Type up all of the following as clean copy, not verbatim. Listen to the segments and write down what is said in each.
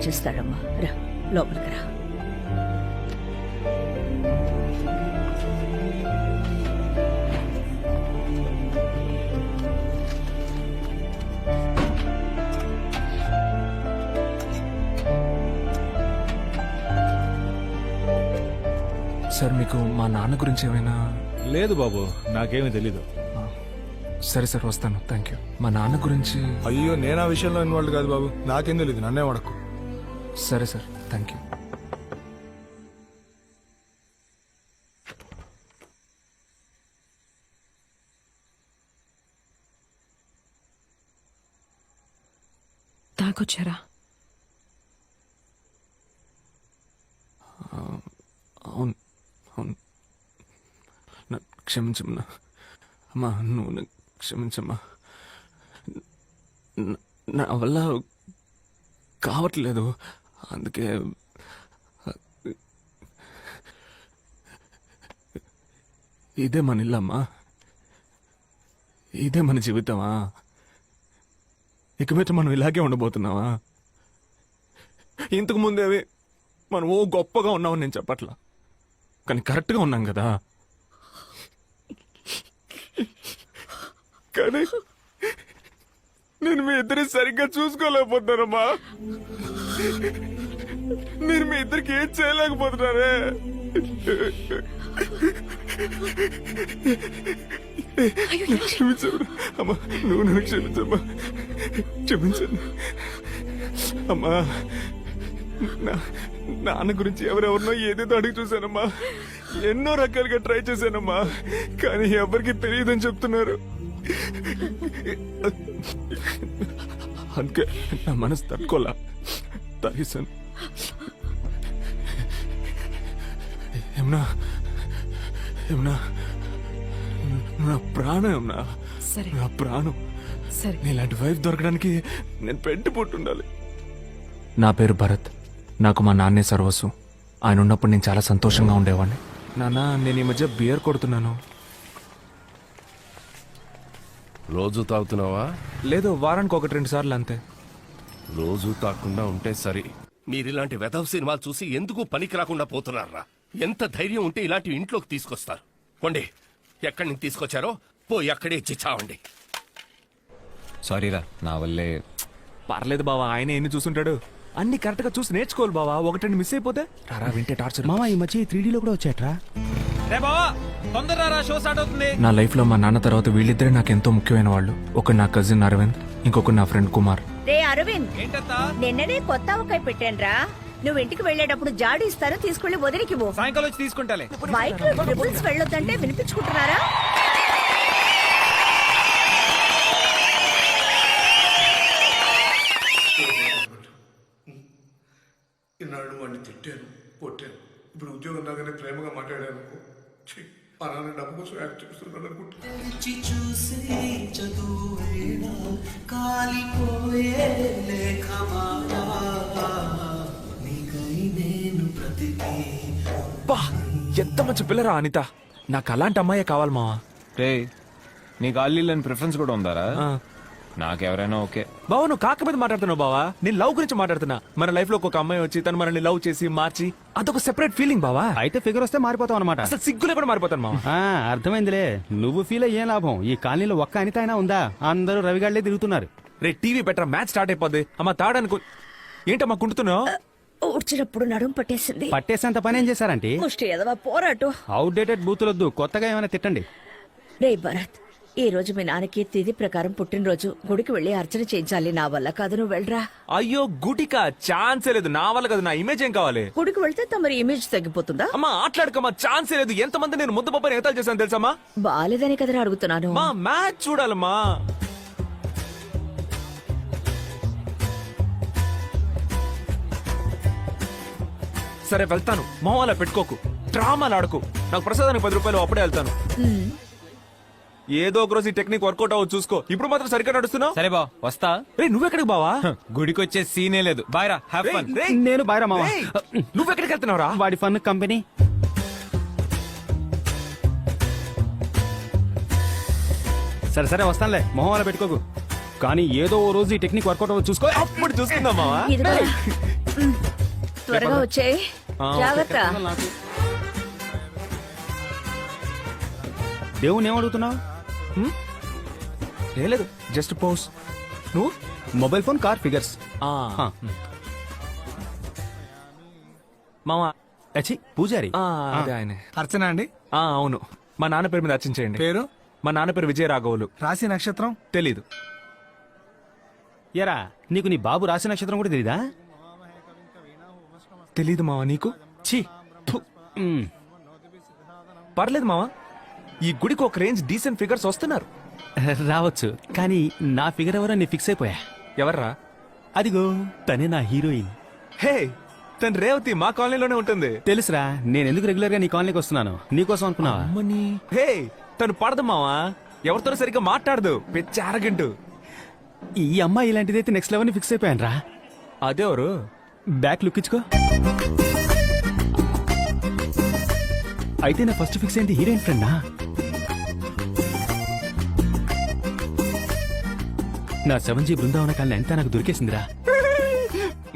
వచ్చేస్తాడమ్మా. రా లోపలికి రా. సార్ మీకు మా నాన్న గురించి ఏమైనా? లేదు బాబు, నాకేమీ తెలీదు. సరే సార్, వస్తాను. Thank you. మా నాన్న గురించి? అయ్యో, నేను ఆ విషయంలో ఇన్వాల్వ్ కాదు బాబు, నాకేం తెలియదు, నన్నే వాడకు. సరే సార్, థ్యాంక్ యూ. తాగొచ్చారా? అవును అవును, క్షమించమ్మా. అమ్మా, నువ్వు క్షమించమ్మా. నా వల్ల కావట్లేదు, అందుకే. ఇదే మన ఇల్లమ్మా, ఇదే మన జీవితమా? ఇక మీద మనం ఇలాగే ఉండబోతున్నావా? ఇంతకు ముందేవి మనం ఓ గొప్పగా ఉన్నామని నేను చెప్పట్లా, కానీ కరెక్ట్గా ఉన్నాం కదా. కానీ నేను మీ ఇద్దరి సరిగ్గా చూసుకోలేకపోతున్నానమ్మా. నేను మీ ఇద్దరికి ఏం చేయలేకపోతున్నారే. క్షమించమ్మా అమ్మా, నువ్వు నన్ను క్షమించమ్మా, క్షమించండి అమ్మా. నాన్న గురించి ఎవరెవరినో ఏదేదో అడిగి చూశానమ్మా, ఎన్నో రకాలుగా ట్రై చేశానమ్మా, కానీ ఎవరికి తెలియదని చెప్తున్నారు. అందుకే నా మనసు తట్టుకోలా తాగేశాను. ఏమన్నా ఏమన్నా నా ప్రాణం, ఏమన్నా సరే నా ప్రాణం. సరే, నీలాంటి వైఫ్ దొరకడానికి నేను పెట్టి పుట్టుండాలి. నా పేరు భరత్. నాకు మా నాన్నే సర్వస్వం. ఆయన ఉన్నప్పుడు నేను చాలా సంతోషంగా ఉండేవాడిని. నాన్న, నేను ఈ మధ్య బియర్ కొడుతున్నాను. రోజు తాగుతున్నావా? లేదు, వారానికి 1-2 సార్లు అంతే. రోజు తాగకుండా ఉంటే సరి. మీరిలాంటి వెధవ సినిమాలు చూసి ఎందుకు పనికి రాకుండా పోతున్నారా? ఎంత ధైర్యం ఉంటే ఇలాంటి ఇంట్లోకి తీసుకొస్తారు? కొండి, ఎక్కడి నుంచి తీసుకొచ్చారో పోయి అక్కడే ఇచ్చి చావండి. సారీరా, నా వల్లే. పర్లేదు బావా, ఆయన ఎన్ని చూసుంటాడు. అన్ని కరెక్ట్ గా చూసి నేర్చుకోవాలి బావా. 1-2 మిస్ అయిపోతే రారా వింటే టార్చర్. మామ, ఈ మధ్య 3Dలో కూడా వచ్చాట్రా. నా లైఫ్ లో మా నాన్న తర్వాత వీళ్ళిద్దరే నాకు ఎంతో ముఖ్యమైన వాళ్ళు. ఒకడు నా కజిన్ అరవింద్, ఇంకొకడు నా ఫ్రెండ్ కుమార్. రే అరవింద్, నిన్ననే కొత్త ఆవకాయ పెట్టానురా. నువ్వు ఇంటికి వెళ్ళేటప్పుడు జాడి ఇస్తాను, తీసుకెళ్లి వదిలికి పో. సాయంకాలం వచ్చి తీసుకుంటాలే. బైక్ లో ట్రిపుల్స్ వెళ్ళొద్దంటే వినిపించుకుంటున్నారా? ఇన్నాళ్ళు వాడిని తిట్టాను, కొట్టాను. ఇప్పుడు ఉద్యోగం రాగానే ప్రేమగా మాట్లాడాను అనుకో, అనాన్న డబ్బు కోసం యాక్ట్ చేస్తున్నాడు అనుకుంటా. బా, ఎంత మంచి పిల్లరా అనిత. నాకు అలాంటి అమ్మాయే కావాలి మావా. రే, నీకు ఆల్లీలని ప్రిఫరెన్స్ కూడా ఉందారా? నాకెవరైనా ఓకే. బావా, నువ్వు కాక మీద మాట్లాడుతున్నావు బావా. నేను లవ్ గురించి మాట్లాడుతున్నా. మన లైఫ్ లో ఒక అమ్మాయి వచ్చి తను మనల్ని లవ్ చేసి మార్చి అదొక సెపరేట్ ఫీలింగ్ బావా. అయితే ఫిగర్ వస్తే మారిపోతావు అనమాట. అసలు సిగ్గులే కూడా మారిపోతాను మావా. అర్థమైందిలే. నువ్వు ఫీల్ అయ్యే లాభం. ఈ కాలనీలో ఒక్క అనిత అయినా ఉందా? అందరూ రవిగాళ్లే తిరుగుతున్నారు. రే, టీవీ బెటర్, మ్యాచ్ స్టార్ట్ అయిపోద్ది. అమ్మా తాడనుకో. ఏంటమ్మా కుంటున్నావు? ఊడ్చినప్పుడు నడుం పట్టేసింది. పట్టేసేంత పని ఏం చేశారంటే? ముష్టి ఎదవా పోరాటం. అవుట్డేటెడ్ బూతులొద్దు, కొత్తగా ఏమైనా తిట్టండి. రే భరత్, ఈ రోజు మీ నాన్నకి తిథి ప్రకారం పుట్టినరోజు. గుడికి వెళ్లి అర్చన చేయించాలి. నా వల్ల కాదు, నువ్వు వెళ్ళరా. అయ్యో గుడికా? ఛాన్సే లేదు. నా వల్ల కదా. నా ఇమేజ్ ఏం కావాలి? గుడికి వెళ్తే తమరి ఇమేజ్ తగ్గిపోతుందా? అమ్మా ఆటలాడుకమ్మా, ఛాన్సే లేదు. ఎంతమంది నేను ముద్ద పప్పని ఎగతాలు చేశాను తెలుసమ్మా. బాలేదని కదరా అడుగుతున్నాను. మా మ్యాచ్ చూడాలమ్మా. సరే వెళ్తాను, మొహం పెట్టుకోకు, డ్రామాలు ఆడకు. నాకు ప్రసాదానికి 10 రూపాయలు, అప్పుడే వెళ్తాను. ఏదో ఒక రోజు ఈ టెక్నిక్ వర్కౌట్ అవ్వచ్చు చూసుకో. ఇప్పుడు మాత్రం సరిగ్గా నడుస్తున్నావు. సరే బా, వస్తా. రే, నువ్వెక్కడికి బావా? గుడికి వచ్చే సీనే లేదు. బాయ్ రా, హ్యావ్ ఫన్. నేను బాయ్రా మామ. నువ్వెక్కడికి వెళ్తున్నావురా? వాడి ఫన్ కంపెనీ. సరే సరే వస్తానులే, మొహం అలా పెట్టుకోకు. కానీ ఏదో ఓ రోజు ఈ టెక్నిక్ వర్కౌట్ అవ్వచ్చు చూసుకో. అప్పుడు చూసుకుందాం మావా. ఇదిగో త్వరగా వచ్చేయ్. జాగ్రత్త. దేవుని ఏమడుగుతున్నావు? ఏం లేదు జస్ట్ పోస్. నువ్వు మొబైల్ ఫోన్ కార్ ఫిగర్స్. ఆ. మావా అచ్చి పూజారి. అదే ఆయనే. అర్చన అండి. అవును, మా నాన్న పేరు మీద అర్చించేయండి. పేరు? మా నాన్న పేరు విజయ రాఘవులు. రాశి నక్షత్రం? తెలీదు. ఎరా నీకు నీ బాబు రాశి నక్షత్రం కూడా తెలీదా? తెలీదు మావా నీకు? ఛీ థు. పర్లేదు మావా, ఈ గుడికి ఒక రేంజ్ డీసెంట్ ఫిగర్స్ వస్తున్నారు. రావచ్చు, కానీ నా ఫిగర్ ఎవరో నీ ఫిక్స్ అయిపోయా. ఎవర్రా? అదిగో తనే నా హీరోయిన్. హే, తను రేవతి మా కాలనీలోనే ఉంటుంది. తెలుసురా, నేను ఎందుకు రెగ్యులర్ గా నీ కాలనీకి వస్తున్నాను? నీకోసం అనుకున్నావా? అమ్మని. హే, తను పడదు మావా, ఎవరితో సరిగ్గా మాట్లాడదు, పిచ్చి అరగంటు. ఈ అమ్మాయి ఇలాంటిదైతే నెక్స్ట్ లెవెల్ ని ఫిక్స్ అయిపోయాను రా. అదెవరు? బ్యాక్ లుక్ ఇచ్చుకో. అయితే నా ఫస్ట్ ఫిక్స్ ఏంటి హీరోయిన్ ఫ్రెండా? నా 7G బృందావన కాలనీ అంతా నాకు దొరికేసిందిరా.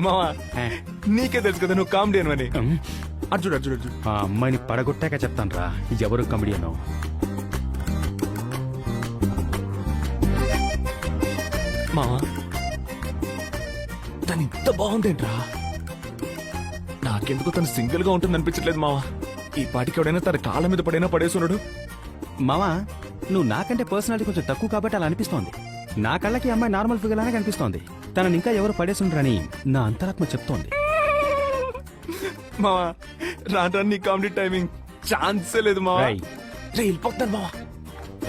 మావా ఆ. నీకే తెలుసు కదా నువ్వు కామెడీ అని. ఉమ్. అర్జుడు అర్జుడు అర్జుడు. ఆ అమ్మాయిని పడగొట్టాక చెప్తాను రా ఎవరు కమెడియనో. మావా తను ఇంత బాగుందేంట్రా? నాకెందుకు తను సింగిల్ గా ఉంటుంది అనిపించట్లేదు మావా. ఈ పాటికి ఎవడైనా తన కాళ్ళ మీద పడైనా పడేసున్నాడు. మావా నువ్వు నాకంటే పర్సనాలిటీ కొంచెం తక్కువ కాబట్టి అలా అనిపిస్తోంది. నా కళ్ళకి ఈ అమ్మాయి నార్మల్ ఫిగర్ లానే కనిపిస్తోంది. తనని ఇంకా ఎవరు పడేసుండ్రని నా అంతరాత్మ చెప్తోంది. మావా రాను నీ కామెడీ టైమింగ్ ఛాన్సే లేదు మావా. రేయ్. రే వెళ్ళిపోతాను మావా.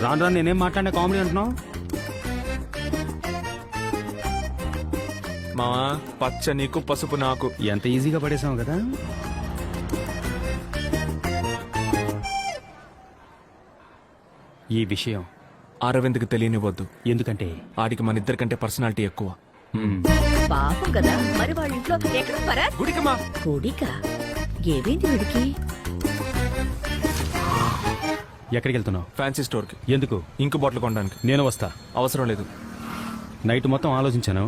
రాను రాను నేనేం మాట్లాడినా కామెడీ అంటున్నావు? మావా పచ్చ నీకు పసుపు నాకు. ఎంత ఈజీగా పడేసావు కదా. ఈ విషయం అరవింద్కి తెలియనివ్వద్దు, ఎందుకంటే ఆడికి మన ఇద్దరికంటే పర్సనాలిటీ ఎక్కువ. పాపం కదా, మరి వాళ్ళ ఇంట్లో ఎక్కడ భరత్? గుడికి మా కోడిక ఏమైంది వీడికి? ఎక్కడికి వెళ్తున్నావు? ఫ్యాన్సీ స్టోర్ కి. ఎందుకు? ఇంకు బాటిల్ కొనడానికి. నేను వస్తా. అవసరం లేదు. నైట్ మొత్తం ఆలోచించాను,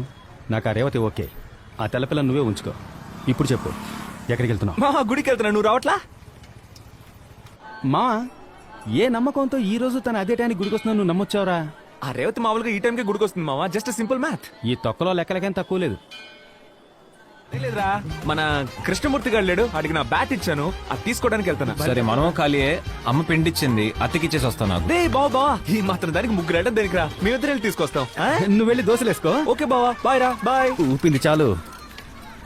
నాకు ఆ రేవతి ఓకే. ఆ తెల్లపిల్ల నువ్వే ఉంచుకో. ఇప్పుడు చెప్పు ఎక్కడికి వెళ్తున్నావు? మా గుడికి వెళ్తున్నా, నువ్వు రావట్లా? మా ఏ నమ్మకంతో ఈ రోజు తన అదే టైంకి గుడికి వస్తున్నావు నువ్వు నమ్మొచ్చావురా? ఆ రేవతి మామూలుగా ఈ టైంకి గుడికి వస్తుంది మావా, జస్ట్ సింపుల్ మ్యాథ్. ఈ తొక్కలో లెక్కలకేం తక్కువ లేదు. లేదురా, మన కృష్ణమూర్తి గారు లేడు, ఆడికి నా బ్యాట్ ఇచ్చాను, అది తీసుకోవడానికి వెళ్తున్నా. సరే మనో ఖాళీయే. అమ్మ పిండిచ్చింది, అత్తకిచ్చేసి వస్తా నాకు. రే బావా, ఈ మాత్రం దానికి ముగ్గురు ఐటమ్ దేనికి రా, మేమిద్దరు వెళ్ళి తీసుకొస్తాం. ఆ? నువ్వు వెళ్ళి దోశలేసుకో. ఓకే బావా, బాయ్ రా, బాయ్. ఊపింది చాలు.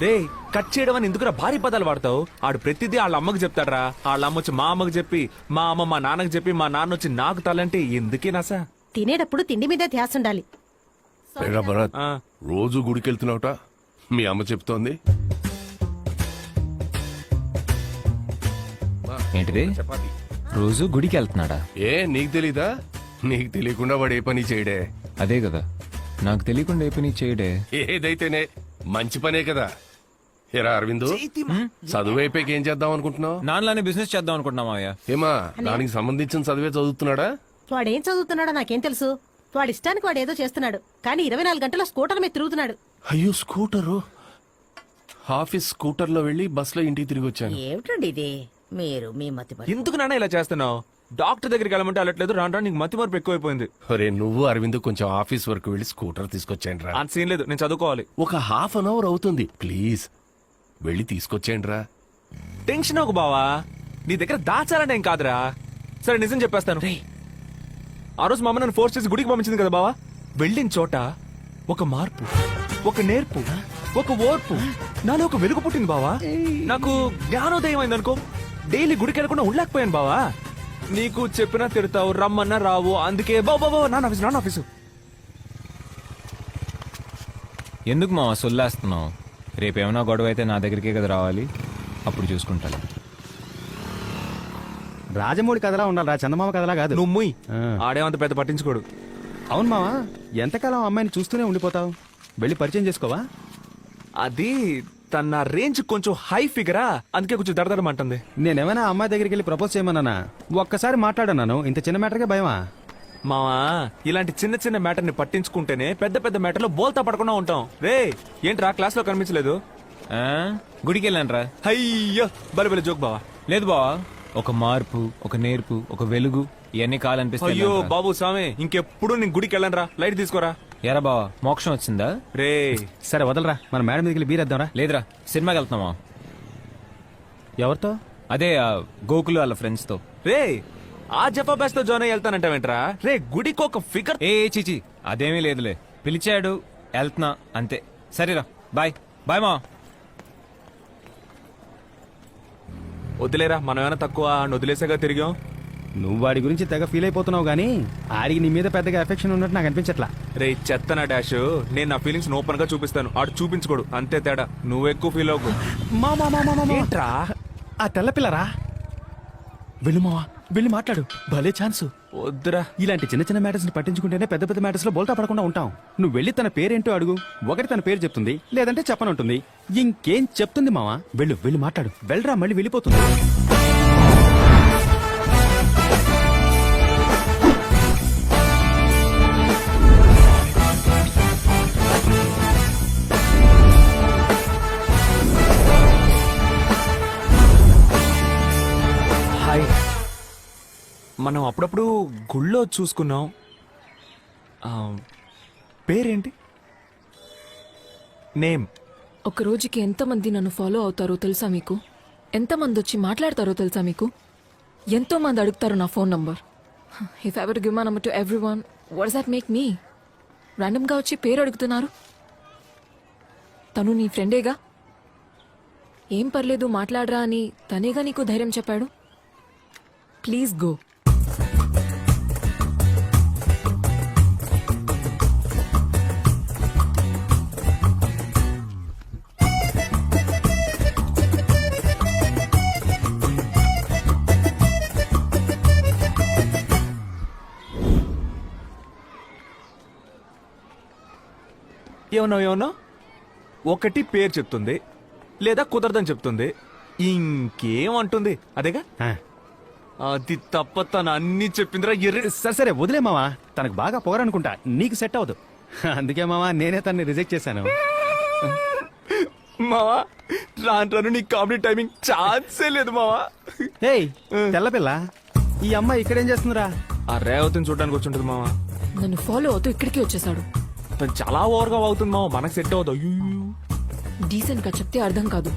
రే కట్ చేయడం అని ఎందుకురా భారీ పదాలు వాడతావు? ఆడు ప్రతిదీ వాళ్ళ అమ్మకి చెప్తాడరా, వాళ్ళ అమ్మ వచ్చి మా అమ్మకి చెప్పి, మా అమ్మ మా నాన్నకి చెప్పి, మా నాన్న వచ్చి నాకు తలంటే ఎందుకే నాసా? తినేటప్పుడు తిండి మీద ధ్యాస ఉండాలి. ఏరా భరత్, ఆ. రోజు గుడికి వెళ్తున్నావుట మీ అమ్మ చెప్తోంది. ఏంటిది? చపాతి. రోజు గుడికి వెళ్తున్నాడా? ఏ నీకు తెలీదా? నీకు తెలియకుండా వాడు ఏ పని చేయడే. అదే కదా, నాకు తెలియకుండా ఏ పని చేయడే. ఏదైతేనే మంచి పనే కదా. ఎరా అరవిందు, చదువు అయిపోయాక ఏం చేద్దాం అనుకుంటున్నావు? నాన్నలానే బిజినెస్ చేద్దాం అనుకుంటున్నావా? ఏమా దానికి సంబంధించిన చదివే చదువుతున్నాడా? వాడేం చదువుతున్నాడో నాకేం తెలుసు. వాడి ఇష్టానికి వాడు ఏదో చేస్తున్నాడు, కానీ 24 గంటల స్కూటర్ మీద తిరుగుతున్నాడు. అయ్యో స్కూటరు. ఆఫీస్ స్కూటర్లో వెళ్ళి బస్సులో ఇంటికి తిరిగి వచ్చాను. ఏమిటండి ఇది? మీరు మీ మతి మరి. ఎందుకు నాన్న ఇలా చేస్తున్నావు? డాక్టర్ దగ్గరికి వెళ్ళమంటే వెళ్ళట్లేదు, రాను రాను నీకు మతి మార్పు ఎక్కువైపోయింది. ఒరే నువ్వు అరవింద్ కొంచెం ఆఫీస్ వరకు వెళ్ళి స్కూటర్ తీసుకొచ్చాను రా. అంత సీన్ లేదు, నేను చదువుకోవాలి. ఒక హాఫ్ అన్ అవర్ అవుతుంది, ప్లీజ్ వెళ్ళి తీసుకొచ్చేయండి రా. టెన్షన్ ఒక బావా, నీ దగ్గర దాచాలంటే ఏం కాదురా. సరే నిజం చెప్పేస్తాను. ఆ రోజు మా అమ్మ నన్ను ఫోర్స్ చేసి గుడికి పంపించింది కదా బావా. వెళ్ళిన చోట ఒక మార్పు, ఒక నేర్పు, ఒక ఓర్పు, నాలో ఒక వెలుగు పుట్టింది బావా. నాకు జ్ఞానోదయం అయింది అనుకో. డైలీ గుడికి వెళ్ళకుండా ఉండలేకపోయాను బావా. నీకు చెప్పినా తిడతావు, రమ్మన్నా రావు, అందుకే బాబా నాన్న ఆఫీసు. ఎందుకు మావా సొల్లేస్తున్నావు? రేపేమన్నా గొడవ అయితే నా దగ్గరికే కదా రావాలి, అప్పుడు చూసుకుంటాను. రాజమౌళి కథలా ఉండాలి రా, చందమామ కథలా కాదు. నువ్వు ముయ్. ఆ. ఆడేమంత పెద్ద పట్టించుకోడు. అవును మావా, ఎంతకాలం అమ్మాయిని చూస్తూనే ఉండిపోతావు? వెళ్ళి పరిచయం చేసుకోవా? అది తన రేంజ్ కొంచెం హై ఫిగరా, అందుకే కొంచెం దడదడమంటుంది. నేనేమైనా అమ్మాయి దగ్గరికి వెళ్ళి ప్రపోజ్ చేయమన్నానా? ఒక్కసారి మాట్లాడన్నాను, ఇంత చిన్న మ్యాటర్కే భయమా? మావా ఇలాంటి చిన్న చిన్న మ్యాటర్ ని పట్టించుకుంటేనే పెద్ద పెద్ద మ్యాటర్ లో బోల్తా పడకుండా ఉంటాం. రే ఏంట్రా క్లాస్ లో కనిపించలేదు? ఆ? గుడికి వెళ్ళానురా. అయ్యో బలి బలి జోక్ బావా. లేదు బావా, ఒక మార్పు, ఒక నేర్పు, ఒక వెలుగు ఇవన్నీ కావాలనిపిస్తాయి. అయ్యో బాబు స్వామి, ఇంకెప్పుడు నేను గుడికి వెళ్ళను రా. లైట్ తీసుకోరా. ఎరా బావా, మోక్షం వచ్చిందా? రే సరే వదలరా, మన మేడం మీదకి వెళ్ళి బీరేద్దాంరా. లేదురా, సినిమాకి వెళ్తున్నావా? ఎవరితో? అదే ఆ గోకులు వాళ్ళ ఫ్రెండ్స్ తో. రే ఆ జఫా బ్యాచ్ తో జాయిన్ వెళ్తానంటావేంట్రా? రే గుడికి ఒక ఫిగర్. ఏ చిచి, అదేమీ లేదులే, పిలిచాడు వెళ్తున్నా అంతే. సరేరా, బాయ్ బాయ్ మా. వదిలేరా, మనం ఏమైనా తక్కువ వదిలేసాగా తిరిగాం. నువ్వు వాడి గురించి తెగ ఫీల్ అయిపోతున్నావు గానీ ఆడికి నీ మీద పెద్దగా ఎఫెక్షన్ ఉన్నట్టు నాకు అనిపించట్లా. రే చెత్తనా డాష్, నేను నా ఫీలింగ్స్ ఓపెన్ గా చూపిస్తాను, ఆడు చూపించుకోడు, అంతే తేడా. నువ్వు ఎక్కువ ఫీల్ అవ్వకు. ఏంట్రా? ఆ తెల్ల పిల్లరా, వెళ్ళు మావా, వెళ్ళి మాట్లాడు, భలే ఛాన్స్. వద్దురా. ఇలాంటి చిన్న చిన్న మ్యాటర్స్ ని పట్టించుకుంటేనే పెద్ద పెద్ద మ్యాటర్స్ లో బోల్తా పడకుండా ఉంటాం. నువ్వు వెళ్ళి తన పేరేంటో అడుగు, ఒకటి తన పేరు చెప్తుంది, లేదంటే చెప్పనుంటుంది. ఇంకేం చెప్తుంది మావా? వెళ్ళు, వెళ్ళి మాట్లాడు. వెళ్ళరా, మళ్ళీ వెళ్ళిపోతుంది. హాయ్. మనం అప్పుడప్పుడు గుళ్ళో చూసుకున్నాం. ఆ, పేరేంటి? నేమ్? ఒక రోజుకి ఎంతమంది నన్ను ఫాలో అవుతారో తెలుసా మీకు? ఎంతమంది వచ్చి మాట్లాడతారో తెలుసా మీకు? ఎంతో మంది అడుగుతారు నా phone number. If ever give my number to everyone, what does that make me? ర్యాండమ్గా వచ్చి పేరు అడుగుతున్నారు. తను నీ ఫ్రెండేగా, ఏం పర్లేదు మాట్లాడరా అని తనేగా నీకు ధైర్యం చెప్పాడు. Please go. ఏమన్నా ఒకటి పేరు చెప్తుంది, లేదా కుదరదని చెప్తుంది, ఇంకేమంటుంది? అదేగా. ఆ, అది తప్ప తను అన్ని చెప్పిందిరా ఎర్రి. సరే సరే వదిలే మావా, తనకు బాగా పొగరనుకుంటా, నీకు సెట్ అవ్వదు. అందుకే మావా నేనే తన్ని రిజెక్ట్ చేశాను. మావా రాను రాను నీ కామెడీ టైమింగ్ ఛాన్సే లేదు మావా. ఏయ్ తెల్లపిల్ల, ఈ అమ్మాయి ఇక్కడేం చేస్తుందిరా? ఆ రేవతిని చూడడానికి వచ్చి ఉంటుంది మావా. నన్ను ఫాలో అవుతూ ఇక్కడికి వచ్చేసాడు. తను చాలా ఓవర్గా అవుతుంది మావా, మనకు సెట్ అవ్వదు. అయ్యో డీసెంట్ గా చెప్తే అర్థం కాదు.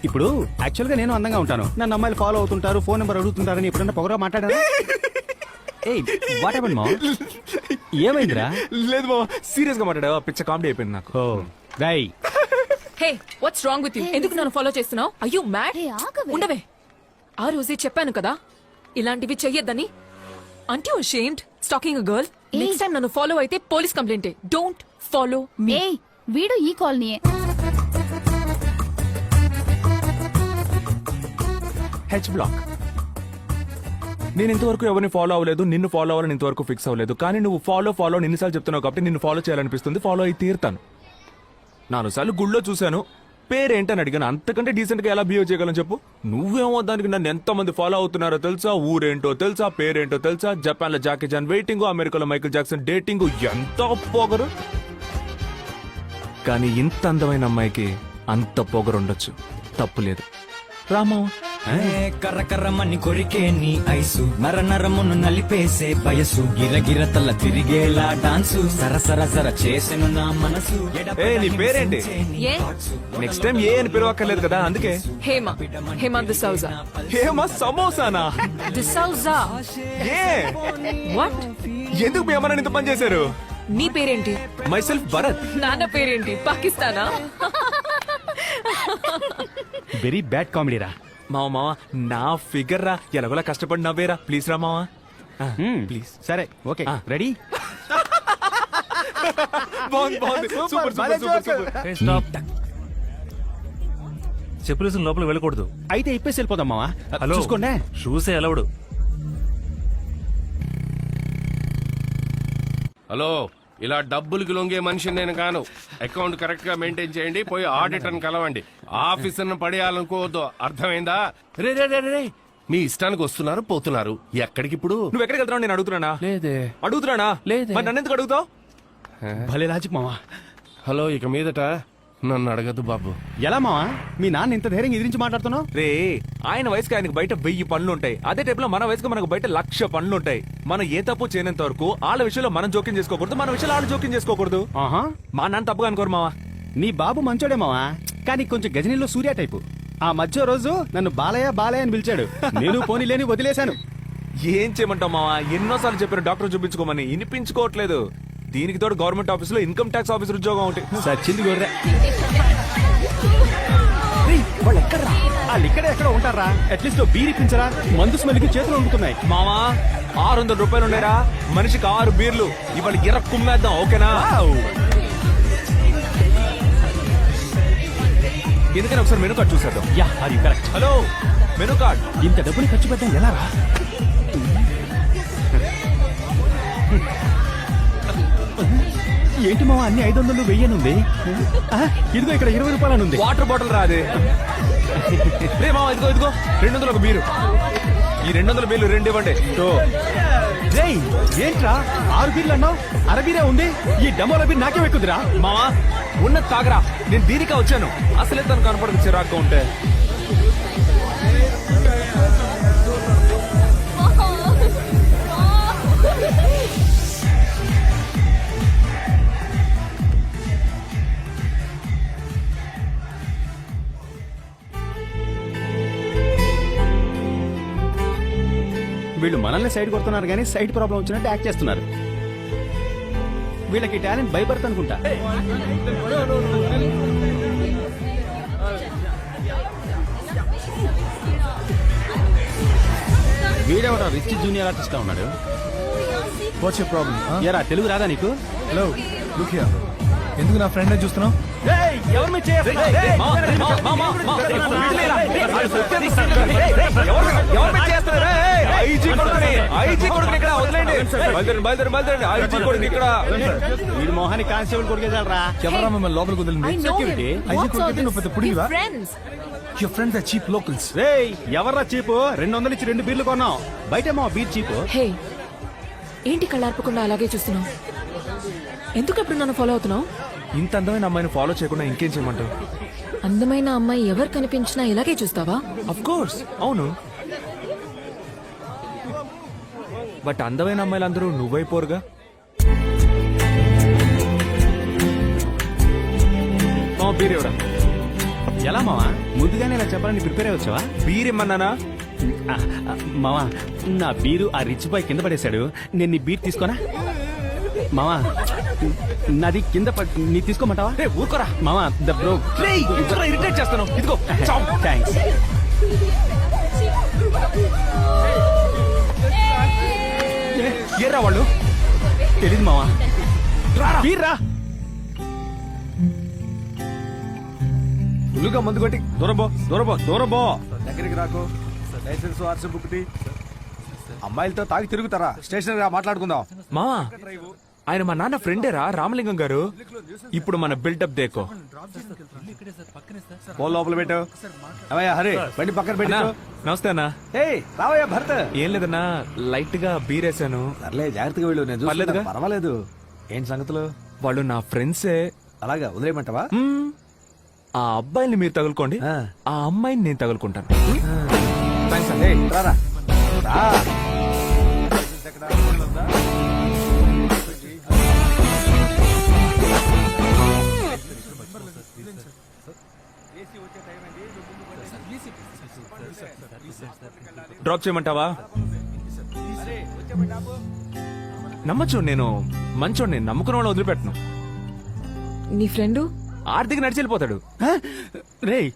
ఇప్పుడు యాక్చువల్ గా నేను అందంగా ఉంటాను, నన్ను అమ్మాయిలు ఫాలో అవుతుంటారు, ఫోన్ నెంబర్ అడుగుతుంటారని ఎప్పుడన్నా పొగరా మాట్లాడారా? ఏయ్ వాట్ హ్యాపెండ్ మావా? ఏమైందిరా? లేదు మావా, సీరియస్ గా మాట్లాడావా? పిచ్చ కామెడీ అయిపోయింది నాకు. ఓ రై, hey what's wrong with you? ఎందుకు నన్ను ఫాలో చేస్తున్నావు? అయ్యో మ్యాడ్. ఉండవే, ఆ రోజే చెప్పాను కదా ఇలాంటివి చెయ్యొద్దని. Aren't you ashamed stalking a girl? Next time నన్ను ఫాలో అయితే police complaint. Don't follow me. ఏయ్ వీడు ఈ కాలనీయే. H black. నేను ఇంతవరకు ఎవరిని ఫాలో అవ్వలేదు, నిన్ను ఫాలో అవ్వాలని ఇంతవరకు ఫిక్స్ అవ్వలేదు. కానీ నువ్వు ఫాలో నిన్నిసార్లు చెప్తున్నావు కాబట్టి నిన్ను ఫాలో చేయాలనిపిస్తుంది, ఫాలో అయి తీరుతాను. 4 సార్లు గుళ్ళో చూశాను, పేరేంటని అడిగాను. అంతకంటే డీసెంట్ గా ఎలా బిహేవ్ చేయగలను చెప్పు? నువ్వేమో దానికి నన్ను ఎంతమంది ఫాలో అవుతున్నారో తెలుసా, ఊరేంటో తెలుసా, పేరేంటో తెలుసా, జపాన్ లో జాకీ జాన్ వెయిటింగ్, అమెరికాలో మైకిల్ జాక్సన్ డేటింగ్, ఎంత పొగరు. కానీ ఇంత అందమైన అమ్మాయికి అంత పొగరుండొచ్చు, తప్పులేదు. రామా కర్ర కర్రమని కొరికే నీ ఐసు, నర నరమును నలిపేసే బయసు, గిరగిర తల్ల తిరిగేలా డాన్సు, సరసర సర చేసెను నా మనసు. ఏ నీ పేరేంటి? ఏ నెక్స్ట్ టైం ఏ అని పిలవక్కర్లేదు కదా, అందుకే. హేమ, హేమ డిసౌజా. ఏమా సమోసానా? డిసౌజా. ఏ వాట్? ఎందుకు మీ అమ్మ ఇంత పని చేశారు? నీ పేరేంటి? My self Bharat. నాన్న పేరేంటి? పాకిస్తానా? వెరీ బ్యాడ్ కామెడీ రా. మావా నా ఫిగర్ రా, ఎలాగోలా కష్టపడి నవ్వేరా. ప్లీజ్ రా మావా, ప్లీజ్. సరే ఓకే రెడీ. బాగుంది. సూపర్ చెప్పులు లోపలికి వెళ్ళకూడదు. అయితే ఇప్పేసి వెళ్ళిపోదాం మావా. హలో చూసుకోండి, షూసే అలౌడ్. హలో, ఇలా డబ్బులకి లొంగే మనిషిని నేను కాను. అకౌంట్ కరెక్ట్ గా మెయింటైన్ చేయండి, పోయి ఆడిటర్ కలవండి. ఆఫీసర్ పడేయాలనుకోవద్దు, అర్థమైందా? రే రే రే రే, మీ ఇష్టానికి వస్తున్నారు పోతున్నారు. ఎక్కడికి ఇప్పుడు? నువ్వు ఎక్కడికి వెళ్తున్నావు? నేను అడుగుతున్నానా? లేదే. అడుగుతున్నానా? లేదే. మరి నన్ను ఎందుకు అడుగుతావు? భలే లాజిక్ మావా. హలో, ఇక మీదట నన్ను అడగదు బాబు. ఎలా మావా మీ నాన్న ఇంత ధైర్యంగా ఎదిరించి మాట్లాడుతున్నావు? రే ఆయన వయసుకి ఆయనకు బయట 1000 పనులు ఉంటాయి. అదే టైప్ లో మన వయసుకు మనకు బయట 1,00,000 పనులు ఉంటాయి. మనం ఏ తప్పు చేయనంత వరకు వాళ్ళ విషయంలో మనం జోక్యం చేసుకోకూడదు, మన విషయంలో వాళ్ళు జోక్యం చేసుకోకూడదు. ఆహా, మా నాన్న తప్పుగా అనుకోరు మావా. నీ బాబు మంచోడే మావా, కానీ కొంచెం గజనీలో సూర్య టైపు. ఆ మధ్య రోజు నన్ను బాలయ్య బాలయ్య అని పిలిచాడు. నేను పోనీ లేని వదిలేశాను. ఏం చేయమంటావు మావా? ఎన్నోసార్లు చెప్పారు డాక్టర్ చూపించుకోమని, వినిపించుకోవట్లేదు. దీనికి తోడు గవర్నమెంట్ ఆఫీస్ లో ఇన్కమ్ ట్యాక్స్ ఆఫీసర్ ఉద్యోగం ఒకటి. సచ్చింది గొర్రె. వాళ్ళు ఎక్కడరా? వాళ్ళు ఇక్కడే ఎక్కడ ఉంటారా? అట్లీస్ట్ బీర్ ఇప్పించరా? మందు స్మెల్కి చేతులు వండుతున్నాయి. మావా 600 రూపాయలు ఉన్నాయరా, మనిషికి 6 బీర్లు. ఇవాళ కుమ్మేద్దాం, ఓకేనా? ఎందుకని ఒకసారి మెనూ కార్డ్ చూసేద్దాం. యా, అది కరెక్ట్. Hello, menu card. ఇంత డబ్బుని ఖర్చు పెట్టడం ఎలా రా? ఏంటి మావా అన్ని 500 1000 ఉంది? ఇదిగో ఇక్కడ 20 రూపాయలు ఉంది. వాటర్ బాటిల్ రాదే. రే మావా, ఇదిగో 200 ఒక బీరు. ఈ 200 బీర్లు 2 ఇవ్వండి. రేయ్, ఏంట్రా 6 బీర్లు అన్నావు? అరబీరే ఉంది. ఈ డమోల బీర్ నాకే ఎక్కుదిరా. మావా ఉన్నది తాగరా, నేను దీనికే వచ్చాను. అసలే తను కనపడదు చిరాగ్గా ఉంటే. వీళ్ళు మనల్ని సైడ్ కొడుతున్నారు కానీ సైడ్ ప్రాబ్లం వచ్చినట్టు యాక్ట్ చేస్తున్నారు. వీళ్ళకి టాలెంట్ భయపడతా అనుకుంటా. వీడెవరా రిచ్ జూనియర్ ఆర్టిస్ట్ గా ఉన్నాడు? What's your problem? ఎరా తెలుగు రాదా నీకు? Hello, look here. ఎందుకు నా ఫ్రెండ్ చూస్తున్నావు? ఎవరి మీద చేస్తున్నావు? వీడి మోహాన్ని కానిస్టేబుల్ కొడుకేసాడరా. ఎవరా మిమ్మల్ని లోపలికి వదిలింది? I know him. What's all నువ్వు పెద్ద this? పుడివా? We're friends. Your friends are cheap locals. రేయ్, ఎవర్రా చీపు? 200 ఇచ్చి 2 బీర్లు కొన్నాం. బయట మా బీర్ చీపు. హే, ఏంటి కళ్ళార్పకుండా అలాగే చూస్తున్నావు? ఎందుకు ఎప్పుడు నన్ను ఫాలో అవుతున్నావు? ఇంత అందమైన అమ్మాయిని ఫాలో చేయకుండా ఇంకేం చేయమంటావు? అందమైన అమ్మాయి ఎవరు కనిపించినా ఇలాగే చూస్తావా? అఫ్ కోర్స్, అవును. బట్ అందమైన అమ్మాయిలందరూ నువ్వైపోరుగా. బీరేవరా? ఎలా మావా ముందుగానే ఇలా చెప్పాలని ప్రిపేర్ అయ్యి వచ్చావా? బీరేమన్నానా? మావా, నా బీరు ఆ రిచ్ బాయ్ కింద పడేశాడు. నేను నీ బీర్ తీసుకోనా? మావా, నాది కింద నీ తీసుకోమంటావా? ఊరుకోరా మావా, ద బ్రో. ఇరిటేట్ చేస్తాను. ఇదిగో థ్యాంక్స్. ఏరా వాళ్ళు? తెలీదు మావా. బీర్రా. ఫుల్గా మందు కొట్టి దూరబో. దగ్గరికి రాకు. లైసెన్స్ ఆర్సీ బుక్ టి. అమ్మాయిలతో తాగి తిరుగుతారా? స్టేషన్ గా మాట్లాడుకుందాం. మావా, ఆయన మా నాన్న ఫ్రెండేరా, రామలింగం గారు. ఇప్పుడు మన బిల్డప్ దేకో. ఫోన్ లోపల పెట్టు. అవయ్యా హరి, బండి పక్కన పెట్టు. నమస్తే అన్నా. రావయ్యా భరత్. ఏం లేదన్నా, లైట్ గా బీరేసాను. సర్లే, జాగ్రత్తగా వెళ్ళు. నేను పర్లేదుగా? పర్వాలేదు. ఏం సంగతులు? వాళ్ళు నా ఫ్రెండ్సే. అలాగా వదిలేయమంటావా? ఆ అబ్బాయిని మీరు తగులుకోండి, ఆ అమ్మాయిని నేను తగులుకుంటాను. థాంక్స్ అన్న. రారా రా. డ్రాప్ చేయమంటావా? నమ్మచ్చు, నేను మంచోడిని, నమ్ముకున్న వాళ్ళు వదిలిపెట్టను. నీ ఫ్రెండు ఆర్థిక నడిచి వెళ్ళిపోతాడు. రేయ్,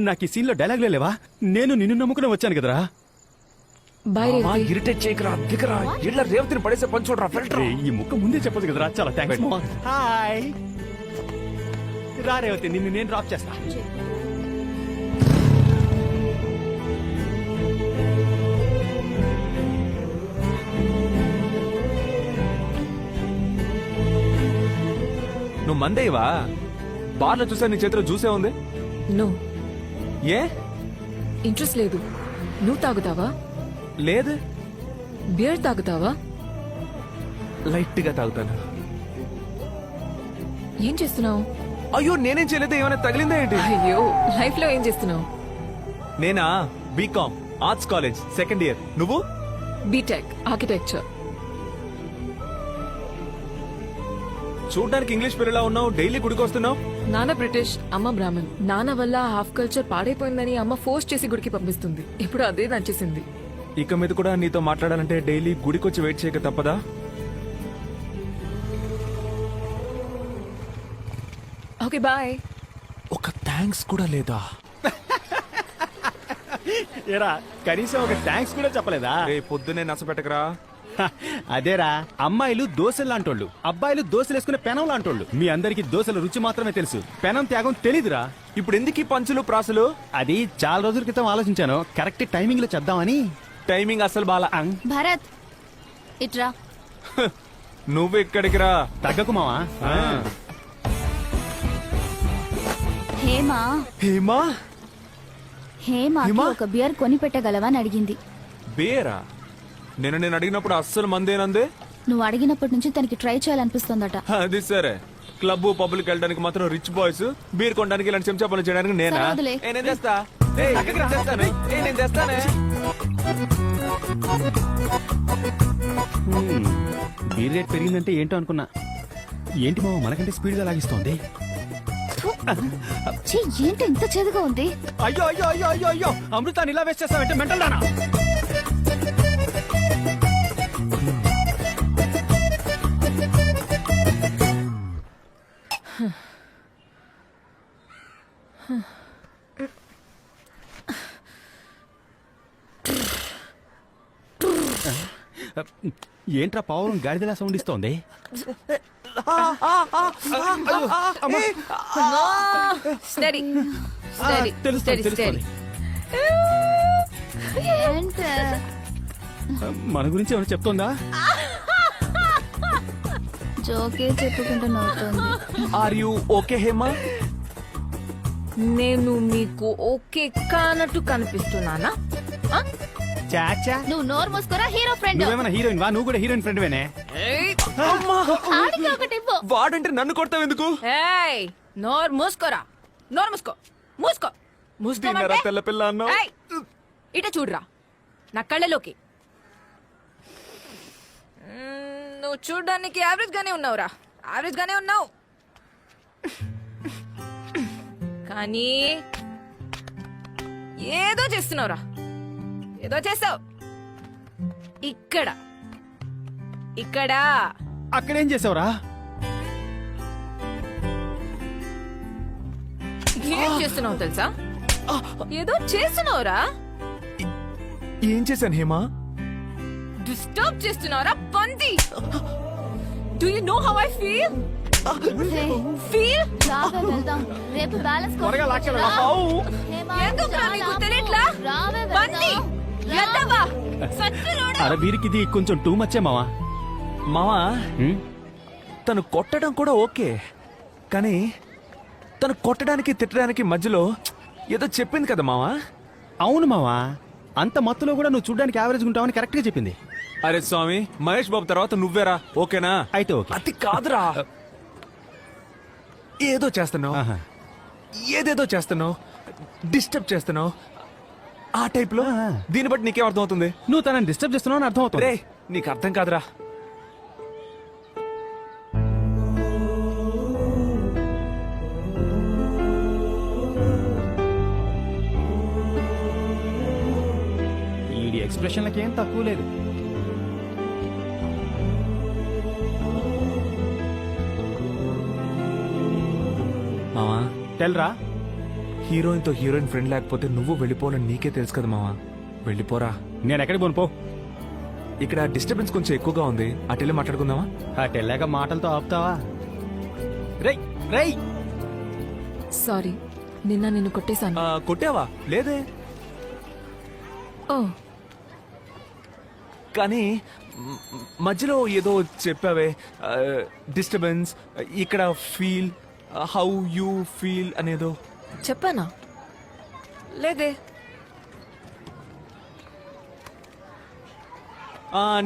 నాకు ఈ సీన్ లో డైలాగ్లే లేవా? నేను నిన్ను నమ్ముకుని వచ్చాను కదరా. బాయ్ రేవతి. ఇరిటేట్ చేయకరా, దిగరా. ఇళ్ళ రేవతిని పడేసే పని చూడరా. ఫిల్టర్. ఈ ముక్క ముందే చెప్పదు కదరా. చాలా థ్యాంక్స్. హాయ్ రా రేవతి, నిన్ను నేను డ్రాప్ చేస్తా. నువ్వు మందేవా? బార్లో చూసా నీ చేతిలో జ్యూసే ఉంది. నో, ఏ? ఇంట్రెస్ట్ లేదు. నువ్వు తాగుతావా? లేదు. బియర్ తాగుతావా? లైట్ గా తాగుతాను. ఏం చేస్తున్నావు? అయ్యో నేనేం చేయలేదు, ఏమైనా తగిలిందా ఏంటి? అయ్యో లైఫ్ లో ఏం చేస్తున్నావు? నేనా BCom arts college second year. నువ్వు? BTech architecture. చూడ్డానికి ఇంగ్లీష్ పిల్లలా ఉన్నావు, డైలీ గుడికి వస్తున్నావు. నాన్న బ్రిటిష్, అమ్మ బ్రాహ్మణ్. నాన్న వల్ల హాఫ్ కల్చర్ పాడైపోయిందని అమ్మ ఫోర్స్ చేసి గుడికి పంపిస్తుంది. ఇప్పుడు అదే నచ్చేసింది. ఇక మీద కూడా నీతో మాట్లాడాలంటే డైలీ గుడికి వచ్చి వెయిట్ చేయక తప్పదా? Okay bye. ఒక థ్యాంక్స్ కూడా లేదా? ఏరా కనీసం ఒక థ్యాంక్స్ కూడా చెప్పలేదా? రే పొద్దునే నచ్చపెట్టకరా. హ, అదేరా, అమ్మాయిలు దోశలు లాంటోళ్ళు, అబ్బాయిలు దోశలు వేసుకునే పెనం లాంటోళ్ళు. మీ అందరికి దోశల రుచి మాత్రమే తెలుసు, పెనం త్యాగం తెలీదురా. ఇప్పుడు ఎందుకు ఈ పంచులు ప్రాసులు? అది చాలా రోజుల క్రితం ఆలోచించాను, కరెక్ట్ టైమింగ్ లో చేద్దామని. టైమింగ్ అసలు బాలా. భరత్ ఇట్రా. నువ్వు ఇక్కడికి రా. తగ్గకు మావా. హేమా హేమా హేమాకి హేమా? ఒక బియర్ కొని పెట్టగలవా అని అడిగింది. బేరా? నేను అడిగినప్పుడు అస్సలు మందేనందే. నువ్వు అడిగినప్పటి నుంచి తనకి ట్రై చేయాలనిపిస్తోందట. అది సరే, క్లబ్ పబ్లిక్ వెళ్ళడానికి మాత్రం రిచ్ బాయ్స్, బీర్ కొనడానికి ఇలాంటి చెంచా పనులు చేయడానికి నేనా? సరే, వదిలే. నేను తెస్తా. నేను తెస్తానే. నేను తెస్తానే. బీర్ రేట్ పెరిగిందంటే ఏంటో అనుకున్నా. ఏంటి మావ మనకంటే స్పీడ్ గా లాగిస్తోంది? ఛీ, ఏంటి ఇంత చేదుగా ఉంది? అయ్యో అయ్యో అయ్యో అయ్యో అయ్యో, అమృతాన్ని ఇలా వేస్ట్ చేస్తావంటే మెంటల్ దానా? ఏంట్రా పావురం గాడిదలా సౌండ్ ఇస్తోంది? స్టడీ స్టడీ తెలుస్తుంది తెలుస్తుంది. ఏంటే? మన గురించి ఏమైనా చెప్తోందా? జోకే చెప్పుకుంటూ నవ్వుతోంది. Are you okay Hema? నేను మీకు ఓకే కానట్టు కనిపిస్తున్నానా? ఆ? చాచా, నువ్వు నోరు మూసుకోరా హీరో ఫ్రెండ్. నువ్వేమైనా హీరోయిన్ వా? నువ్వు కూడా హీరోయిన్ ఫ్రెండ్ వేనే? ఏయ్! ఆడికి ఒకటి ఇవ్వు. వాడంటే నన్ను కొడతావు ఎందుకు? ఏయ్! నోరు మూసుకోరా. నోరు మూసుకో. మూసుకో. దీన్నరా తెల్ల పిల్ల అన్నావు? ఏయ్! ఇట చూడరా నా కళ్ళలోకి. నువ్వు చూడ్డానికి యావరేజ్ గానే ఉన్నావురా. యావరేజ్ గానే ఉన్నావు, కానీ ఏదో చేస్తున్నావురా. ఏదో చేసావు. ఇక్కడ ఇక్కడ అక్కడేం చేసావురా? ఏం చేస్తున్నావు తెలుసా? ఏదో చేస్తున్నావురా. ఏం చేశాను హేమా? డిస్టర్బ్ చేస్తున్నావురా పంది. Do you know how I feel? Feel? రావే వెళ్దాం. రేపు బ్యాలెన్స్ త్వరగా లాక్కెళ్ళరా. ఎందుకురా నీకు తెలియట్లా? పంది ఎద్దవా సత్తులోడు. అరే వీరికి ఇది కొంచెం టూ మచ్చే మావా. మావా, తను కొట్టడం కూడా ఓకే, కానీ తను కొట్టడానికి తిట్టడానికి మధ్యలో ఏదో చెప్పింది కదా మావా. అవును మావా, అంత మత్తులో కూడా నువ్వు చూడడానికి యావరేజ్ ఉంటావని కరెక్ట్ గా చెప్పింది. అరే స్వామి, మహేష్ బాబు తర్వాత నువ్వేరా, ఓకేనా? అయితే ఓకే. అది కాదురా, ఏదో చేస్తున్నావు, ఆహా. ఏదేదో చేస్తున్నావు, డిస్టర్బ్ చేస్తున్నావు ఆ టైప్ లో. దీన్ని బట్టి నీకేం అర్థం అవుతుంది? నువ్వు తనని డిస్టర్బ్ చేస్తున్నావు అని అర్థం అవుతుంది. రే నీకు అర్థం కాదురా. ఈ ఎక్స్ప్రెషన్లకి ఏం తక్కువ లేదు. మావా తెల్రా, హీరోయిన్ తో హీరోయిన్ ఫ్రెండ్ లేకపోతే నువ్వు వెళ్ళిపోవాలని నీకే తెలుసు కదా మావా. వెళ్ళిపోరా. నేను ఎక్కడికి పోను పో. ఇక్కడ డిస్టర్బెన్స్ కొంచెం ఎక్కువగా ఉంది, అటెళ్ళి మాట్లాడుకుందామా? అటెళ్ళాక మాటలతో ఆపుతావా? రై రై. సారీ, నిన్ను కొట్టేశాను. కొట్టావా? లేదే. ఓ, కానీ మధ్యలో ఏదో చెప్పావే, డిస్టర్బెన్స్, ఇక్కడ ఫీల్, హౌ యూ ఫీల్ అనేదో చెప్పానా? లేదే.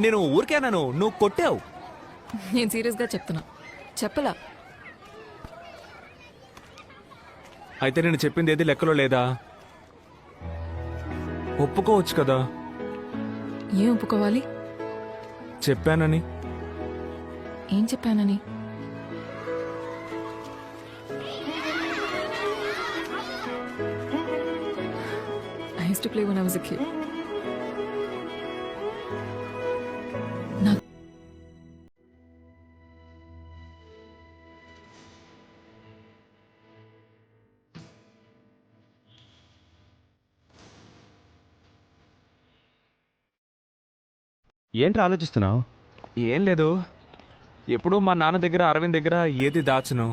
నేను ఊరికేనాను, నువ్వు కొట్టావు. నేను సీరియస్ గా చెప్తున్నా, చెప్పలా. అయితే నేను చెప్పింది ఏది లెక్కలో లేదా? ఒప్పుకోవచ్చు కదా ఏం ఒప్పుకోవాలి? చెప్పానని. ఏం చెప్పానని? I used to play when I was a kid. నాకు ఏంట్రా ఆలోచిస్తున్నావు? ఏం లేదు, ఎప్పుడూ మా నాన్న దగ్గర అరవింద్ దగ్గర ఏది దాచును.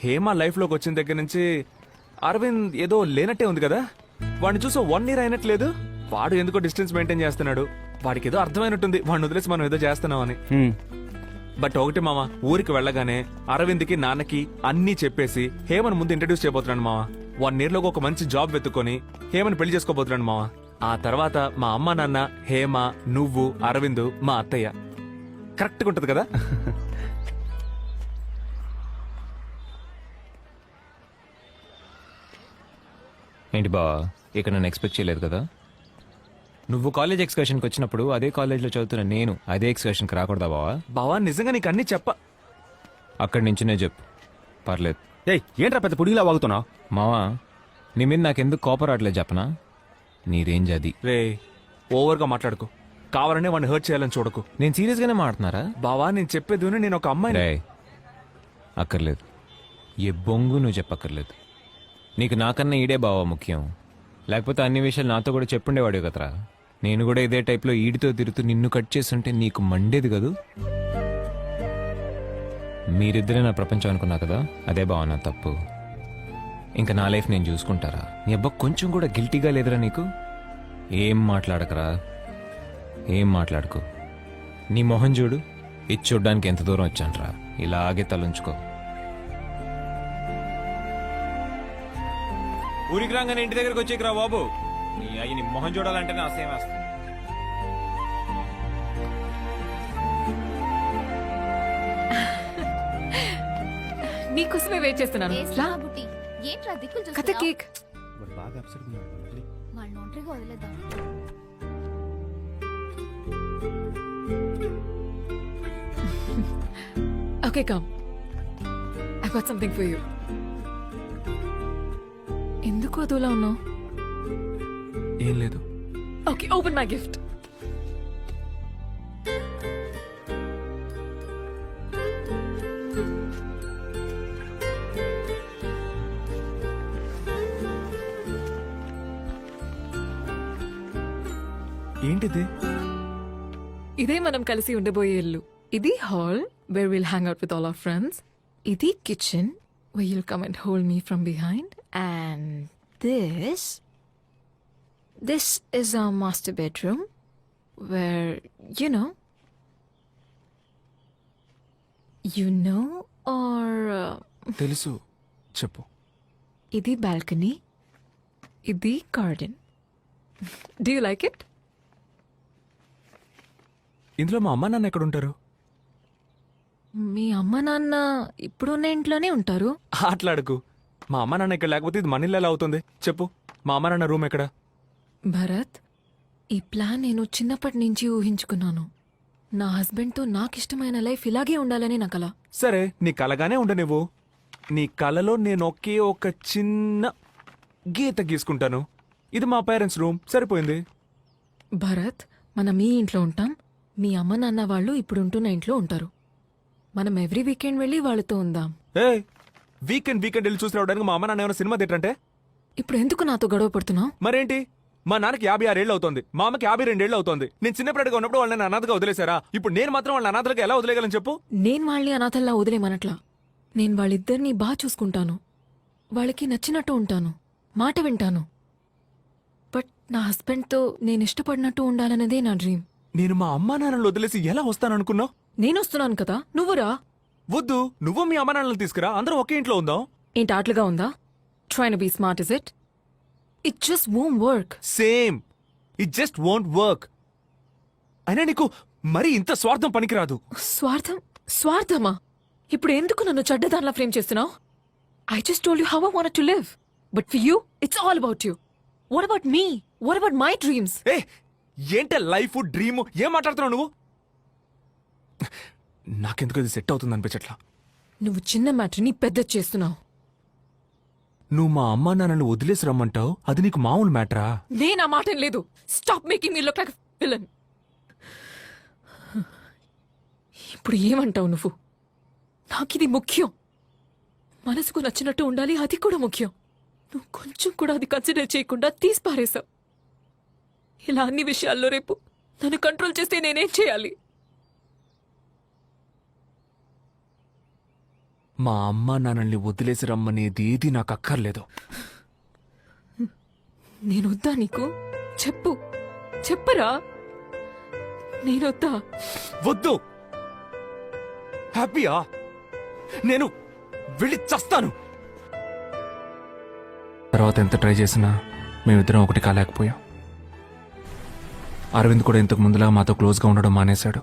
హేమ లైఫ్లోకి వచ్చిన దగ్గర నుంచి అరవింద్ ఏదో లేనట్టే ఉంది కదా. వాడిని చూసి 1 year అయినట్లేదు. వాడు ఎందుకో డిస్టెన్స్ మెయింటైన్ చేస్తున్నాడు. వాడికి ఏదో అర్థమైనట్టుంది వాడిని వదిలేసి మనం ఏదో చేస్తున్నామని. బట్ ఒకటి మామ, ఊరికి వెళ్ళగానే అరవింద్కి నాన్నకి అన్నీ చెప్పేసి హేమను ముందు ఇంట్రడ్యూస్ చేయబోతున్నాను మామ. 1 year లోకి ఒక మంచి జాబ్ వెతుక్కొని హేమను పెళ్లి చేసుకోబోతున్నాను మామ. ఆ తర్వాత మా అమ్మ నాన్న, హేమ, నువ్వు, అరవింద్, మా అత్తయ్య. కరెక్ట్గా ఉంటది కదా? ఏంటి బావా, ఇక్కడ నన్ను ఎక్స్పెక్ట్ చేయలేదు కదా? నువ్వు కాలేజ్ ఎక్స్కర్షన్కి వచ్చినప్పుడు అదే కాలేజ్లో చదువుతున్న నేను అదే ఎక్స్కర్షన్కి రాకూడదా బావా? బావా నిజంగా నీకు అన్ని అక్కడి నుంచినే చెప్పు, పర్లేదు. ఏయ్, ఏంట్రా పెద్ద పుడిగిలా వాగుతున్నావు? మావా, నీ మీద నాకెందుకు కోపం రావట్లేదు చెప్పనా? నీ రేంజ్ అది. రే, ఓవర్గా మాట్లాడుకో. కావాలనే వాడిని హర్ట్ చేయాలని చూడకు. నేను సీరియస్గానే మాట్లాడుతున్నారా? బావా నేను చెప్పేది విను, నేను ఒక అమ్మాయిని. రే, అక్కర్లేదు. ఏ బొంగు నువ్వు చెప్పక్కర్లేదు. నీకు నాకన్నా ఈడే బావా ముఖ్యం. లేకపోతే అన్ని విషయాలు నాతో కూడా చెప్పుండేవాడు కదరా. నేను కూడా ఇదే టైప్లో ఈడితో తిరుగుతూ నిన్ను కట్ చేస్తుంటే నీకు మండేది కదూ. మీరిద్దరే నా ప్రపంచం అనుకున్నా కదా, అదే బావ నా తప్పు. ఇంకా నా లైఫ్ నేను చూసుకుంటారా? నీ అబ్బా కొంచెం కూడా గిల్టీగా లేదురా నీకు? ఏం మాట్లాడకరా, ఏం మాట్లాడుకో. నీ మొహం చూడు, ఇది చూడ్డానికి ఎంత దూరం వచ్చానరా. ఇలాగే తలంచుకో. ఊరికి రాగానే ఇంటి దగ్గరకు వచ్చేకిరా బాబు. నీ అయ్యి నీ మొహం చూడాలంటేనే అసహ్యం వేస్తుంది. నీకోసమే వెయిట్ చేస్తున్నాను. రా. బుట్టి ఏంట్రా దిక్కులు కథ చూస్తున్నావ్? కేక్. బాగా అప్సెట్ వాళ్ళని ఒంటరిగా వదిలేద్దాం. Okay, come. I've got something for you. ఎందుకు అదోలా ఉన్నావు? ఏం లేదు. Okay, open my gift. ఏంటిది? ఇదే మనం కలిసి ఉండబోయే ఇల్లు. ఇది hall where we'll hang out with all our friends. ఇది kitchen where you'll come and hold me from behind. And this is our master bedroom where, you know or తెలుసు, చెప్పు. ఇది balcony. ఇది garden. Do you like it? ఇందులో మా అమ్మ నాన్న ఎక్కడ ఉంటారు? మీ అమ్మ నాన్న ఇప్పుడున్న ఇంట్లోనే ఉంటారు. ఆటలాడుకు. మా అమ్మ నాన్న ఇక్కడ లేకపోతే ఇది మన ఇల్లు ఎలా అవుతుంది చెప్పు. మా అమ్మ నాన్న రూమ్ ఎక్కడ? భరత్, ఈ ప్లాన్ నేను చిన్నప్పటి నుంచి ఊహించుకున్నాను. నా హస్బెండ్తో నాకు ఇష్టమైన లైఫ్ ఇలాగే ఉండాలని నా కల. సరే, నీ కలగానే ఉండ నువ్వు. నీ కలలో నేను ఒకే ఒక చిన్న గీత గీసుకుంటాను. ఇది మా పేరెంట్స్ రూమ్, సరిపోయింది. భరత్, మనం ఈ ఇంట్లో ఉంటాం. మీ అమ్మ నాన్న వాళ్ళు ఇప్పుడు ఉంటున్న ఇంట్లో ఉంటారు. మనం ఎవ్రీ వీకెండ్ వెళ్ళి వాళ్ళతో ఉందాం. ఏ వీకెండ్ వెళ్ళి చూసి రావడానికి మా అమ్మ నాన్న ఏమైనా సినిమా థియేటర్ అంటే? ఇప్పుడు ఎందుకు నాతో గొడవ పడుతున్నావు? మరేంటి, మా నాన్నకి 56 ఏళ్ళు అవుతుంది, మా అమ్మకి 52 ఏళ్ళు అవుతుంది. నేను చిన్నప్పటిగా ఉన్నప్పుడు వాళ్ళని అనాథగా వదిలేశారా? ఇప్పుడు నేను మాత్రం వాళ్ళని అనాథలుగా ఎలా వదిలేయగలను చెప్పు? నేను వాళ్ళని అనాథల్లా వదిలేమనట్లా. నేను వాళ్ళిద్దరినీ బాగా చూసుకుంటాను. వాళ్ళకి నచ్చినట్టు ఉంటాను, మాట వింటాను. బట్ నా హస్బెండ్తో నేను ఇష్టపడినట్టు ఉండాలన్నదే నా డ్రీమ్. నేను మా అమ్మా నాన్నలు వదిలేసి ఎలా వస్తాననుకున్నావు? నేను వస్తున్నాను కదా, నువ్వురా. వద్దు, నువ్వు మీ అమ్మా నాన్నలు తీసుకురా, అందరం ఒకే ఇంట్లో ఉందాం. ఏంటి ఆటలుగా ఉందా? Trying to be smart, is it? It just won't work. Same, it just won't work. అయినా నీకు మరి ఇంత స్వార్థం పనికిరాదు. స్వార్థమా? ఇప్పుడు ఎందుకు నన్ను చెడ్డదానిలా ఫ్రేమ్ చేస్తున్నావు? I just told you how I wanted to live. But for you it's all about you. What about me? What about my dreams? ఏ ఏంటే లైఫ్ డ్రీమ్ ఏం మాట్లాడుతున్నావు నువ్వు? నాకెందుకు ఇది సెట్ అవుతుంది అనిపించట్లా. నువ్వు చిన్న మ్యాటర్ని పెద్ద చేస్తున్నావు. నువ్వు మా అమ్మా నాన్నని వదిలేసి రమ్మంటావు, అది నీకు మామూలు మ్యాటరా? నేను ఆ మాట లేదు. Stop making me look like villain. ఇప్పుడు ఏమంటావు నువ్వు? నాకిది ముఖ్యం. మనసుకు నచ్చినట్టు ఉండాలి, అది కూడా ముఖ్యం. నువ్వు కొంచెం కూడా అది కన్సిడర్ చేయకుండా తీసి పారేశావు. ఇలా అన్ని విషయాల్లో రేపు నన్ను కంట్రోల్ చేస్తే నేనేం చేయాలి? మా అమ్మా నాన్నల్ని వదిలేసి రమ్మనేది ఏది నాకు అక్కర్లేదు. నేను వద్దా నీకు? చెప్పు, చెప్పరా. నేనొద్దా? వద్దు. హ్యాపీయా? నేను వెళ్ళి చస్తాను. తర్వాత ఎంత ట్రై చేసినా మేమిద్దరం ఒకటి కాలేకపోయాం. అరవింద్ కూడా ఇంతకు ముందులా మాతో క్లోజ్గా ఉండడం మానేశాడు.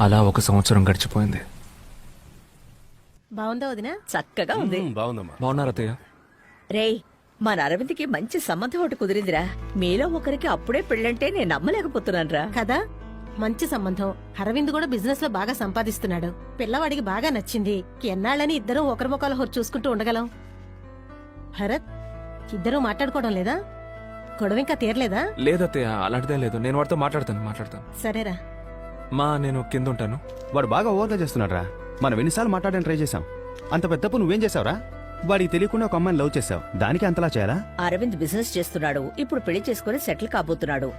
అలా 1 సంవత్సరం గడిచిపోయింది. బాగుందా వదినా? చక్కగా ఉంది. బాగుందమ్మా. బాగున్నారా అత్తయ్య? రేయ్, మన అరవింద్కి మంచి సంబంధం ఒకటి కుదిరిందిరా. మీలో ఒకరికి అప్పుడే పెళ్ళంటే నేను నమ్మలేకపోతున్నానురా. కదా, మంచి సంబంధం. అరవింద్ కూడా బిజినెస్ లో బాగా సంపాదిస్తున్నాడు. పిల్లవాడికి బాగా నచ్చింది. ఎన్నాళ్ళని ఇద్దరం ఒకరి ముఖాలు హొరు చూసుకుంటూ ఉండగలం? భరత్, ఇద్దరూ మాట్లాడుకోవడం లేదా? గొడవ ఇంకా తీరలేదా? లేదత్తయ్య, అలాంటిదే లేదు. నేను వాడితో మాట్లాడతాను. సరేరా. మా నేను కింద ఉంటాను. వాడు బాగా ఓవర్గా చేస్తున్నాడు రా. మనం ఎన్నిసార్లు మాట్లాడడానికి ట్రై చేశాం. అంత పెద్ద తప్పు నువ్వేం చేసావురా? వాడికి తెలియకుండా ఒక అమ్మాయిని లవ్ చేసావు. దానికి అంతలా చేయాలా? అరవింద్ బిజినెస్ చేస్తున్నాడు, ఇప్పుడు పెళ్లి చేసుకుని సెటిల్ కాబోతున్నాడు.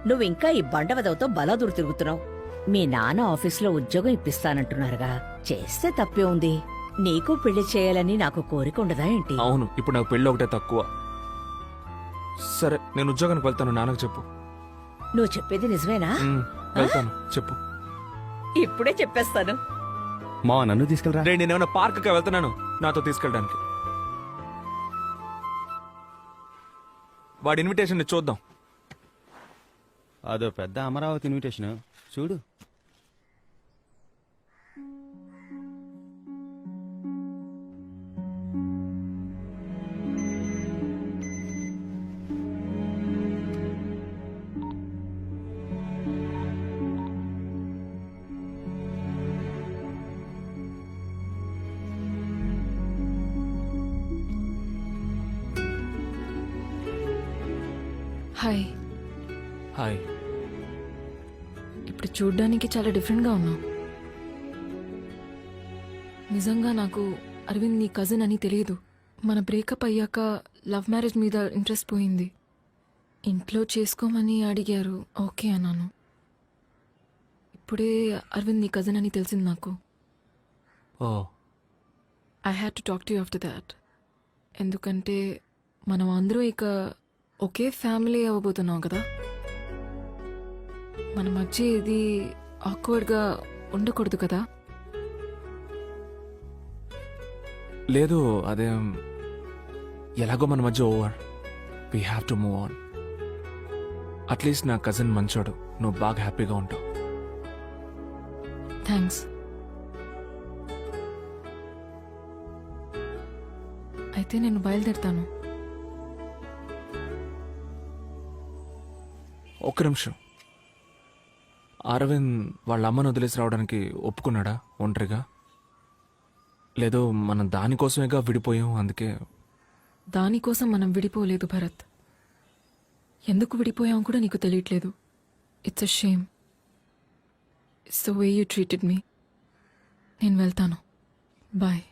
నువ్వు ఇంకా ఈ బండవదవుతో బలాదూరు తిరుగుతున్నావు. మీ నాన్న ఆఫీసులో ఉద్యోగం ఇప్పిస్తానంటున్నారుగా, చేస్తే తప్పే ఉంది. నీకు పెళ్లి చేయాలని నాకు కోరిక ఉండదా ఏంటి? అవును, ఇప్పుడు నాకు పెళ్ళి ఒకటే తక్కువ. సరే, నేను ఉద్యోగానికి వెళ్తాను. నాన్నకు చెప్పు. నువ్వు చెప్పేది నిజమేనా? వెళ్తాను, చెప్పు. ఇప్పుడే చెప్పేస్తాను. మా నన్ను తీసుకెళ్ళరా. రే, నేనేమన్నా పార్క్కి వెళ్తున్నాను నాతో తీసుకెళ్ళడానికి. వాడి ఇన్విటేషన్ చూద్దాం. అదో పెద్ద అమరావతి ఇన్విటేషన్ చూడు. హాయ్. హాయ్. ఇప్పుడు చూడ్డానికి చాలా డిఫరెంట్గా ఉన్నావు. నిజంగా నాకు అరవింద్ నీ కజిన్ అని తెలియదు. మన బ్రేకప్ అయ్యాక లవ్ మ్యారేజ్ మీద ఇంట్రెస్ట్ పోయింది. ఇంట్లో చేసుకోమని అడిగారు, ఓకే అన్నాను. ఇప్పుడే అరవింద్ నీ కజిన్ అని తెలిసింది నాకు. Oh, I had to talk to you after that. ఎందుకంటే మనం అందరూ ఇక ఒకే ఫ్యామిలీ అవ్వబోతున్నాం కదా. మన మధ్య ఇది ఆక్వర్డ్గా ఉండకూడదు కదా. లేదు, అదే ఎలాగో మన మధ్య over. We have to move on. At least నా కజిన్ మంచోడు, నువ్వు బాగా హ్యాపీగా ఉంటావు. థ్యాంక్స్. అయితే నేను బయలుదేరుతాను. ఒక్క నిమిషం. అరవింద్ వాళ్ళ అమ్మను వదిలేసి రావడానికి ఒప్పుకున్నాడా ఒంటరిగా? లేదో మనం దానికోసమేగా విడిపోయాం, అందుకే. దానికోసం మనం విడిపోలేదు భరత్. ఎందుకు విడిపోయాం కూడా నీకు తెలియట్లేదు. It's a shame. It's the way you treated me. నేను వెళ్తాను. బాయ్.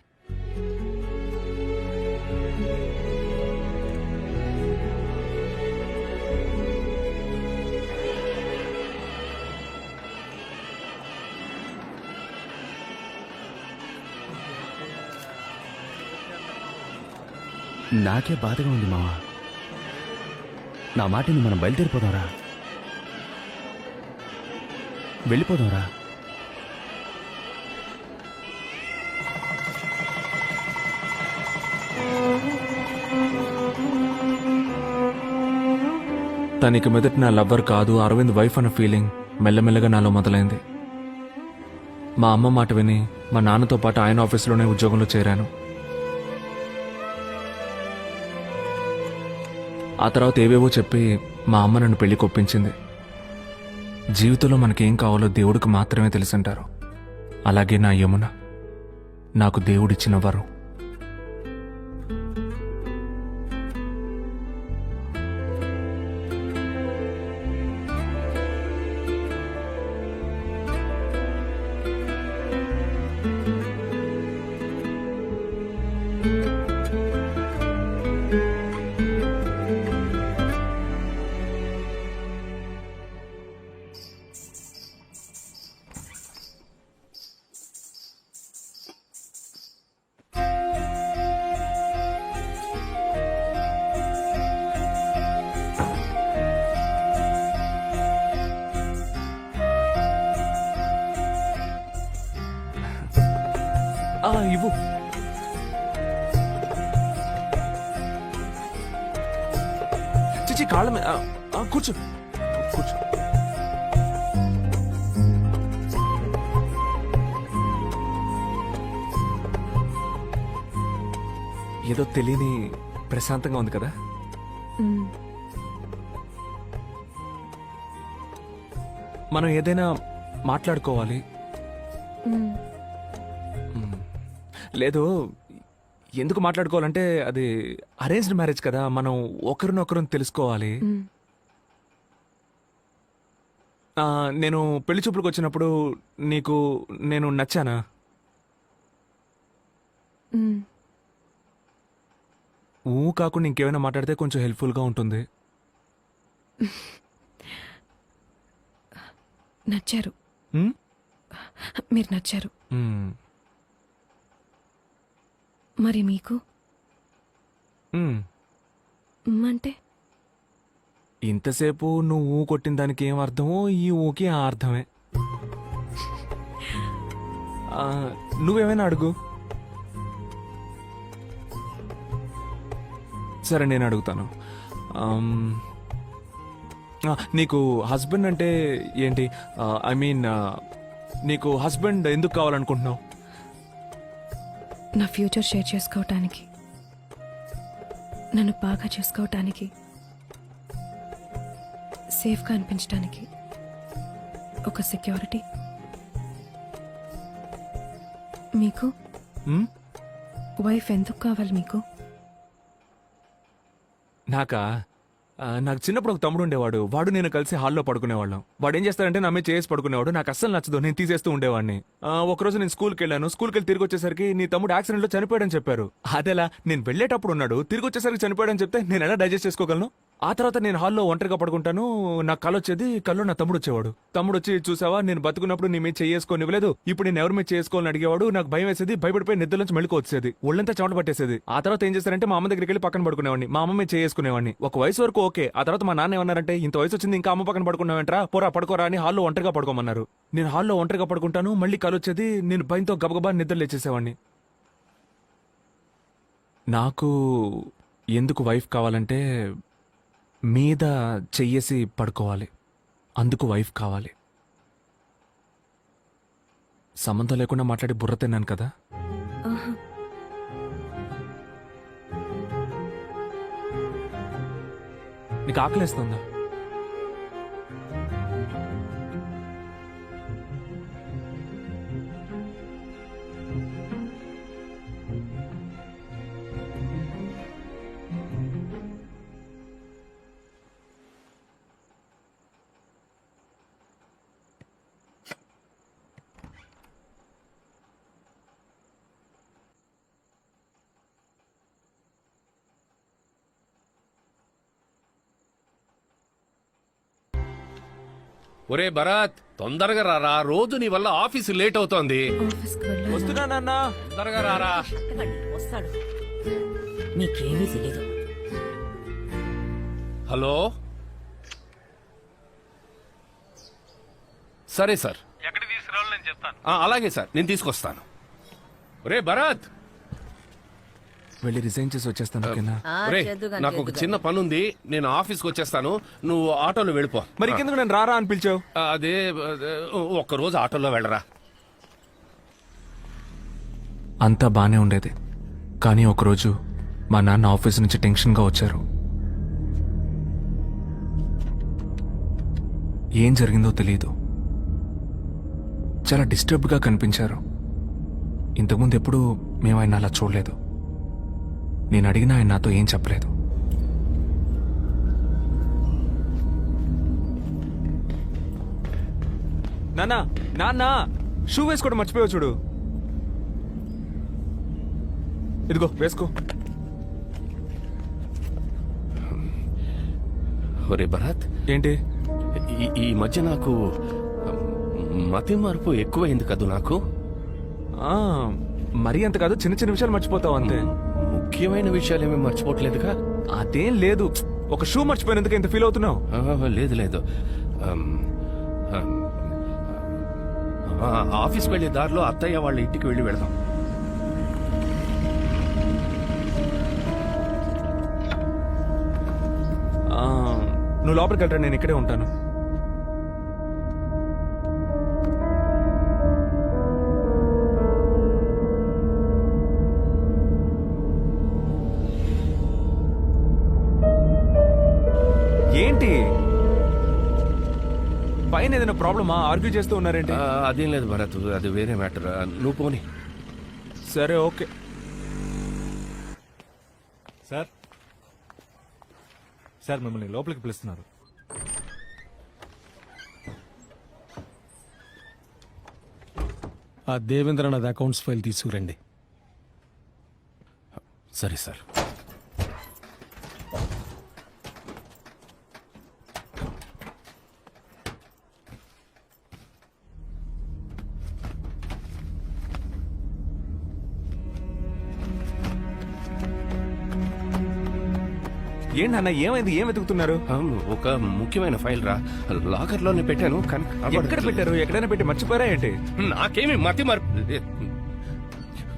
నాకే బాధగా ఉంది మావా. నా మాటని మనం బయలుదేరిపోదాంరా. వెళ్ళిపోదాంరా. తనకి మొదట నా లవ్వర్ కాదు, అరవింద్ వైఫ్ అన్న ఫీలింగ్ మెల్లమెల్లగా నాలో మొదలైంది. మా అమ్మ మాట విని మా నాన్నతో పాటు ఆయన ఆఫీసులోనే ఉద్యోగంలో చేరాను. ఆ తర్వాత ఏవేవో చెప్పి మా అమ్మ నన్ను పెళ్లికి ఒప్పించింది. జీవితంలో మనకేం కావాలో దేవుడికి మాత్రమే తెలుసంటారు. అలాగే నా యమున నాకు దేవుడిచ్చిన వరం. ఇవ్వు. చిచి కాళ్ళ మీద కూర్చో కూర్చో. ఏదో తెలియని ప్రశాంతంగా ఉంది కదా. మనం ఏదైనా మాట్లాడుకోవాలి. లేదు, ఎందుకు మాట్లాడుకోవాలంటే అది అరేంజ్డ్ మ్యారేజ్ కదా, మనం ఒకరినొకరు తెలుసుకోవాలి. నేను పెళ్లి చూపులకు వచ్చినప్పుడు నీకు నేను నచ్చానా? కాకుండా ఇంకేమైనా మాట్లాడితే కొంచెం హెల్ప్ఫుల్గా ఉంటుంది. నచ్చారు, మీరు నచ్చారు. మరి మీకు అంటే ఇంతసేపు నువ్వు కొట్టిన దానికి ఏం అర్థమో ఈ ఊకి ఆ అర్థమే. నువ్వేమైనా అడుగు. సరే నేను అడుగుతాను. నీకు హస్బెండ్ అంటే ఏంటి? ఐ మీన్ నీకు హస్బెండ్ ఎందుకు కావాలనుకుంటున్నావు? నా ఫ్యూచర్ షేర్ చేసుకోవటానికి, నన్ను బాగా చూసుకోవటానికి, సేఫ్గా అనిపించడానికి, ఒక సెక్యూరిటీ. మీకు వైఫ్ ఎందుకు కావాలి మీకు? నాకు చిన్నప్పుడు ఒక తమ్ముడు ఉండేవాడు. వాడు నేను కలిసి హాల్లో పడుకునేవాళ్ళం. వాడు ఏం చేస్తాడంటే నా మీద చేసి పడుకునేవాడు. నాకు అస్సలు నచ్చదు, నేను తీసేస్తూ ఉండేవాడిని. ఒకరోజు నేను స్కూల్కి వెళ్ళాను. స్కూల్కి వెళ్ళి తిరిగి వచ్చేసరికి నీ తమ్ముడు యాక్సిడెంట్ లో చనిపోయాడని చెప్పారు. అదేలా? నేను వెళ్ళేటప్పుడు ఉన్నాడు, తిరిగి వచ్చేసరికి చనిపోయాడని చెప్తే నేను ఎలా డైజెస్ట్ చేసుకోగలను? ఆ తర్వాత నేను హాల్లో ఒంటరిగా పడుకుంటాను. నాకు కళ్ళు వచ్చేది. కళ్ళు నా తమ్ముడు వచ్చేవాడు. తమ్ముడు వచ్చి, చూసావా నేను బతుకున్నప్పుడు నీ మీద చేసుకొని ఇవ్వలేదు, ఇప్పుడు నేను ఎవరి మీద చేసుకోవాలని అడిగేవాడు. నాకు భయం వేసేది, భయపడిపోయి నిద్ర నుంచి మెళుకు వచ్చేది, ఒళ్ళంతా చెమట పట్టేసేది. ఆ తర్వాత ఏం చేశారంటే మా అమ్మ దగ్గరికి వెళ్ళి పక్కన పడుకునేవాడిని. మా అమ్మ మీద చేసుకునేవాడిని. ఒక వయసు వరకు ఓకే. ఆ తర్వాత మా నాన్న ఏమన్నారంటే, ఇంత వయసు వచ్చింది ఇంకా అమ్మ పక్కన పడుకున్నావేంట్రా, పోరా పడుకోరా అని హాల్లో ఒంటరిగా పడుకోమన్నారు. నేను హాల్లో ఒంటరిగా పడుకుంటాను, మళ్ళీ కళ్ళు వచ్చేది. నేను భయంతో గబగబా నిద్ర లేచేసేవాడిని. నాకు ఎందుకు వైఫ్ కావాలంటే మీద చెయ్యేసి పడుకోవాలి, అందుకు వైఫ్ కావాలి. సంబంధం లేకుండా మాట్లాడి బుర్ర తిన్నాను కదా. నీకు ఆకలేస్తుందా? ఒరే భరత్, తొందరగా రారా, రోజు నీ వల్ల ఆఫీసు లేట్ అవుతోంది. వస్తున్నానన్నా, తొందరగా రారా. వస్తాడు, నీకేమీ తెలీదు. హలో, సరే సార్, ఎక్కడికి తీసుకురావాలో నేను చెప్తాను. అలాగే సార్, నేను తీసుకొస్తాను. ఒరే భరత్, వెళ్ళి రిజైన్ చేసి వచ్చేస్తాను. ఓకేనా? ఒరే, నాకు ఒక చిన్న పని ఉంది, నేను ఆఫీస్కి వచ్చేస్తాను, నువ్వు ఆటోలో వెళ్ళిపో. మరి ఇంకెందుకు నేను రారా అని పిలిచావు? అదే ఒక్కరోజు ఆటోలో వెళ్ళరా. అంతా బానే ఉండేది, కానీ ఒకరోజు మా నాన్న ఆఫీస్ నుంచి టెన్షన్గా వచ్చారు. ఏం జరిగిందో తెలియదు. చాలా డిస్టర్బ్డ్గా కనిపించారు. ఇంతకుముందు ఎప్పుడూ మేము ఆయన అలా చూడలేదు. నేను అడిగినా ఆయన నాతో ఏం చెప్పలేదు. నాన్నా, నాన్నా, షూ వేసుకోవడం మర్చిపోయావు చూడు. ఇదిగో వేసుకో. ఒరే భరత్, ఏంటి? ఈ మధ్య నాకు మతి మార్పు ఎక్కువైంది కదూ నాకు. ఆ, మరీ అంత కాదు, చిన్న చిన్న విషయాలు మర్చిపోతావు అంతే. ముఖ్యమైన విషయాలేమీ మర్చిపోవట్లేదుగా. అదేం లేదు, ఒక షూ మర్చిపోయినందుకు ఇంత ఫీల్ అవుతున్నావు? లేదు లేదు. ఆఫీస్కి వెళ్ళే దారిలో అత్తయ్య వాళ్ళ ఇంటికి వెళ్ళి వెళదాం. నువ్వు లోపలికి వెళ్ళరా, నేను ఇక్కడే ఉంటాను. ఏంటి పైన ఏదైనా ప్రాబ్లమా? ఆర్గ్యూ చేస్తూ ఉన్నారేంటి? అదేం లేదు భరత్, అది వేరే మ్యాటర్. నువ్వు పోనీ. సరే ఓకే. సార్ సార్ మిమ్మల్ని లోపలికి పిలుస్తున్నారు. ఆ దేవేంద్రనాథ్ అకౌంట్స్ ఫైల్ తీసుకురండి. సరే సార్. ఏంటన్నా, ఏమైంది? ఏం వెతుకుతున్నారు? ఒక ముఖ్యమైన ఫైల్ రా, లాకర్ లోనే పెట్టాను. కానీ ఎక్కడ పెట్టారు? ఎక్కడైనా పెట్టి మర్చిపోయారా ఏంటి? నాకేమి మతి మార్పు.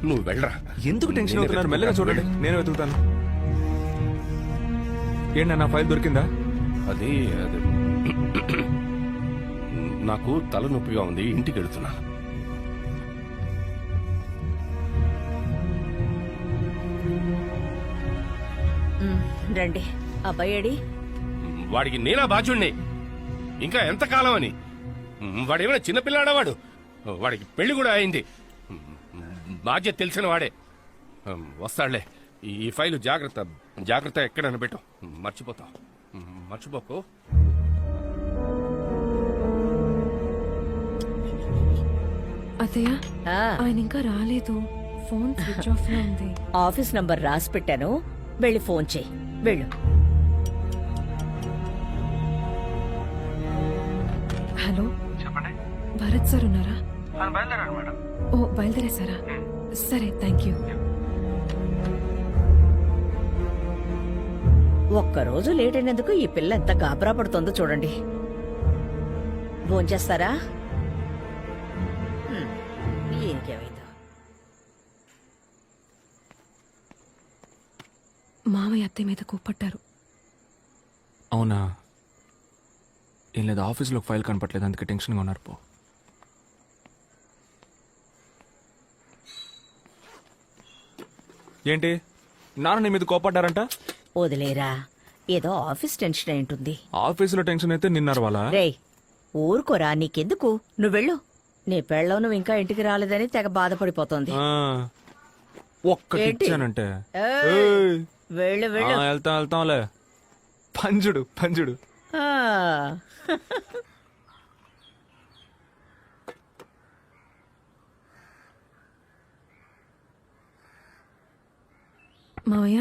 నువ్వు వెళ్ళరా. ఎందుకు టెన్షన్ అవుతున్నారు? మెల్లగా చూడండి, నేను వెతుకుతాను. ఏంటన్నా, ఫైల్ దొరికిందా? అది నాకు తలనొప్పిగా ఉంది, ఇంటికి వెళ్తున్నా. రండి. అబ్బాయి ఏడి? వాడికి నేనా బాధ్యుణ్ణి? ఇంకా ఎంతకాలం అని? వాడేమైనా చిన్నపిల్లాడా? వాడికి పెళ్లి కూడా అయింది. బాధ్యత తెలిసిన వాడే. వస్తాడులే. ఈ ఫైలు జాగ్రత్త జాగ్రత్త, ఎక్కడైనా పెట్టు. మర్చిపోతావు, మర్చిపోకు. అత్తయ్య, ఆయన ఇంకా రాలేదు. ఫోన్ స్విచ్ ఆఫ్ లో ఉంది. ఆఫీస్ నంబర్ రాసి పెట్టాను, వెళ్ళి ఫోన్ చేయి. వెళ్ళు. హలో, చెప్పండి. భరత్ సార్ ఉన్నారా? బయలుదేరాడు మేడం. ఓ, బయలుదేరేసారా? సరే, థ్యాంక్ యూ. ఒక్కరోజు లేట్ అయినందుకు ఈ పిల్ల ఎంత గాబరా పడుతుందో చూడండి. భోంచేస్తారా? ఇంకేమైందో. మామయ్య అత్తయ్య మీద కోప్పట్టారు. అవునా? ఏం లేదు, ఆఫీస్లో ఫైల్ కనపట్లేదు, అందుకే టెన్షన్గా ఉన్నారు. పో. ఏంటి, నాన్న నీ మీద కోపడ్డారంట? వదిలేరా, ఏదో ఆఫీస్ టెన్షన్ అయి ఉంటుంది. ఆఫీసులో టెన్షన్ అయితే నిన్నారు వాళ్ళ. రేయ్, ఊరుకోరా, నీకెందుకు? నువ్వు వెళ్ళు. నీ పెళ్ళం నువ్వు ఇంకా ఇంటికి రాలేదని తెగ బాధపడిపోతోంది. ఏంటి? ఒక్కటిచ్చానంటే ఏయ్, వెళ్ళు వెళ్ళు. వెళ్తాంలే. పంజుడు పంజుడు. ఆ. మావయ్య,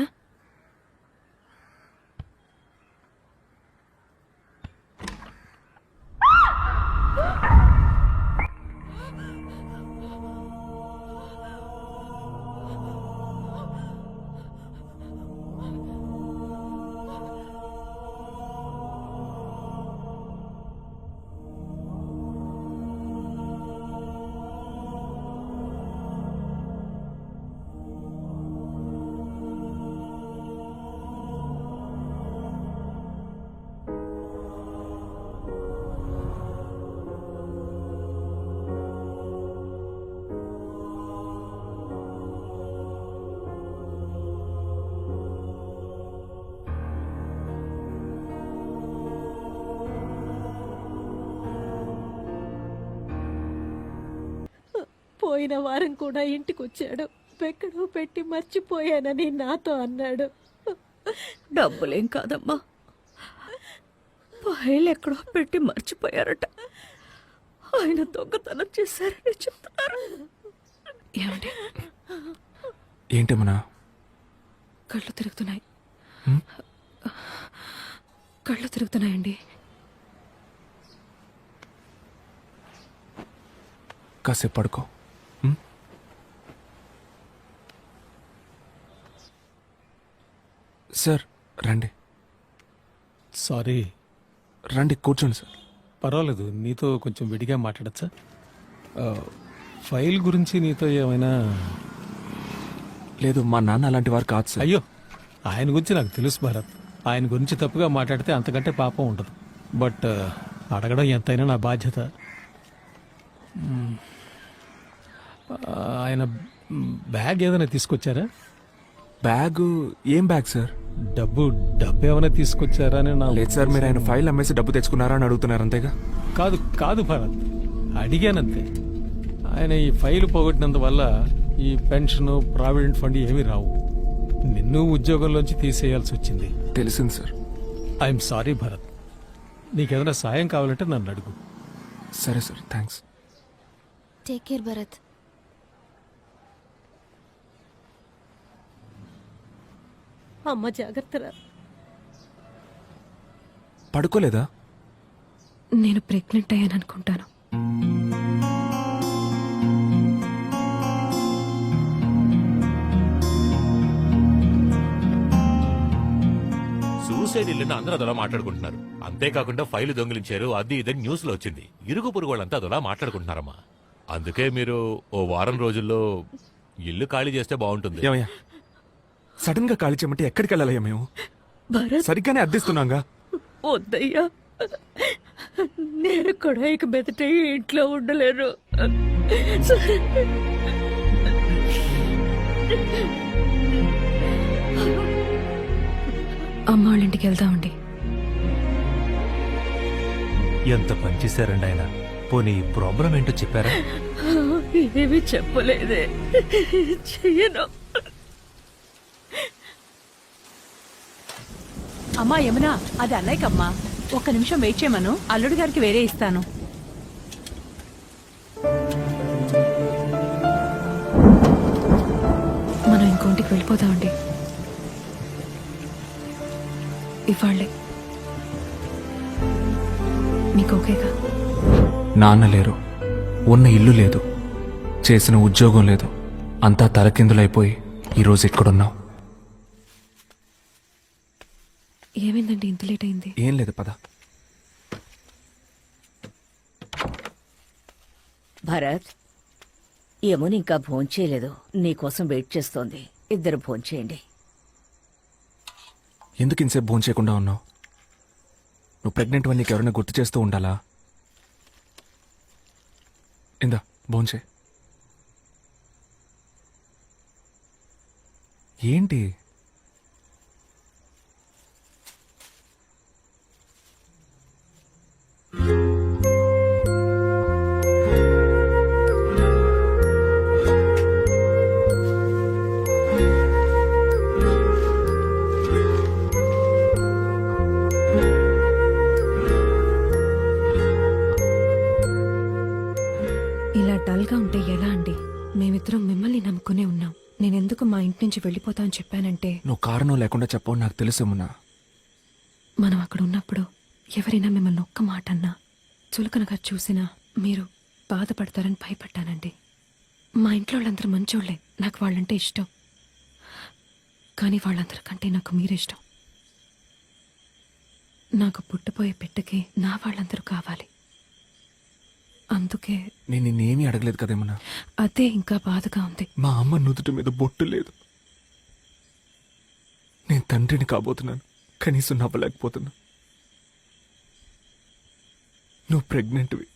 పోయిన వారం కూడా ఇంటికొచ్చాడు. ఎక్కడో పెట్టి మర్చిపోయానని నాతో అన్నాడు. డబ్బులేం కాదమ్మా, ఫైల్ ఎక్కడో పెట్టి మర్చిపోయారట. ఆయన దొంగతనం చేశారని చెప్తున్నారు. ఏమండి, ఏంటమ్మనా? కళ్ళు తిరుగుతున్నాయి. కళ్ళు తిరుగుతున్నాయండి. కాసేపు పడుకో. సార్ రండి, సారీ. రండి కూర్చోండి సార్. పర్వాలేదు, నీతో కొంచెం విడిగా మాట్లాడచ్చా? ఫైల్ గురించి నీతో ఏమైనా? లేదు, మా నాన్న అలాంటి వారు కాదు సార్. అయ్యో, ఆయన గురించి నాకు తెలుసు భరత్. ఆయన గురించి తప్పుగా మాట్లాడితే అంతకంటే పాపం ఉండదు. బట్ అడగడం ఎంతైనా నా బాధ్యత. ఆయన బ్యాగ్ ఏదైనా తీసుకొచ్చారా? బ్యాగ్? ఏం బ్యాగ్ సార్? డబ్బు ఏమైనా తీసుకొచ్చారా అని నా లేదు సార్, మీరు ఆయన ఫైల్ అమ్మేసి డబ్బు తెచ్చుకున్నారా అని అడుగుతున్నారు అంతేగా? కాదు భరత్, అడిగానంతే. ఆయన ఈ ఫైల్ పోగొట్టినందువల్ల ఈ పెన్షన్, ప్రావిడెంట్ ఫండ్ ఏమీ రావు. నిన్ను ఉద్యోగంలోంచి తీసేయాల్సి వచ్చింది. తెలిసింది సార్. I'm sorry Bharat. నీకేదైనా సాయం కావాలంటే నన్ను అడుగు. సరే sir, thanks. Take care Bharat. అమ్మ జాగ్రత్తరా. పడుకోలేదా? నేను ప్రెగ్నెంట్ అయ్యాను అనుకుంటాను. సూసైడ్ ఇల్లుని అందరూ అదలా మాట్లాడుకుంటున్నారు. అంతేకాకుండా ఫైల్ దొంగిలించారు, అది ఇదని న్యూస్ లో వచ్చింది. ఇరుగు పొరుగు వాళ్ళంతా అదలా మాట్లాడుకుంటున్నారమ్మా. అందుకే మీరు ఓ వారం రోజుల్లో ఇల్లు ఖాళీ చేస్తే బాగుంటుంది. ఏమయ్యా, సడన్ గా ఖాళీ చేయమంటే ఎక్కడికి వెళ్ళాలయ్యా? మేము భరత్, సరిగ్గానే అద్దెస్తున్నాగా. వద్దయ్యా, నేను కూడా ఇక మెదట ఈ ఇంట్లో ఉండలేను. సరే. అమ్మ వాళ్ళ ఇంటికి వెళ్దామండి. ఎంత పని చేశారండి ఆయన. పోనీ ప్రాబ్లం ఏంటో చెప్పారా? ఏమీ చెప్పలేదే. చెయ్యను. అమ్మా యమునా, అది అన్నయ్యకమ్మా. ఒక్క నిమిషం వెయిట్ చేయమను, అల్లుడి గారికి వేరే ఇస్తాను. మనం ఇంకోంటికి వెళ్ళిపోదామండి. ఇవాళ్ళే. మీకు ఓకేగా? నాన్న లేరు, ఉన్న ఇల్లు లేదు, చేసిన ఉద్యోగం లేదు, అంతా తలకిందులైపోయి ఈరోజు ఎక్కడున్నావు? ఏమైందండి ఇంత లేట్ అయింది? ఏం లేదు, పద. భరత్, యమున ఇంకా భోంచేయలేదు, నీకోసం వెయిట్ చేస్తోంది. ఇద్దరు భోంచేయండి. ఎందుకు ఇంతసేపు భోజనం చేయకుండా ఉన్నావు? నువ్వు ప్రెగ్నెంట్ అని నీకు ఎవరైనా గుర్తు చేస్తూ ఉండాలా? ఇందా భోంచే. ఏంటి? ఇలా డల్గా ఉంటే ఎలా అండి? మేమిద్దరం మిమ్మల్ని నమ్ముకునే ఉన్నాం. నేనెందుకు మా ఇంటి నుంచి వెళ్ళిపోతా అని చెప్పానంటే, నువ్వు కారణం లేకుండా చెప్పవు నాకు తెలుసేమున్నా. మనం అక్కడ ఉన్నప్పుడు ఎవరైనా మిమ్మల్ని ఒక్క మాట అన్నా, చులకనగా చూసినా మీరు బాధపడతారని భయపడ్డానండి. మా ఇంట్లో వాళ్ళందరూ మంచోళ్లే, నాకు వాళ్ళంటే ఇష్టం. కానీ వాళ్ళందరికంటే నాకు మీరిష్టం. నాకు పుట్టపోయే బిడ్డకి నా వాళ్ళందరూ కావాలి. అందుకే నేను నిన్నేమీ అడగలేదు కదేమన్నా. అదే ఇంకా బాధగా ఉంది. మా అమ్మ నుదుటి మీద బొట్టు లేదు. నేను తండ్రిని కాబోతున్నాను, కనీసం నవ్వలేకపోతున్నా. నువ్వు ప్రెగ్నెంట్వి,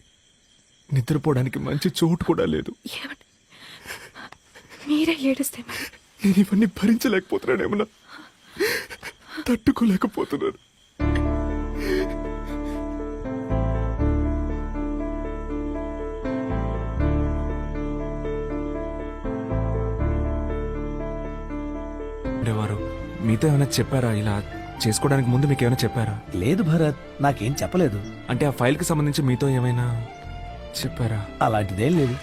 నిద్రపోవడానికి మంచి చోటు కూడా లేదు. ఏమండి, మీరే ఏడిస్తే మరి? నేను ఇవన్నీ భరించలేకపోతున్నానేమన్నా, తట్టుకోలేకపోతున్నాను. ఉండేవారు మీతో ఏమైనా చెప్పారా? ఇలా చేసుకోవడానికి ముందు మీకు ఏమైనా చెప్పారా? లేదు భరత్, నాకేం చెప్పలేదు. అంటే ఆ ఫైల్ కి సంబంధించి మీతో ఏమైనా చెప్పారా? అలాంటిదేం లేదు.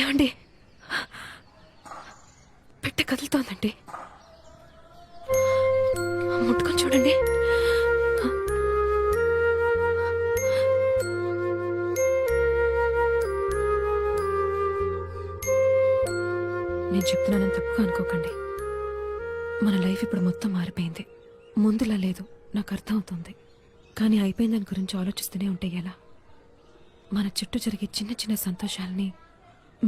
ఏమండి, పెట్టె కదులుతోందండి, ముట్టుకొని చూడండి. నేను చెప్తున్నానని తప్పుగా అనుకోకండి. మన లైఫ్ ఇప్పుడు మొత్తం మారిపోయింది. ముందులా లేదు, నాకు అర్థం అవుతుంది. కానీ అయిపోయిన దాని గురించి ఆలోచిస్తూనే ఉంటే ఎలా? మన చుట్టూ జరిగే చిన్న చిన్న సంతోషాలని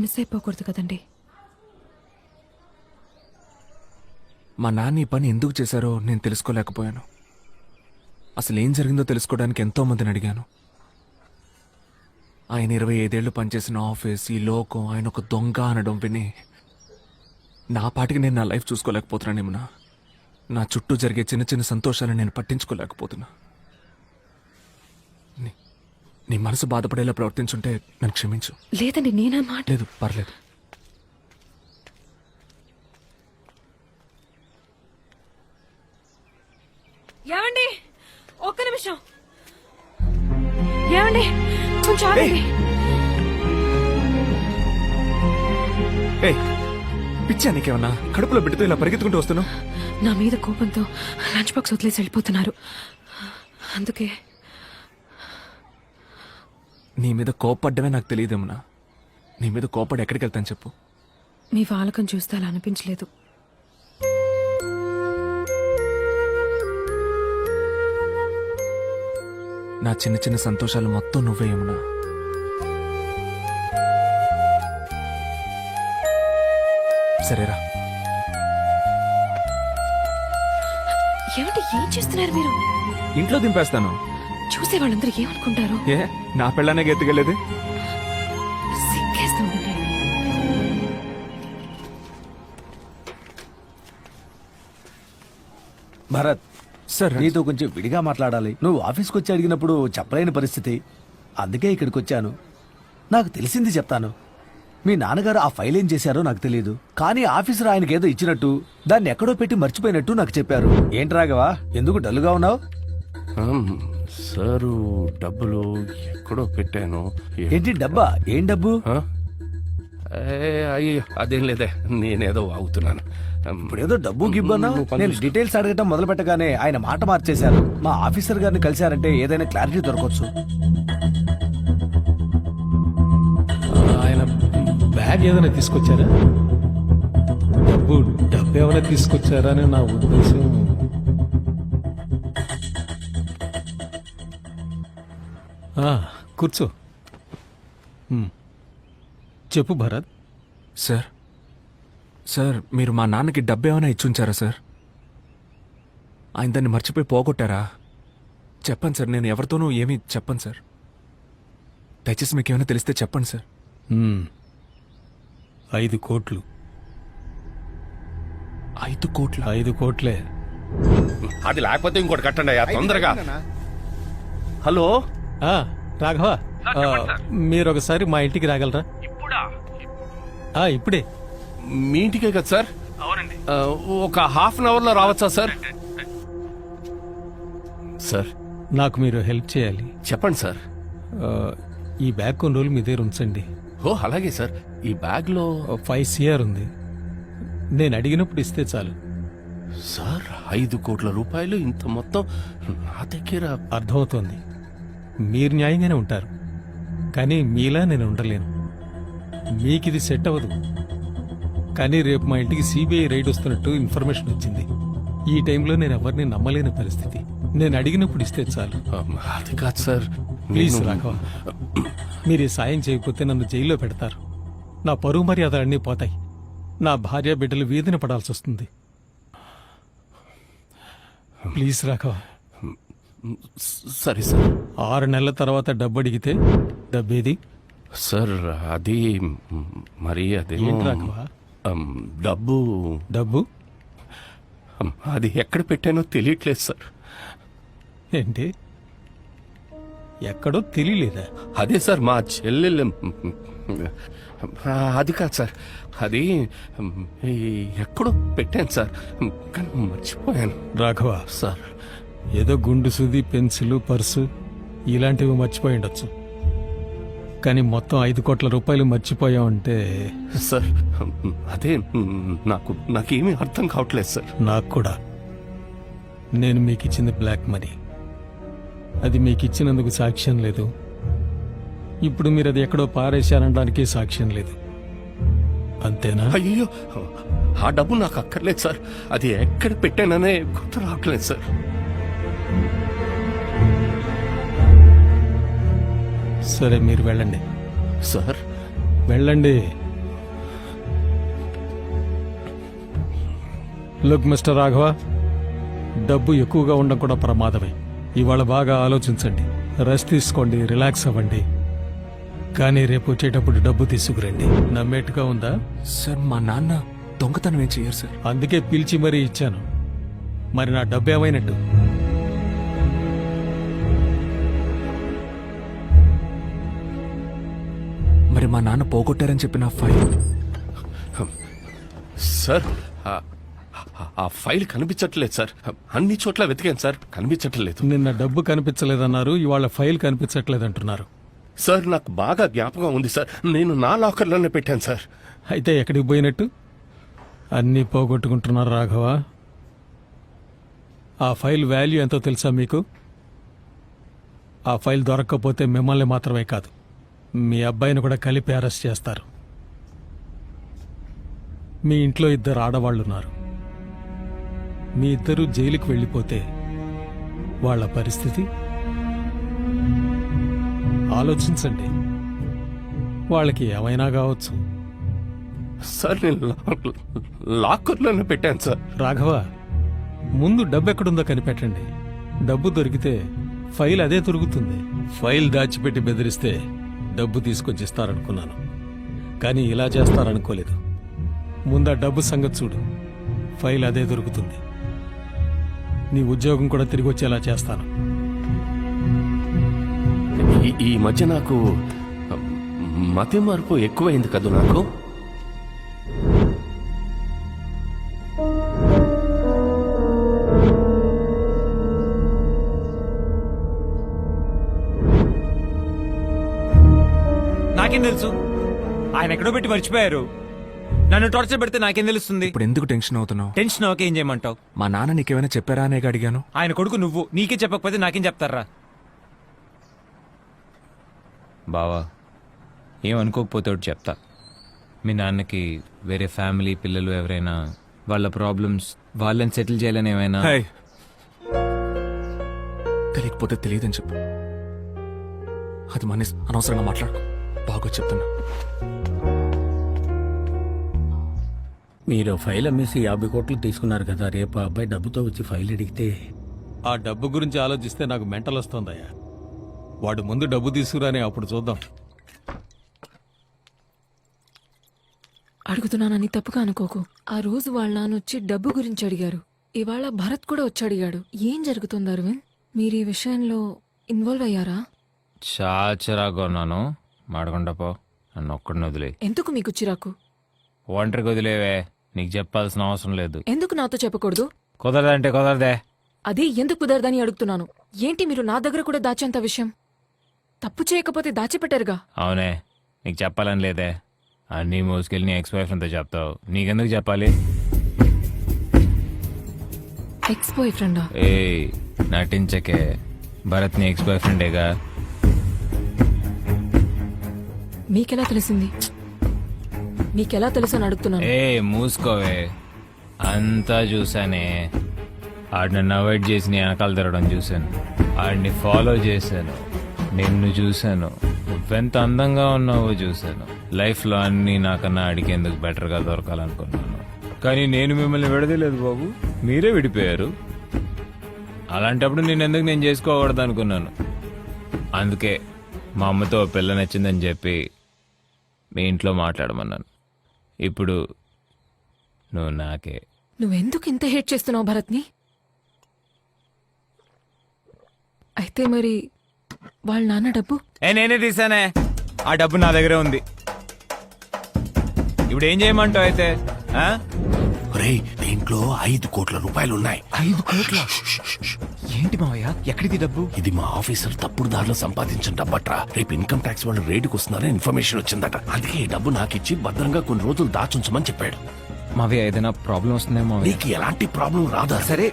మిస్ అయిపోకూడదు కదండి. మా నాన్న ఈ పని ఎందుకు చేశారో నేను తెలుసుకోలేకపోయాను. అసలు ఏం జరిగిందో తెలుసుకోవడానికి ఎంతో మందిని అడిగాను. ఆయన 25 ఏళ్ళు పనిచేసిన ఆఫీస్, ఈ లోకం, ఆయన ఒక దొంగ అనడం విని నా పాటికి నేను నా లైఫ్ చూసుకోలేకపోతున్నానేమన్నా. నా చుట్టూ జరిగే చిన్న చిన్న సంతోషాలను నేను పట్టించుకోలేకపోతున్నా. నీ మనసు బాధపడేలా ప్రవర్తించుంటే నన్ను క్షమించు. లేదండి, నేనా మాట. లేదు, పర్లేదు. ఏమండి, ఒక్క నిమిషం. ఏమండి, కొంచెం ఆగండి. ఏయ్, పిచ్చా నీకేమన్నా? కడుపులో బిడ్డతో ఇలా పరిగెత్తుకుంటూ వస్తున్నావు? నా మీద కోపంతో లంచ్ బాక్స్ వదిలేసి వెళ్ళిపోతున్నారు. అందుకే. నీ మీద కోపడ్డమే నాకు తెలియదేమన్నా. నీ మీద కోపడి ఎక్కడికి వెళ్తాను చెప్పు? మీ వాలకం చూస్తే అలా అనిపించలేదు. నా చిన్న చిన్న సంతోషాలు మొత్తం నువ్వే యమునా. సరేరా. ఏమంటే ఏం చేస్తున్నారు మీరు? ఇంట్లో దింపేస్తాను. చూసే వాళ్ళందరూ ఏమనుకుంటారు? ఏ, నా పెళ్ళానే ఎత్తుకెళ్ళేది? సిగ్గేస్తుందండి. భరత్, సార్ నీతో కొంచెం విడిగా మాట్లాడాలి. నువ్వు ఆఫీస్కి వచ్చి అడిగినప్పుడు చెప్పలేని పరిస్థితి, అందుకే ఇక్కడికి వచ్చాను. నాకు తెలిసింది చెప్తాను. మీ నాన్నగారు ఆ ఫైల్ ఏం చేశారో నాకు తెలియదు, కానీ ఆఫీసర్ ఆయనకి ఏదో ఇచ్చినట్టు దాన్ని ఎక్కడో పెట్టి మర్చిపోయినట్టు నాకు చెప్పారు. ఏంటి రాఘవా, ఎందుకు డల్లుగా ఉన్నావు? సారు, డబ్బులు ఎక్కడో పెట్టాను. ఏంటి డబ్బా? ఏం డబ్బు? అయ్యో, అదేం లేదే, నేనేదో వాగుతున్నాను. ఇప్పుడేదో డబ్బు గిబ్బన్నా. నేను డీటెయిల్స్ అడగటం మొదలు పెట్టగానే ఆయన మాట మార్చేశారు. మా ఆఫీసర్ గారిని కలిశారంటే ఏదైనా క్లారిటీ దొరకవచ్చు. ఆయన బ్యాగ్ ఏదైనా తీసుకొచ్చారా? డబ్బు ఏమైనా తీసుకొచ్చారా అని నా ఉద్దేశం. కూర్చో. చెప్పు భరత్. సార్, సార్ మీరు మా నాన్నకి డబ్బు ఏమైనా ఇచ్చుంచారా సార్? ఆయన దాన్ని మర్చిపోయి పోగొట్టారా? చెప్పండి సార్, నేను ఎవరితోనూ ఏమీ చెప్పను సార్. దయచేసి మీకు ఏమైనా తెలిస్తే చెప్పండి సార్. 5 కోట్లు. 5 కోట్ల? 5 కోట్లే. అది లేకపోతే ఇంకోటి కట్టండి అయ్యా, తొందరగా. హలో రాఘవ, మీరు ఒకసారి మా ఇంటికి రాగలరా? ఇప్పుడే. మీ ఇంటికే కదా సార్? అవునండి. ఒక ½ అన్ అవర్ లో రావచ్చా సార్? సార్, నాకు మీరు హెల్ప్ చేయాలి. చెప్పండి సార్. ఈ బ్యాగ్ కొన్ని రోజులు మీ దగ్గర ఉంచండి. ఓ అలాగే సార్. ఈ బ్యాగ్ లో 5 CR ఉంది. నేను అడిగినప్పుడు ఇస్తే చాలు. సార్, 5 కోట్ల రూపాయలు ఇంత మొత్తం నా దగ్గర. అర్థమవుతోంది, మీరు న్యాయంగానే ఉంటారు, కానీ మీలా నేను ఉండలేను. మీకు ఇది సెట్ అవ్వదు. కానీ రేపు మా ఇంటికి CBI రైడ్ వస్తున్నట్టు ఇన్ఫర్మేషన్ వచ్చింది. ఈ టైంలో నేను ఎవరిని నమ్మలేని పరిస్థితి. నేను అడిగినప్పుడు ఇస్తే చాలు. అది కాదు సార్. ప్లీజ్ రాఘవ, మీరు ఈ సాయం చేయకపోతే నన్ను జైల్లో పెడతారు. నా పరువు మర్యాదలు అన్నీ పోతాయి. నా భార్య బిడ్డలు వీధిన పడాల్సి వస్తుంది. ప్లీజ్ రాఘవ. సరే సార్. 6 నెలల తర్వాత డబ్బు అడిగితే డబ్బేది? సార్, అది మరి అదే ఏంటి రాఘవ? డబ్బు అది ఎక్కడ పెట్టానో తెలియట్లేదు సార్. ఏంటి, ఎక్కడో తెలియలేదా? అదే సార్ మా చెల్లెలు అది కాదు సార్, అది ఎక్కడో పెట్టాను సార్, కానీ మర్చిపోయాను. రాఘవ, సార్ ఏదో గుండు సూది, పెన్సిల్, పర్సు ఇలాంటివి మర్చిపోయి ఉండొచ్చు. కానీ మొత్తం 5 కోట్ల రూపాయలు మర్చిపోయావంటే సార్ అదే నాకేమీ అర్థం కావట్లేదు సార్. నాకు కూడా. నేను మీకు ఇచ్చింది బ్లాక్ మనీ. అది మీకు ఇచ్చినందుకు సాక్ష్యం లేదు. ఇప్పుడు మీరు అది ఎక్కడో పారేశారనడానికి సాక్ష్యం లేదు. అంతేనా? అయ్యో, ఆ డబ్బు నాకు అక్కర్లేదు సార్. అది ఎక్కడ పెట్టాననే గుర్తు రావట్లేదు సార్. సరే, మీరు వెళ్ళండి. సార్ వెళ్ళండి. లుక్ మిస్టర్ రాఘవ, డబ్బు ఎక్కువగా ఉండడం కూడా ప్రమాదమే. ఇవాళ బాగా ఆలోచించండి, రెస్ట్ తీసుకోండి, రిలాక్స్ అవ్వండి. కానీ రేపు వచ్చేటప్పుడు డబ్బు తీసుకురండి. నమ్మేట్టుగా ఉందా? సార్ మా నాన్న దొంగతనం ఏం చెయ్యరు సార్. అందుకే పిలిచి మరీ ఇచ్చాను. మరి నా డబ్బు ఏమైనట్టు? మరి మా నాన్న పోగొట్టారని చెప్పిన ఫైల్ సార్, ఆ ఫైల్ కనిపించట్లేదు సార్. అన్ని చోట్ల వెతికాను సార్, కనిపించట్లేదు. నిన్న డబ్బు కనిపించలేదన్నారు, ఇవాళ ఫైల్ కనిపించట్లేదంటున్నారు. సార్ నాకు బాగా జ్ఞాపకం ఉంది సార్, నేను నా లాకర్లోనే పెట్టాను సార్. అయితే ఎక్కడికి పోయినట్టు? అన్నీ పోగొట్టుకుంటున్నారు రాఘవ. ఆ ఫైల్ వాల్యూ ఎంతో తెలుసా మీకు? ఆ ఫైల్ దొరక్కపోతే మిమ్మల్ని మాత్రమే కాదు, మీ అబ్బాయిని కూడా కలిపి అరెస్ట్ చేస్తారు. మీ ఇంట్లో 2 ఆడవాళ్లున్నారు. మీ ఇద్దరు జైలుకి వెళ్ళిపోతే వాళ్ళ పరిస్థితి ఆలోచించండి. వాళ్ళకి ఏమైనా కావచ్చు. సార్ నేను లాకర్లోనే పెట్టాను సార్. రాఘవ, ముందు డబ్బు ఎక్కడుందో కనిపెట్టండి. డబ్బు దొరికితే ఫైల్ అదే దొరుకుతుంది. ఫైల్ దాచిపెట్టి బెదిరిస్తే డబ్బు తీసుకొచ్చి ఇస్తారనుకున్నాను, కానీ ఇలా చేస్తారనుకోలేదు. ముందు ఆ డబ్బు సంగతి చూడు, ఫైల్ అదే దొరుకుతుంది. నీ ఉద్యోగం కూడా తిరిగి వచ్చేలా చేస్తాను. ఈ మధ్య నాకు మతి మార్పు ఎక్కువైంది కదా నాకు. నాకేం తెలుసు? ఆయన ఎక్కడో పెట్టి మర్చిపోయారు. నన్ను టార్చర్ పెడితే నాకేం తెలుస్తుంది? ఇప్పుడు ఎందుకు టెన్షన్ అవుతున్నావు? టెన్షన్ ఓకే, ఏం చేయమంటావు? మా నాన్న నీకేమైనా చెప్పారా అనే అడిగాను. ఆయన కొడుకు నువ్వు, నీకే చెప్పకపోతే నాకేం చెప్తారా? బావా, ఏమనుకోకపోతే ఒకటి చెప్తా. మీ నాన్నకి వేరే ఫ్యామిలీ, పిల్లలు ఎవరైనా, వాళ్ళ ప్రాబ్లమ్స్ వాళ్ళని సెటిల్ చేయాలని ఏమైనా? హే, తెలియకపోతే తెలియదని చెప్పు. అది మనిషి అనవసరంగా మాట్లాడుకో. బాగా చెప్తున్నా. మీరు ఫైల్ అమ్మేసి 50 కోట్లు తీసుకున్నారు కదా, రేపు ఆ అబ్బాయి డబ్బుతో వచ్చి ఫైల్ అడిగితే? ఆ డబ్బు గురించి ఆలోచిస్తే నాకు మెంటల్ వస్తుందయ్యా. వాడు ముందు డబ్బు తీసుకురాని, అప్పుడు చూద్దాం. అడుగుతున్నానని తప్పుగా అనుకోకు. ఆ రోజు వాళ్ళ నాన్న వచ్చి డబ్బు గురించి అడిగారు. ఇవాళ భరత్ కూడా వచ్చి అడిగాడు. ఏం జరుగుతుంది అరవింద్? మీరు ఈ విషయంలో ఇన్వాల్వ్ అయ్యారా? చాచరాగా ఉన్నాను, మాడకుండా పో. నన్ను ఒక్కడిని వదిలే. ఎందుకు మీకు చిరాకు? ఒంటరికి వదిలేవే, నీకు చెప్పాల్సిన అవసరం లేదు. ఎందుకు నాతో చెప్పకూడదు? కుదరదంటే కుదరదే. అదే ఎందుకు కుదరదని అడుగుతున్నాను. ఏంటి మీరు నా దగ్గర కూడా దాచేంత విషయం? తప్పు చేయకపోతే దాచిపెట్టారుగా. అవునే, నీకు చెప్పాలని లేదే. అన్నీ మోసుకెళ్ళి నీ ఎక్స్ బాయ్ ఫ్రెండ్తో చెప్తావు. నీకెందుకు చెప్పాలి? ఎక్స్ బాయ్ ఫ్రెండా? ఏయ్, నటించకే. భరత్ నీ ఎక్స్ బాయ్ ఫ్రెండేగా. మీకెలా తెలిసింది? నీకెలా తెలుసు అని అడుగుతున్నాను. ఏ మూసుకోవే, అంతా చూసానే. ఆడు నన్ను అవాయిడ్ చేసి నీ వెనకాల తిరగడం చూశాను. ఆడిని ఫాలో చేశాను, నిన్ను చూశాను. నువ్వెంత అందంగా ఉన్నావో చూశాను. లైఫ్లో అన్నీ నాకన్నా అడిగేందుకు బెటర్గా దొరకాలనుకున్నాను. కానీ నేను మిమ్మల్ని విడదలేదు బాబు, మీరే విడిపోయారు. అలాంటప్పుడు నేనెందుకు నేను చేసుకోకూడదు అనుకున్నాను. అందుకే మా అమ్మతో పిల్ల నచ్చిందని చెప్పి మీ ఇంట్లో మాట్లాడమన్నాను. ఇప్పుడు నువ్వు నాకే. నువ్వెందుకు ఇంత హేట్ చేస్తున్నావు భరత్ని? అయితే మరి వాళ్ళ నాన్న డబ్బు నేనే తీసానే. ఆ డబ్బు నా దగ్గరే ఉంది. ఇప్పుడు ఏం చేయమంటావు అయితే? ఆ? రే దీంట్లో 5 కోట్ల రూపాయలు ఉన్నాయి. 5 కోట్ల? ఏంటి మావయ్య, ఎక్కడిది డబ్బు? ఇది మా ఆఫీసర్ తప్పుడు దారిలో సంపాదించిన డబ్బట్రా. రేపు ఇన్కమ్ ట్యాక్స్ వాళ్ళు రేటుకు వస్తున్నారని ఇన్ఫర్మేషన్ వచ్చిందట. అందుకే ఈ డబ్బు నాకిచ్చి భద్రంగా కొన్ని రోజులు దాచుంచమని చెప్పాడు. మావయ్య ఏదైనా ప్రాబ్లం వస్తుందేమో. నీకు ఎలాంటి ప్రాబ్లం రాదా? సరే,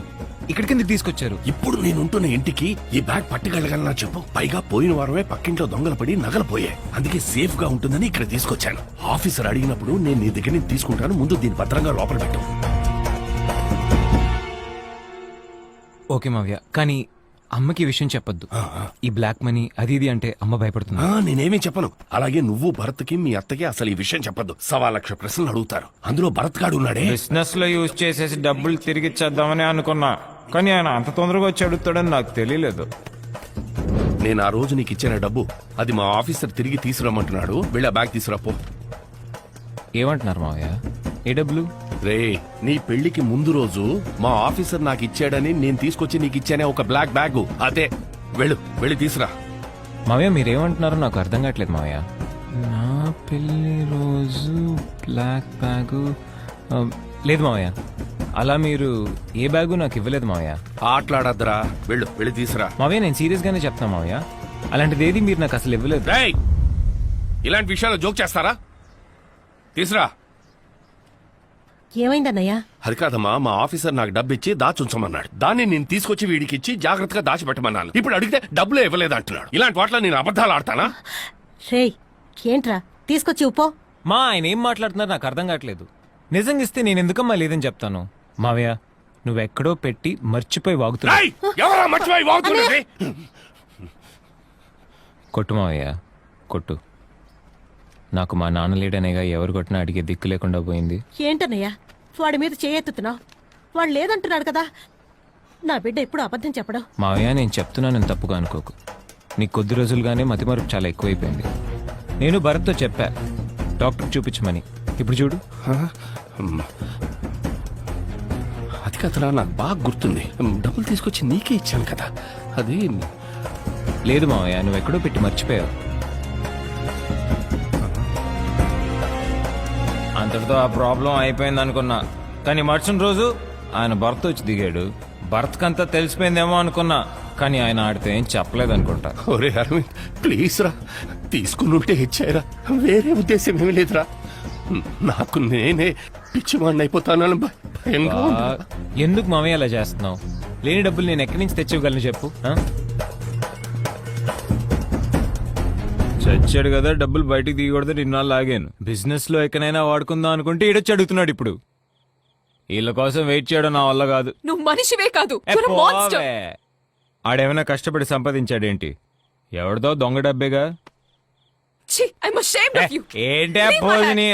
ఇక్కడికి ఎందుకు తీసుకొచ్చారు? ఇప్పుడు నేనుంటున్న ఇంటికి ఈ బ్యాగ్ పట్టుకెళ్ళగలనా చెప్పు? పైగా పోయిన వారమే పక్కింట్లో దొంగలు పడి నగలు పోయాయి. అందుకే సేఫ్ గా ఉంటుందని ఇక్కడ తీసుకొచ్చాను. ఆఫీసర్ అడిగినప్పుడు నేను నీ దగ్గర నుంచి తీసుకుంటాను. ముందు దీన్ని భద్రంగా లోపల పెట్టు. ఓకే మావయ్య, కానీ అమ్మకి ఈ విషయం చెప్పొద్దు. ఈ బ్లాక్ మనీ అది ఇది అంటే అమ్మ భయపడుతుంది. నేనేమీ చెప్పను. అలాగే నువ్వు భరత్కి మీ అత్తకి అసలు ఈ విషయం చెప్పొద్దు. 1,00,000 ప్రశ్నలు అడుగుతారు. అందులో భరత్ గాడు ఉన్నాడే. బిజినెస్ లో యూజ్ చేసేసి డబ్బులు తిరిగి ఇచ్చేద్దామని అనుకున్నా, కానీ ఆయన అంత తొందరగా వచ్చి అడుగుతాడని నాకు తెలియలేదు. నేను ఆ రోజు నీకు ఇచ్చిన డబ్బు అది మా ఆఫీసర్ తిరిగి తీసుకురమ్మంటున్నాడు. వెళ్ళి ఆ బ్యాగ్ తీసుకురాపో. ఏమంటున్నారు మావయ్య? ఏ డబ్బులు? రే నీ పెళ్లికి ముందు రోజు మా ఆఫీసర్ నాకు ఇచ్చాడని నేను తీసుకొచ్చి నీకు ఇచ్చానే ఒక బ్లాక్ బ్యాగ్. అదే వెళ్ళి తీసురా. మావయ్య మీరేమంటున్నారో నాకు అర్థం కావట్లేదు మావయ్య. నా పెళ్లి రోజు బ్లాక్ బ్యాగు లేదు మావయ్య. అలా మీరు ఏ బ్యాగు నాకు ఇవ్వలేదు మావయ్య. ఆటలాడద్దురా. వెళ్ళి తీసురా. మావయ్య నేను సీరియస్ గానే చెప్తున్నా మావయ్య, అలాంటిది ఏది మీరు నాకు అసలు ఇవ్వలేదు. రేయ్ ఇలాంటి విషయాలు జోక్ చేస్తారా? తీసురా. ఏమైందన్నయ్య? అది కాదమ్మా, మా ఆఫీసర్ నాకు డబ్బు ఇచ్చి దాచుంచమన్నాడు. దాన్ని నేను తీసుకొచ్చి వీడికి ఇచ్చి జాగ్రత్తగా దాచిపెట్టమన్నాను. ఇప్పుడు అడిగితే డబ్బులే ఇవ్వలేదు అంటున్నాడు. ఇలాంటి వాటిలో నేను అబద్ధాలు ఆడతానా? రేయ్ ఏంట్రా, తీసుకొచ్చి ఉప్పో. మా ఆయన ఏం మాట్లాడుతున్నారు నాకు అర్థం కావట్లేదు. నిజంగా ఇస్తే నేను ఎందుకమ్మా లేదని చెప్తాను. మావయ్య నువ్వెక్కడో పెట్టి మర్చిపోయి వాగుతున్నావు. రేయ్, ఎవరా మర్చిపోయి వాగుతున్నది? కొట్టు మావయ్య కొట్టు. నాకు మా నాన్న లేడనేగా ఎవరు కొట్టినా అడిగే దిక్కు లేకుండా పోయింది. ఏంటన్నయ్యా వాడి మీద చేయెత్తుతున్నావు? వాడు లేదంటున్నాడు కదా. నా బిడ్డ ఎప్పుడు అబద్ధం చెప్పడం. మావయ్య నేను చెప్తున్నాను తప్పుగా అనుకోకు. నీకు కొద్ది రోజులుగానే మతిమరుపు చాలా ఎక్కువైపోయింది. నేను భరత్తో చెప్పా డాక్టర్ చూపించమని. ఇప్పుడు చూడు. అది కదరా, నాకు బాగా గుర్తుంది. డబ్బులు తీసుకొచ్చి నీకే ఇచ్చాను కదా. అది లేదు మావయ్య, నువ్వు ఎక్కడో పెట్టి మర్చిపోయావు. అంతటితో ఆ ప్రాబ్లం అయిపోయింది అనుకున్నా, కానీ మరుసటి రోజు ఆయన భర్త వచ్చి దిగాడు. భర్తకంతా తెలిసిపోయిందేమో అనుకున్నా, కానీ ఆయన ఆడితే ఏం చెప్పలేదు అనుకుంటా. ఒరే అరవింద్ ప్లీజ్ రా, తీసుకుని ఉంటే ఇచ్చారా. వేరే ఉద్దేశం ఏమీ లేదురా. నాకు నేనే పిచ్చివాడిని అయిపోతానని భయంగా ఉంది. ఎందుకు మావయ్య అలా చేస్తున్నావు? లేని డబ్బులు నేను ఎక్కడి నుంచి తెచ్చివ్వగలను చెప్పు. చచ్చాడు కదా, డబ్బులు బయటికి తీయకూడదు నిన్నాళ్ళు లాగాను. బిజినెస్ లో ఎక్కడైనా వాడుకుందాం అనుకుంటే ఈడొచ్చి అడుగుతున్నాడు. ఇప్పుడు వీళ్ళ కోసం వెయిట్ చేయడం నా వల్ల కాదు. నువ్వు మనిషివే కాదు. ఆడేమైనా కష్టపడి సంపాదించాడేంటి? ఎవరిదో దొంగ డబ్బేగా. ఏంటే పోజిని?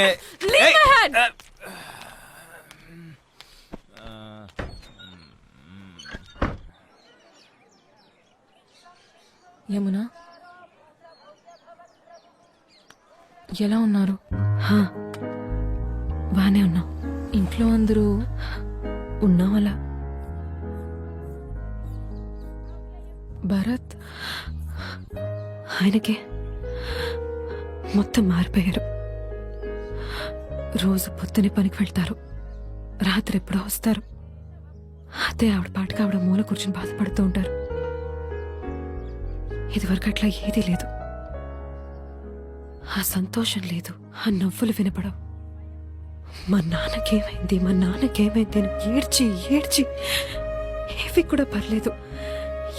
యమునా ఎలా ఉన్నారు? బానే ఉన్నా. ఇంట్లో అందరూ ఉన్నావలా? భరత్ ఆయనకే మొత్తం మారిపోయారు. రోజు పొద్దునే పనికి వెళ్తారు, రాత్రి ఎప్పుడో వస్తారు. అదే ఆవిడ పాటికి ఆవిడ మూల కూర్చుని బాధపడుతూ ఉంటారు. ఇదివరకు అట్లా ఏదీ లేదు. ఆ సంతోషం లేదు, ఆ నవ్వులు వినపడవు. మా నాన్నకేమైంది అని ఏడ్చి ఏవి కూడా పర్లేదు.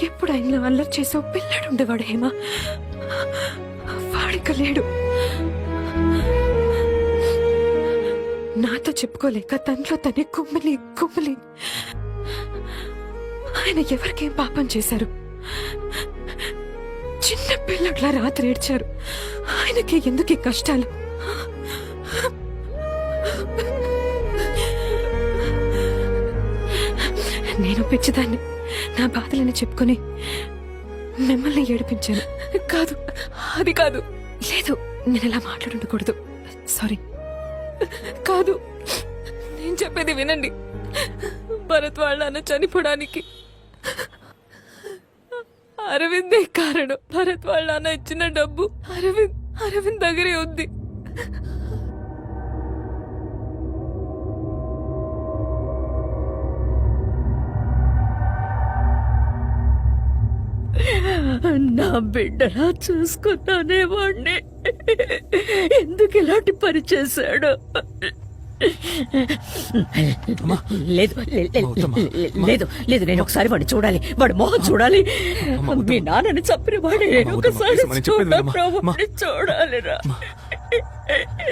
ఎప్పుడు ఆయన అల్లరి చేసే పిల్లాడు ఉండేవాడు హేమా, వాడిక లేడు. నాతో చెప్పుకోలేక తనలో తనే కుమ్మలి. ఆయన ఎవరికేం పాపం చేశారు? చిన్న పిల్లట్లా రాత్రి ఏడ్చారు. ఆయనకి ఎందుకు ఈ కష్టాలు? నేను పిచ్చిదాన్ని నా బాధలని చెప్పుకొని మిమ్మల్ని ఏడిపించాను. కాదు, అది కాదు. లేదు, నేను ఇలా మాట్లాడుండకూడదు. సారీ. కాదు, నేను చెప్పేది వినండి. భరత్ వాళ్ళ నాన్న చనిపోవడానికి అరవిందే కారణం. భరత్ వాళ్ళ నాన్న ఇచ్చిన డబ్బు అరవింద్ దగ్గరే ఉంది. నా బిడ్డలా చూసుకున్నానే వాణ్ణి ఎందుకు ఇలాంటి పని చేశాడు? లేదు లేదు లేదు, నేను ఒకసారి వాడిని చూడాలి, వాడి మొహం చూడాలి. మీ నాన్నని చంపిన వాడే నేను ఒకసారి చూడాలిరా.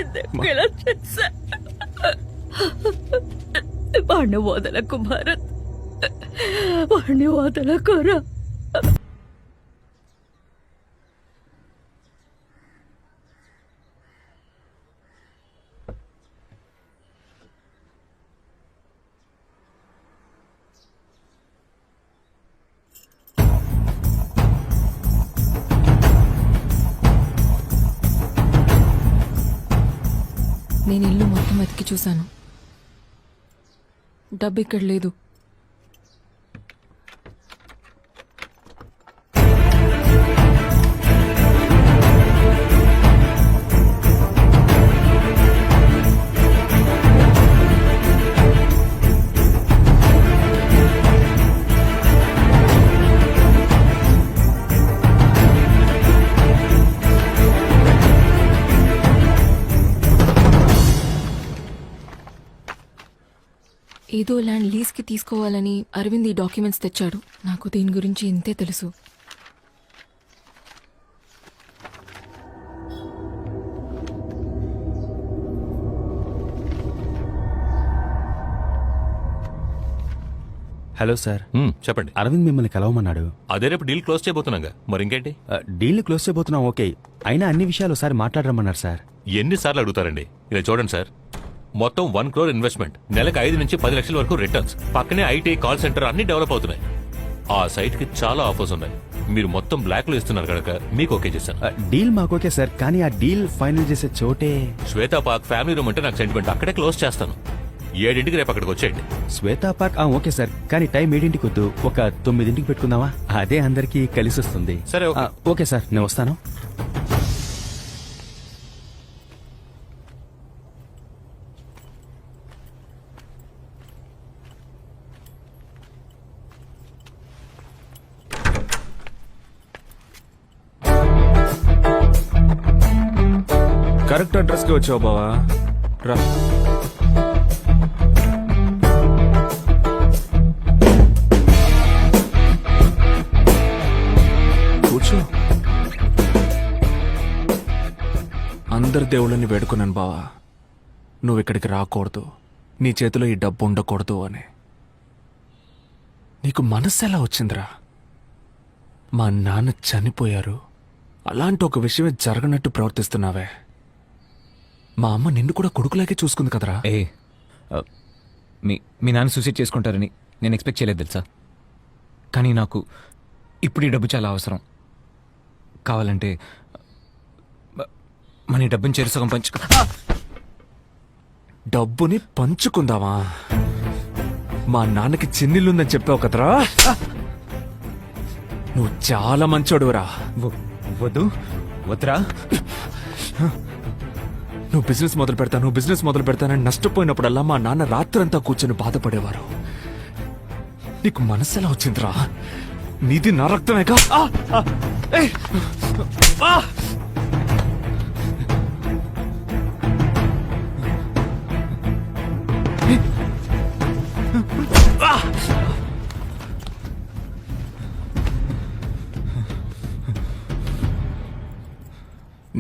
ఎందుకు ఇలా చేశా? వాడిని వదలకు భారత్, వాడిని వదలకురా. నేను ఇల్లు మొత్తం వెతికి చూశాను. డబ్బు ఇక్కడ లేదు. ఏదో ల్యాండ్ లీజ్కి తీసుకోవాలని అరవింద్ ఈ డాక్యుమెంట్స్ తెచ్చాడు. నాకు దీని గురించి ఇంతే తెలుసు. హలో సార్, చెప్పండి. అరవింద్ మిమ్మల్ని కలవమన్నాడు. అదే రేపు డీల్ క్లోజ్ చేయబోతున్నాగా, మరి ఇంకేంటి? డీల్ని క్లోజ్ చేయబోతున్నాం, ఓకే. అయినా అన్ని విషయాలు ఒకసారి మాట్లాడరమ్మన్నారు సార్. ఎన్నిసార్లు అడుగుతారండి? ఇలా చూడండి సార్, మొత్తం 1 crore ఇన్వెస్ట్మెంట్, నెలకు 5 నుంచి 10 లక్షల వరకు రిటర్న్స్, పక్కనే ఐటీ, కాల్ సెంటర్ అన్ని డెవలప్ అవుతున్నాయి. ఆ సైట్ కి చాలా ఆఫర్స్ ఉన్నాయి. మీరు మొత్తం బ్లాక్ లో ఇస్తున్నారు కనుక మీకు ఓకే చేశాను. డీల్ మాకు ఓకే సార్, కానీ ఆ డీల్ ఫైనల్ చేసే చోటే శ్వేతా పార్క్ ఫ్యామిలీ రూమ్ అంటే నాకు సెంటిమెంట్. అక్కడే క్లోజ్ చేస్తాను. 7ంటికి రేపు అక్కడికి వచ్చేయండి. శ్వేతా పార్క్ ఓకే సార్, కానీ టైం 7ంటికి వద్దు, ఒక 9ంటికి పెట్టుకుందామా? అదే అందరికీ కలిసి వస్తుంది. సరే, ఓకే సార్, నేను వస్తాను. కరెక్ట్ అడ్రస్ కి వచ్చావు బావా, రా. కూర్చో. అందరి దేవుళ్ళని వేడుకున్నాను బావా, నువ్వు ఇక్కడికి రాకూడదు, నీ చేతిలో ఈ డబ్బు ఉండకూడదు అని. నీకు మనస్సు ఎలా వచ్చిందిరా? మా నాన్న చనిపోయారు, అలాంటి ఒక విషయమే జరగనట్టు ప్రవర్తిస్తున్నావే. మా అమ్మ నిన్ను కూడా కొడుకులాగే చూసుకుంది కదరా. మీ నాన్న సూసైడ్ చేసుకుంటారని నేను ఎక్స్పెక్ట్ చేయలేదు తెలుసా. కానీ నాకు ఇప్పుడు ఈ డబ్బు చాలా అవసరం. కావాలంటే మన ఈ డబ్బుని చేరుసగం డబ్బుని పంచుకుందామా? మా నాన్నకి చిన్నిల్లుందని చెప్పావు కదరా. నువ్వు చాలా మంచోడురా. వద్దురా. నువ్వు బిజినెస్ మొదలు పెడతానని నష్టపోయినప్పుడల్లా మా నాన్న రాత్రంతా కూర్చొని బాధపడేవారు. నీకు మనసు ఎలా వచ్చిందిరా? నీది నా రక్తమేగా.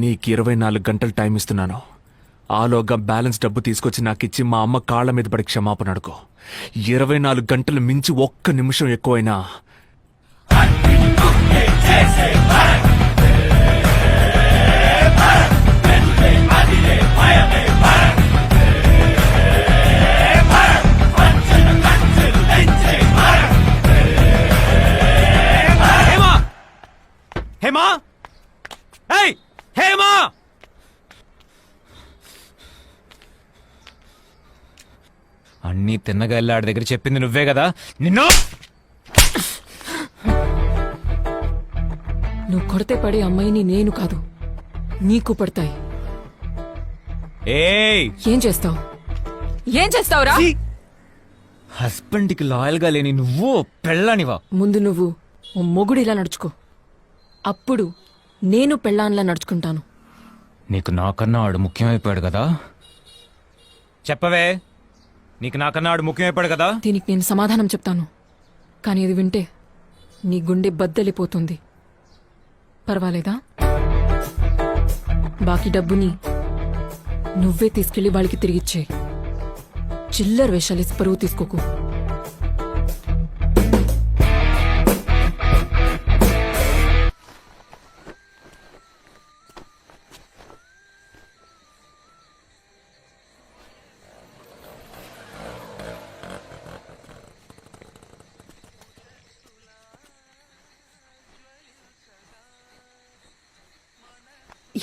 నీకు 24 గంటలు టైం ఇస్తున్నాను. ఆలోగా బ్యాలెన్స్ డబ్బు తీసుకొచ్చి నాకిచ్చి మా అమ్మ కాళ్ళ మీద పడి క్షమాపణ అడుకో. 24 గంటలు మించి ఒక్క నిమిషం ఎక్కువైనా హేమా, హేమా, అన్నీ తిన్నగా వెళ్ళి ఆడి దగ్గర చెప్పింది నువ్వే కదా. నిన్ను కొడితే పడే అమ్మాయిని నేను కాదు, నీకు పడతాయి. ఏయ్ ఏం చేస్తావు? ఏం చేస్తావురా? హస్బెండ్కి లాయల్ గా లేని నువ్వు పెళ్ళానివా? ముందు నువ్వు ఓ మొగుడిలా నడుచుకో, అప్పుడు నేను పెళ్ళాన్లా నడుచుకుంటాను. నీకు నాకన్నా ఆడు ముఖ్యమైపోయాడు కదా? చెప్పవే, నీకు నాకన్నా ఆడు ముఖ్యమైపోయాడు కదా? దీనికి నేను సమాధానం చెప్తాను, కానీ ఇది వింటే నీ గుండె బద్దలిపోతుంది. పర్వాలేదా? బాకీ డబ్బుని నువ్వే తీసుకెళ్లి వాళ్ళకి తిరిగిచ్చేయి. చిల్లర వేషాలేసి పరువు తీసుకోకు.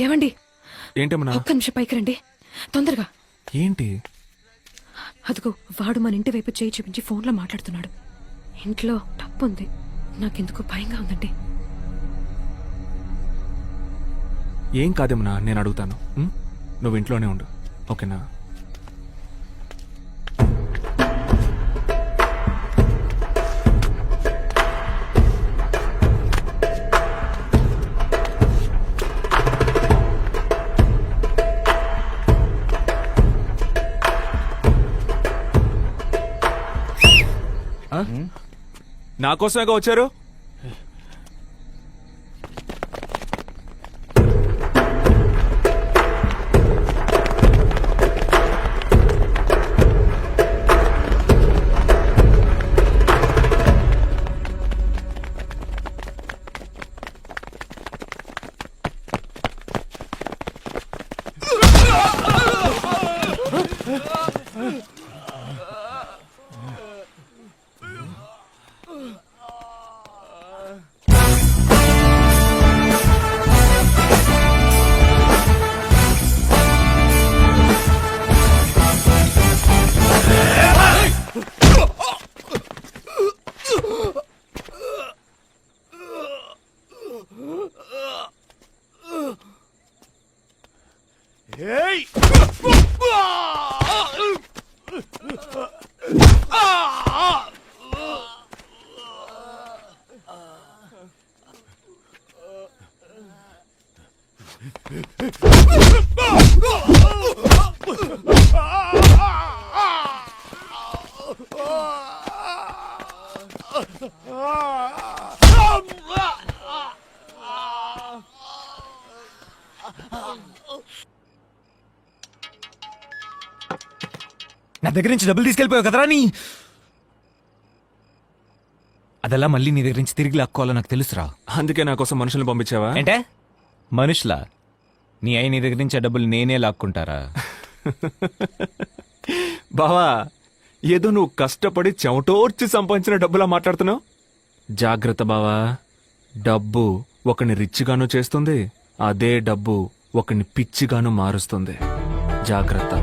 ఏమండి, ఏంటమ్మా? ఒక్క నిమిషం పైకి రండి, తొందరగా. ఏంటి? అదిగో వాడు మన ఇంటి వైపు చేయి చూపించి ఫోన్లో మాట్లాడుతున్నాడు. ఇంట్లో డబ్బు ఉంది, నాకెందుకో భయంగా ఉందండి. ఏం కాదేమన్నా, నేను అడుగుతాను. నువ్వు ఇంట్లోనే ఉండు, ఓకేనా? నా కోసమేగా వచ్చారు? నా దగ్గర నుంచి డబ్బులు తీసుకెళ్ళిపోయావు కదరా నీ. అదెలా మళ్ళీ నీ దగ్గర నుంచి తిరిగి లాక్కోవాలో నాకు తెలుసురా. అందుకే నా కోసం మనుషుల్ని పంపించావా? అంటే మనుషులా? నీ అయి నీ దగ్గర నుంచి ఆ డబ్బులు నేనే లాక్కుంటారా? బావా, ఏదో నువ్వు కష్టపడి చెమటోర్చి సంపాదించిన డబ్బులా మాట్లాడుతున్నావు. జాగ్రత్త బావా, డబ్బు ఒకని రిచ్గాను చేస్తుంది, అదే డబ్బు ఒకని పిచ్చిగాను మారుస్తుంది. జాగ్రత్త.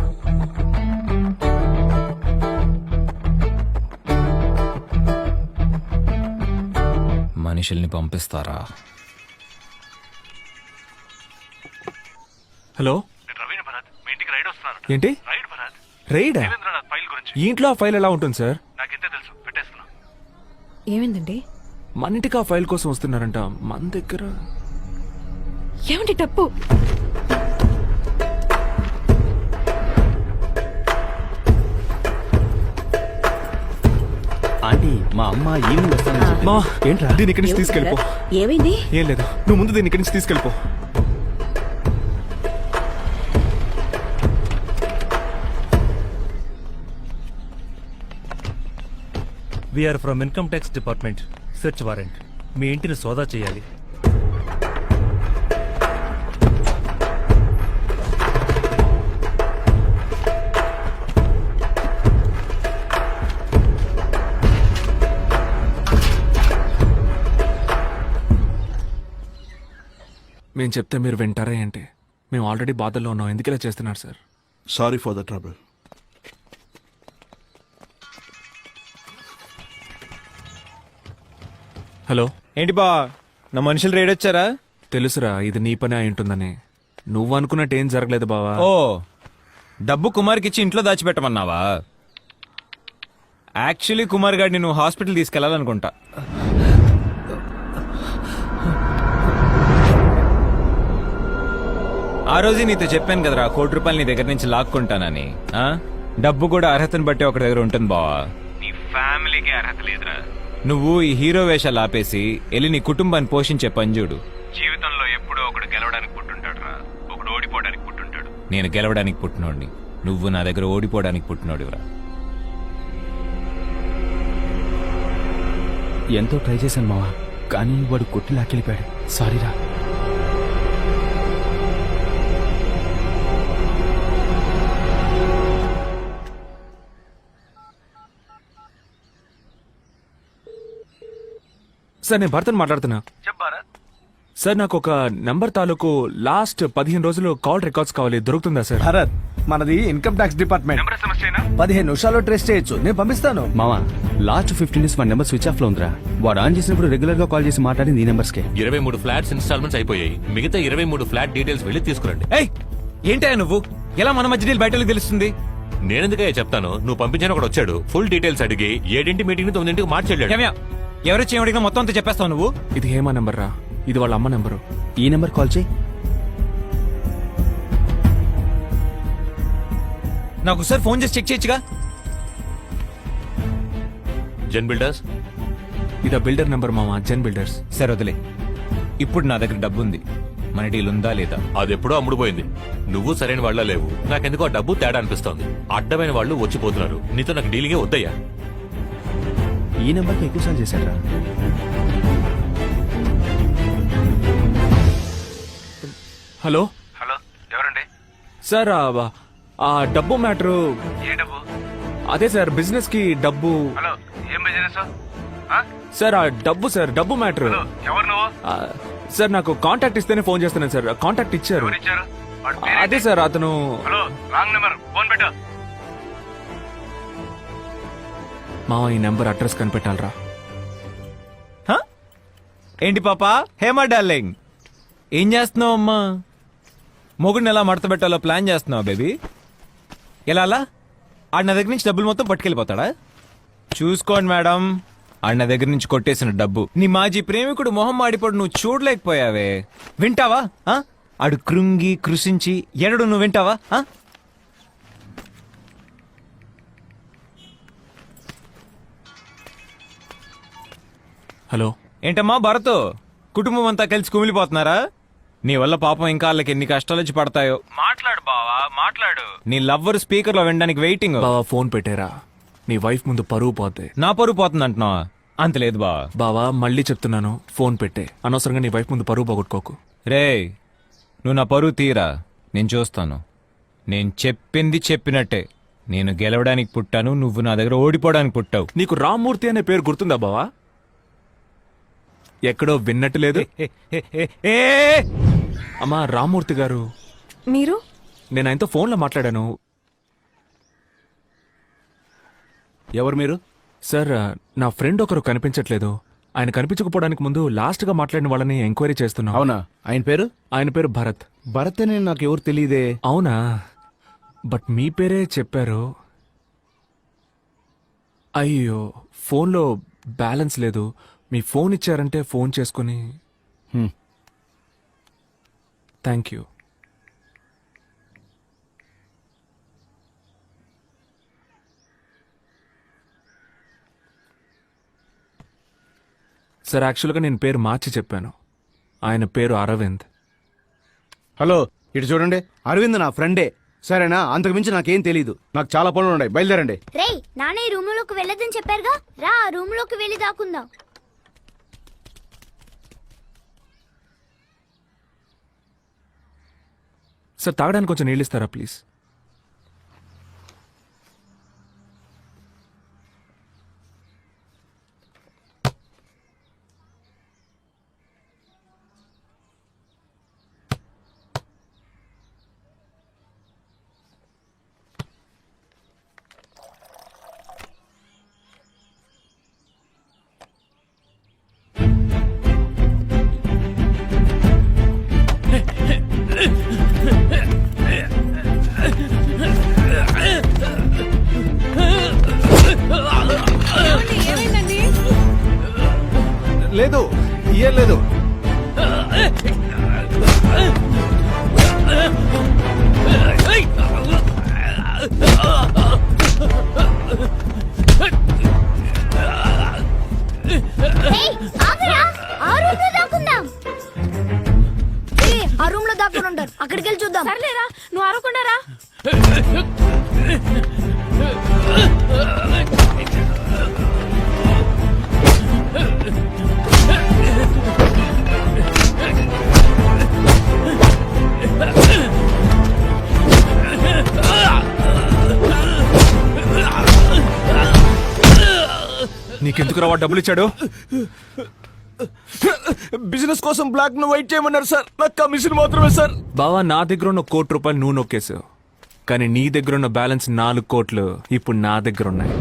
మనుషుల్ని పంపిస్తారా? హలో, ఏంటి రైడా? ఈ ఇంట్లో ఆ ఫైల్ ఎలా ఉంటుంది సార్? ఏమైందండి? మన ఇంటికి ఆ ఫైల్ కోసం వస్తున్నారంట. మన దగ్గర ఏమండి డబ్బు? ఆంటీ, మా అమ్మ ఈవినింగ్ వస్తానని చెప్పింది. మా ఏంట్రా? దీని ఇక్కడి నుంచి తీసుకెళ్ళిపో. ఏమైంది? ఏం లేదు, నువ్వు ముందు దీని ఇక్కడి నుంచి తీసుకెళ్ళిపో. We are from income tax department. Search warrant. మీ ఇంటిని సోదా చేయాలి. మేము చెప్తే మీరు వింటారా ఏంటి? మేము ఆల్రెడీ బాధల్లో ఉన్నాం, ఎందుకు ఇలా చేస్తున్నారు sir? Sorry for the trouble. Hello, ఏంటి బా, నా మనుషులు రేడొచ్చారా? తెలుసురా ఇది నీ పని అయి ఉంటుందని. నువ్వు అనుకున్నట్టు ఏం జరగలేదు బావా. ఓ డబ్బు కుమార్కిచ్చి ఇంట్లో దాచిపెట్టమన్నావా? యాక్చువల్లీ కుమార్ గారిని నువ్వు హాస్పిటల్ తీసుకెళ్లాలనుకుంటా. ఆ రోజు నీతో చెప్పాను కదరా, ₹1,00,00,000 నీ దగ్గర నుంచి లాక్కుంటానని. ఆ? డబ్బు కూడా అర్హతను బట్టి ఒకటి దగ్గర ఉంటుంది బావా. నీ ఫ్యామిలీకి అర్హత లేదురా. నువ్వు ఈ హీరో వేషాలు ఆపేసి వెళ్ళి నీ కుటుంబాన్ని పోషించే పని చూడు. జీవితంలో ఎప్పుడో ఒకడు గెలవడానికి పుట్టుంటాడు రా, ఒకడు ఓడిపోవడానికి పుట్టుంటాడు. నేను గెలవడానికి పుట్టినోడిని, నువ్వు నా దగ్గర ఓడిపోవడానికి పుట్టినోడివరా. ఎంతో ట్రై చేశాను మావా, కానీ వాడు కొట్టి లాక్కెళ్ళిపోయాడు. సారీరా. సార్ నేను భరత్ మాట్లాడుతున్నా. సార్ నాకు ఒక నంబర్ తాలూకు లాస్ట్ 15 రోజులు కాల్ రికార్డ్స్ కావాలి, దొరుకుతుందా సార్? భరత్, మనది ఇన్కమ్ ట్యాక్స్ డిపార్ట్మెంట్. 15 నిమిషాల్లో ట్రేస్ చేయొచ్చు, నేను పంపిస్తాను. మావా, లాస్ట్ 15 డేస్ వాడి నెంబర్ స్విచ్ ఆఫ్ లో ఉందిరా. వాడు ఆన్ చేసినప్పుడు రెగ్యులర్ గా కాల్ చేసి మాట్లాడింది ఈ నెంబర్స్ కే. 23 ఫ్లాట్స్ ఇన్స్టాల్మెంట్స్ అయిపోయాయి. మిగతా 23 ఫ్లాట్ డీటెయిల్స్ వెళ్ళి తీసుకురండి. ఏయ్ ఏంటయ్యా నువ్వు? ఎలా మన మధ్య డీల్ బయటకు తెలుస్తుంది? నేనెందుకయ్యా చెప్తాను, నువ్వు పంపించాను ఒకడు వచ్చాడు, ఫుల్ డీటెయిల్స్ అడిగి 7 మీటింగ్ 9 మార్చెళ్ళాడు. ఏమయ్యా, ఎవరొచ్చి ఏమడిగినా మొత్తం అంతా చెప్పేస్తావు నువ్వు? ఇది హేమా నెంబర్ రా, ఇది వాళ్ళ అమ్మ నెంబరు. ఈ నెంబర్ కాల్ చేయి. నాకు సార్ ఫోన్ చేసి చెక్ చేయొచ్చుగా. జెన్ బిల్డర్స్. ఇది బిల్డర్ నెంబర్ మామ, జెన్ బిల్డర్స్. సరే వదిలే. ఇప్పుడు నా దగ్గర డబ్బు ఉంది, మన డీల్ ఉందా లేదా? అది ఎప్పుడో అమ్ముడుపోయింది. నువ్వు సరైన వాళ్ళ లేవు. నాకెందుకో ఆ డబ్బు తేడా అనిపిస్తోంది. అడ్డమైన వాళ్ళు వచ్చిపోతున్నారు. నీతో నాకు డీలింగే వద్దయ్యా. ఈ నెంబర్కి ఎక్కువ సార్లు చేశాడ్రా. హలో హలో, ఎవరండి? సార్ ఆ డబ్బు మ్యాటరు. ఏ డబ్బు? అదే సార్, బిజినెస్ కి డబ్బు. హలో, ఏం బిజినెస్? సార్ ఆ డబ్బు, సార్ డబ్బు మ్యాటరు. ఎవరు నువ్వు? సార్ నాకు కాంటాక్ట్ ఇస్తేనే ఫోన్ చేస్తున్నాను సార్. కాంటాక్ట్ ఇచ్చారు. ఇచ్చారు? అదే సార్ అతను. హలో, రాంగ్ నెంబర్, ఫోన్ పెట్టు. మామ ఈ నెంబర్ అడ్రస్ కనిపెట్టాలరా. ఏంటి పాపా? హేమా డార్లింగ్, ఏం చేస్తున్నావు అమ్మా? మొగుడిని ఎలా మడత పెట్టాలో ప్లాన్ చేస్తున్నావు బేబీ. ఎలా అలా? ఆడ నా దగ్గర నుంచి డబ్బులు మొత్తం పట్టుకెళ్ళిపోతాడా? చూసుకోండి మేడం, ఆడ నా దగ్గర నుంచి కొట్టేసిన డబ్బు నీ మాజీ ప్రేమికుడు మొహం మాడిపోడు నువ్వు చూడలేకపోయావే. వింటావా? ఆడు కృంగి కృషించి ఎరడు, నువ్వు వింటావా? హలో, ఏంటమ్మా భరత్, కుటుంబం అంతా కలిసి కుమిలిపోతున్నారా? నీ వల్ల పాపం ఇంకా వాళ్ళకి ఎన్ని కష్టాలు వచ్చి పడతాయో. మాట్లాడు బావా, మాట్లాడు. నీ లవ్వర్ స్పీకర్ లో వినడానికి వెయిటింగ్. బావా ఫోన్ పెట్టారా, నీ వైఫ్ ముందు పరువు పోతే. నా పరువు పోతుంది అంటున్నావా? అంత లేదు బావా. బావా మళ్ళీ చెప్తున్నాను, ఫోన్ పెట్టే. అనవసరంగా నీ వైఫ్ ముందు పరువు పోగొట్టుకోకు. రే, నువ్వు నా పరువు తీరా, నేను చూస్తాను. నేను చెప్పింది చెప్పినట్టే. నేను గెలవడానికి పుట్టాను, నువ్వు నా దగ్గర ఓడిపోవడానికి పుట్టావు. నీకు రామ్మూర్తి అనే పేరు గుర్తుందా బావా? ఎక్కడో విన్నట్టు లేదు. అమ్మా రామ్మూర్తి గారు. మీరు? నేను ఆయనతో ఫోన్లో మాట్లాడాను. ఎవరు మీరు? సార్ నా ఫ్రెండ్ ఒకరు కనిపించట్లేదు. ఆయన కనిపించకపోవడానికి ముందు లాస్ట్ గా మాట్లాడిన వాళ్ళని ఎంక్వైరీ చేస్తున్నాం. అవునా? ఆయన పేరు? ఆయన పేరు భరత్. భరత్ అని నాకు ఎవరు తెలియదే. అవునా? బట్ మీ పేరే చెప్పారు. అయ్యో, ఫోన్లో బ్యాలెన్స్ లేదు. మీ ఫోన్ ఇచ్చారంటే ఫోన్ చేసుకుని. Thank you. సార్ యాక్చువల్గా నేను పేరు మార్చి చెప్పాను. ఆయన పేరు అరవింద్. హలో, ఇటు చూడండి. అరవింద్ నా ఫ్రెండే, సరేనా? అంతకు మించి నాకేం తెలీదు. నాకు చాలా పనులు ఉన్నాయి, బయలుదేరండి. రే, నాన్న ఈ రూమ్ లోకి వెళ్ళదని చెప్పారుగా, రా రూమ్ లోకి వెళ్ళి దాక్కుందాం. సార్ తాగడానికి కొంచెం నీళ్ళు ఇస్తారా ప్లీజ్? రూమ్ లో దాక్కుని ఉంటారు. అక్కడికి వెళ్ళి చూద్దాం. సర్లేరా, నువ్వు అరవకుండా రా. నీకెందుకు రావా డబ్బులు ఇచ్చాడు? బిజినెస్ కోసం బ్లాక్ ను వైట్ చేయమన్నారు సార్. నాకు కమిషన్ మాత్రమే సార్. బావా, నా దగ్గర ఉన్న ₹1,00,00,000 నువ్వు నొక్కేసావు, కానీ నీ దగ్గర ఉన్న బ్యాలెన్స్ 4 కోట్లు ఇప్పుడు నా దగ్గర ఉన్నాయి.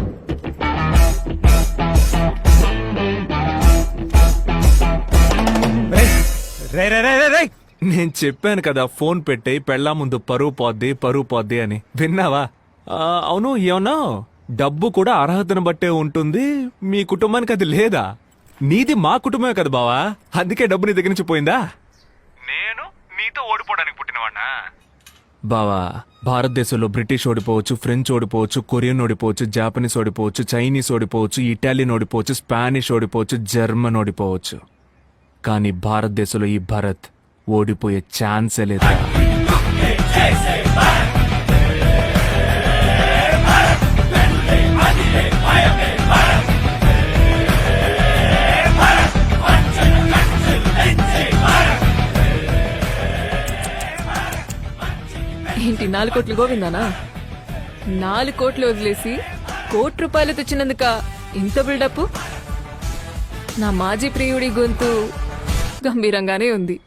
నేను చెప్పాను కదా, ఫోన్ పెట్టే పెళ్ళా ముందు పరువు పోద్ది అని. విన్నావా? అవును, ఏమన్నా డబ్బు కూడా అర్హతను బట్టే ఉంటుంది. మీ కుటుంబానికి అది లేదా? నీది మా కుటుంబమే కదా బావా, అందుకే డబ్బు నీ దగ్గర నుంచి పోయిందా? నేను నీతో ఓడిపోవడానికి పుట్టినవాడినా? బావా, భారతదేశంలో బ్రిటిష్ ఓడిపోవచ్చు, ఫ్రెంచ్ ఓడిపోవచ్చు, కొరియన్ ఓడిపోవచ్చు, జాపనీస్ ఓడిపోవచ్చు, చైనీస్ ఓడిపోవచ్చు, ఇటాలియన్ ఓడిపోవచ్చు, స్పానిష్ ఓడిపోవచ్చు, జర్మన్ ఓడిపోవచ్చు, కానీ భారతదేశంలో ఈ భరత్ ఓడిపోయే ఛాన్సే లేదు. ఏంటి 4 కోట్లు గోవిందానా? 4 కోట్లు వదిలేసి ₹1,00,00,000 తెచ్చినందుక ఇంత బిల్డప్? నా మాజీ ప్రియుడి గొంతు గంభీరంగానే ఉంది,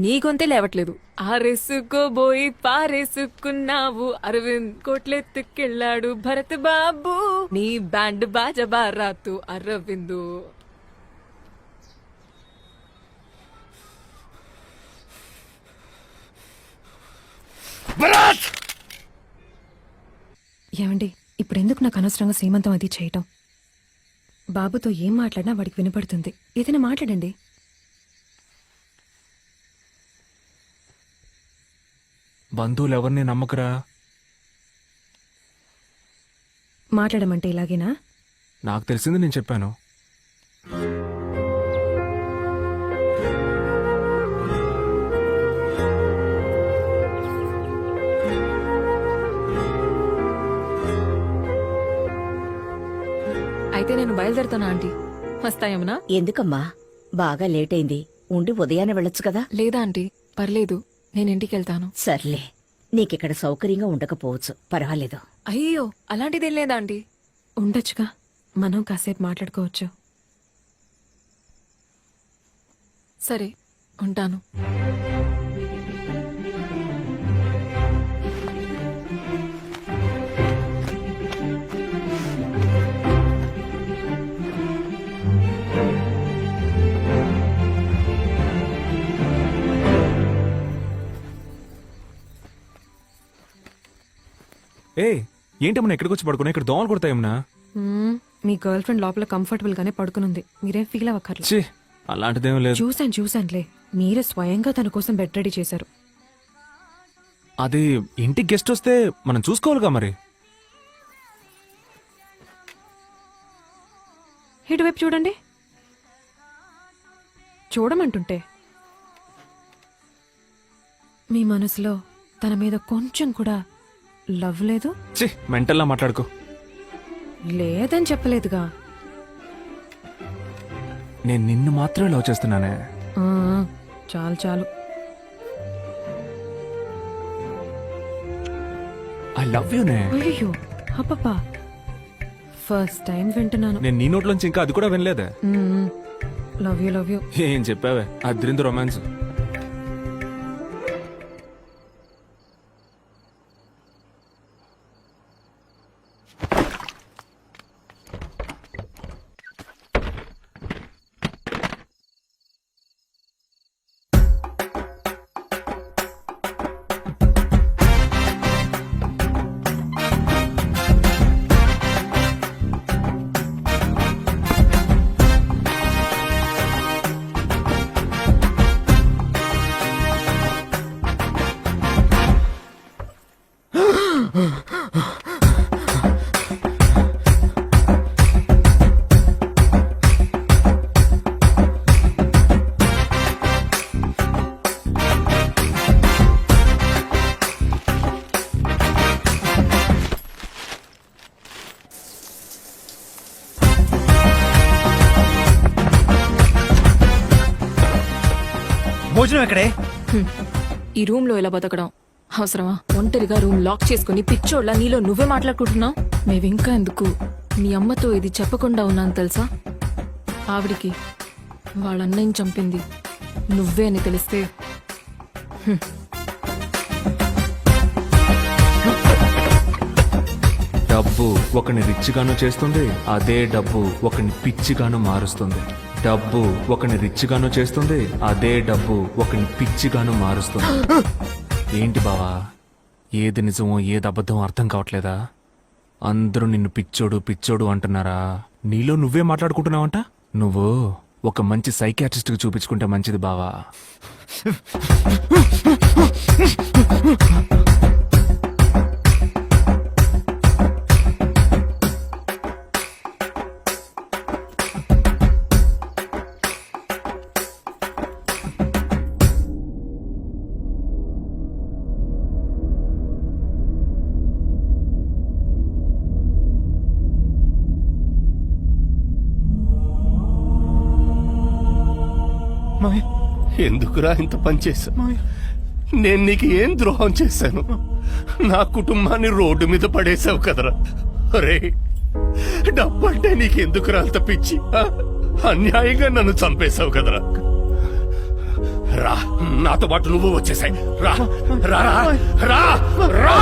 నీ గొంతే లేవట్లేదు. ఆరేసుకోబోయి పారేసుకున్నావు, అరవింద్ కోట్లెత్తుకెళ్ళాడు భరత్ బాబు, నీ బ్యాండ్ బాజా బారాతు అరవిందు. ఏమండి, ఇప్పుడెందుకు నాకు అనవసరంగా శ్రీమంతం అది చేయటం? బాబుతో ఏం మాట్లాడినా వాడికి వినపడుతుంది. ఏదైనా మాట్లాడండి. బంధువులు ఎవరిని నమ్మకరా? మాట్లాడమంటే ఇలాగేనా? నాకు తెలిసింది నేను చెప్పాను. అయితే నేను బయలుదేరుతానా ఆంటీ? వస్తాయమ్మనా? ఎందుకమ్మా, బాగా లేట్ అయింది, ఉండి ఉదయాన్నే వెళ్ళొచ్చు కదా. లేదా ఆంటీ, పర్లేదు, నేను ఇంటికి వెళ్తాను. సర్లే, నీకిక్కడ సౌకర్యంగా ఉండకపోవచ్చు, పర్వాలేదు. అయ్యో, అలాంటిదేం లేదా ఆంటీ. ఉండొచ్చుగా, మనం కాసేపు మాట్లాడుకోవచ్చు. సరే, ఉంటాను. ఏంటమ్మా ఇక్కడికి వచ్చి పడుకున్నా? ఇక్కడ దోమలు కొడతాయమ్మా. మీ గర్ల్ ఫ్రెండ్ లోపల కంఫర్టబుల్ గానే పడుకునుంది, మీరేం ఫీల్ అవ్వక్కర్లేదు. ఛీ, అలాంటిదేం లేదు. చూసానులే, మీరే స్వయంగా తన కోసం బెడ్ రెడీ చేశారు. అది ఇంటికి గెస్ట్ వస్తే మనం చూసుకోవాలిగా మరి. ఇటువైపు చూడండి. చూడమంటుంటే మీ మనసులో తన మీద కొంచెం కూడా లవ్ లేదు? ఛీ, మెంటల్లా మాట్లాడుకో. లేదని చెప్పలేదుగా. నేను నిన్ను మాత్రమే లవ్ చేస్తున్నానే. చాలు. ఐ లవ్ యూనే. అయ్యో అప్పపా, ఫస్ట్ టైం వింటున్నాను. నేను నీ నోట్లోంచి ఇంకా అది కూడా వినలేదే. Love you. ఏం చెప్పావే, అద్రింది రొమాన్స్. అవసరం ఎక్కడే? ఈ రూమ్ లో ఎలా బతకడం అవసరమా? ఒంటరిగా రూమ్ లాక్ చేసుకుని పిచ్చోళ్ళ నీలో నువ్వే మాట్లాడుకుంటున్నావు. మేవింకా ఎందుకు మీ అమ్మతో ఇది చెప్పకుండా ఉన్నాను తెలుసా? ఆవిడికి వాళ్ళ అన్నయ్యని చంపింది నువ్వే అని తెలిస్తే డబ్బు ఒకని రిచ్గాను చేస్తుంది, అదే డబ్బు ఒకని పిచ్చిగాను మారుస్తుంది. డబ్బు ఒకని రిచ్గాను చేస్తుంది, అదే డబ్బు ఒకని పిచ్చిగాను మారుస్తుంది. ఏంటి బావా, ఏది నిజమో ఏది అబద్ధం అర్థం కావట్లేదా? అందరూ నిన్ను పిచ్చోడు పిచ్చోడు అంటున్నారా? నీలో నువ్వే మాట్లాడుకుంటున్నావంట. నువ్వు ఒక మంచి సైకియాట్రిస్ట్కి చూపించుకుంటే మంచిది బావా. ఎందుకురా ఇంత పని చేశా? నేను నీకు ఏం ద్రోహం చేశాను? నా కుటుంబాన్ని రోడ్డు మీద పడేసావు కదరా. అరే, డబ్బంటే నీకెందుకురా అంత పిచ్చి? అన్యాయంగా నన్ను చంపేశావు కదరా. రా, నాతో పాటు నువ్వు వచ్చేసాయి. రా రా రా రా.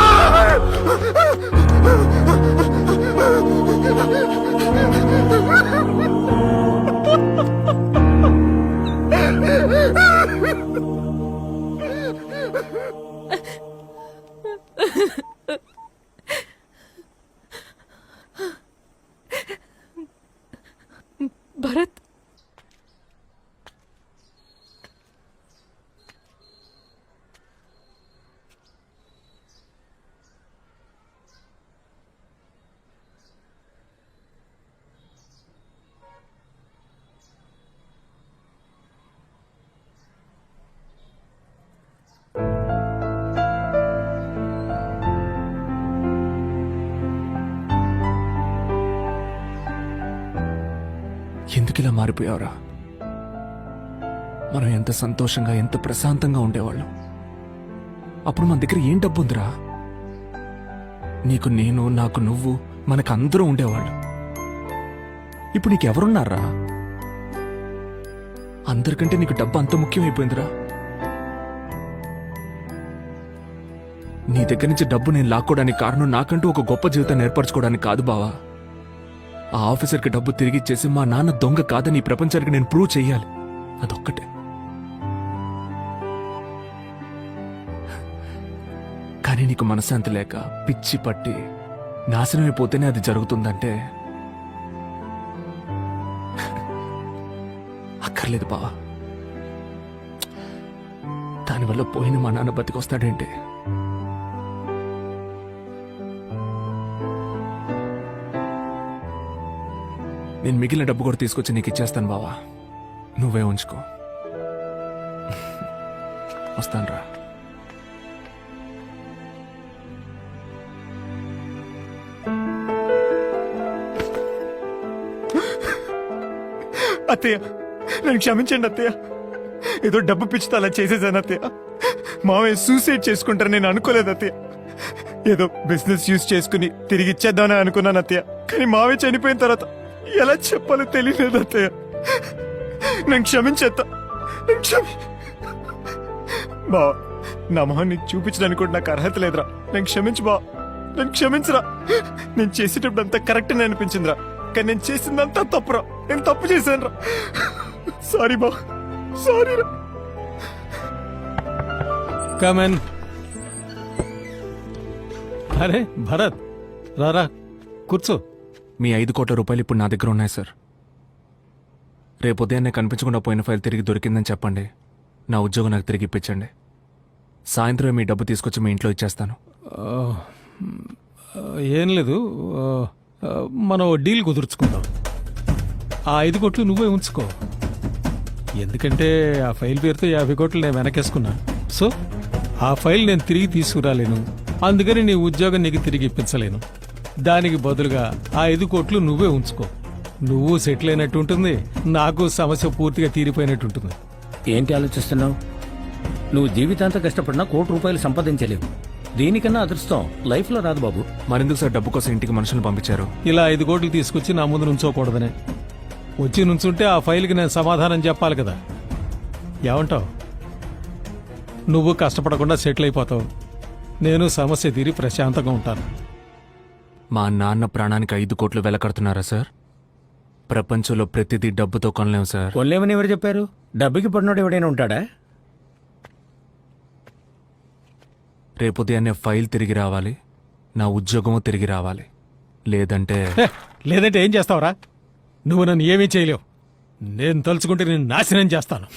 భరత్, ఎందుకు ఇలా మారిపోయావురా? మనం ఎంత సంతోషంగా ఎంత ప్రశాంతంగా ఉండేవాళ్ళం. అప్పుడు మన దగ్గర ఏం డబ్బు ఉందిరా? నీకు నేను, నాకు నువ్వు, మనకు అందరూ ఉండేవాళ్ళు. ఇప్పుడు నీకెవరున్నారా? అందరికంటే నీకు డబ్బు అంత ముఖ్యమైపోయిందిరా. నీ దగ్గర నుంచి డబ్బు నేను లాక్కోవడానికి కారణం నాకంటూ ఒక గొప్ప జీవితాన్ని ఏర్పరచుకోవడానికి కాదు బావా. ఆ ఆఫీసర్కి డబ్బు తిరిగి ఇచ్చేసి మా నాన్న దొంగ కాదని ఈ ప్రపంచానికి నేను ప్రూవ్ చెయ్యాలి. అదొక్కటే. కానీ నీకు మనశ్శాంతి లేక పిచ్చి పట్టి నాశనమైపోతేనే అది జరుగుతుందంటే అక్కర్లేదు బావా. దానివల్ల పోయిన మా నాన్న బతికొస్తాడేంటి? నేను మిగిలిన డబ్బు కూడా తీసుకొచ్చి నీకు ఇచ్చేస్తాను బావా. నువ్వే ఉంచుకో. వస్తానురా. అత్తయ్య, నన్ను క్షమించండి అత్తయ్య. ఏదో డబ్బు పిచ్చితో అలా చేసేసాను అత్తయ్య. మావయ్య సూసైడ్ చేసుకుంటారు నేను అనుకోలేదు అత్తయ్య. ఏదో బిజినెస్ యూజ్ చేసుకుని తిరిగి ఇచ్చేద్దామని అనుకున్నాను అత్తయ్య. కానీ మావయ్య చనిపోయిన తర్వాత ఎలా చెప్పాలో తెలియలేదు అత్తయ్య. నేను క్షమించేస్తా. బావా, నా మొహాన్ని చూపించడానికి కూడా నాకు అర్హత లేదురా. నేను క్షమించు బావా, నేను క్షమించరా. నేను చేసేటప్పుడు అంతా కరెక్ట్ అని అనిపించిందిరా, కానీ నేను చేసిందంతా తప్పురా. నేను తప్పు చేశాను రా. సారీ బా, సారీ రా. కమన్. అరే భరత్, రారా కూర్చో. మీ 5 కోట్ల రూపాయలు ఇప్పుడు నా దగ్గర ఉన్నాయి సార్. రేపు ఉదయాన్నే కనిపించకుండా పోయిన ఫైల్ తిరిగి దొరికిందని చెప్పండి. నా ఉద్యోగం నాకు తిరిగి ఇప్పించండి. సాయంత్రం మీ డబ్బు తీసుకొచ్చి మీ ఇంట్లో ఇచ్చేస్తాను. ఏం లేదు, మనం డీల్ కుదుర్చుకుందాం. ఆ 5 కోట్లు నువ్వే ఉంచుకో. ఎందుకంటే ఆ ఫైల్ పేరుతో 50 కోట్లు నేను వెనకేసుకున్నా. సో ఆ ఫైల్ నేను తిరిగి తీసుకురాలేను. అందుకని నీ ఉద్యోగం నీకు తిరిగి ఇప్పించలేను. దానికి బదులుగా ఆ 5 కోట్లు నువ్వే ఉంచుకో. నువ్వు సెటిల్ అయినట్టు ఉంటుంది, నాకు సమస్య పూర్తిగా తీరిపోయినట్టు ఉంటుంది. ఏంటి ఆలోచిస్తున్నావు? నువ్వు జీవితాంతం కష్టపడినా ₹1,00,00,000 సంపాదించలేవు. దీనికన్నా అదృష్టం లైఫ్లో రాదు బాబు. మరెందుకు సార్ డబ్బు కోసం ఇంటికి మనుషులను పంపించారు? ఇలా 5 కోట్లు తీసుకొచ్చి నా ముందు నుంచోకూడదనే. వచ్చి నుంచుంటే ఆ ఫైల్కి నేను సమాధానం చెప్పాలి కదా. ఏమంటావు? నువ్వు కష్టపడకుండా సెటిల్ అయిపోతావు, నేను సమస్య తీరి ప్రశాంతంగా ఉంటాను. మా నాన్న ప్రాణానికి 5 కోట్లు వెలకడుతున్నారా సార్? ప్రపంచంలో ప్రతిదీ డబ్బుతో కొనలేము సార్. కొనలేమని ఎవరు చెప్పారు? డబ్బుకి పడినోడు ఎవడైనా ఉంటాడా? రేపు ఉదయాన్నే ఫైల్ తిరిగి రావాలి, నా ఉద్యోగము తిరిగి రావాలి. లేదంటే లేదంటే ఏం చేస్తావురా? నువ్వు నన్ను ఏమీ చేయలేవు. నేను తలుచుకుంటే నేను నాశనం చేస్తాను.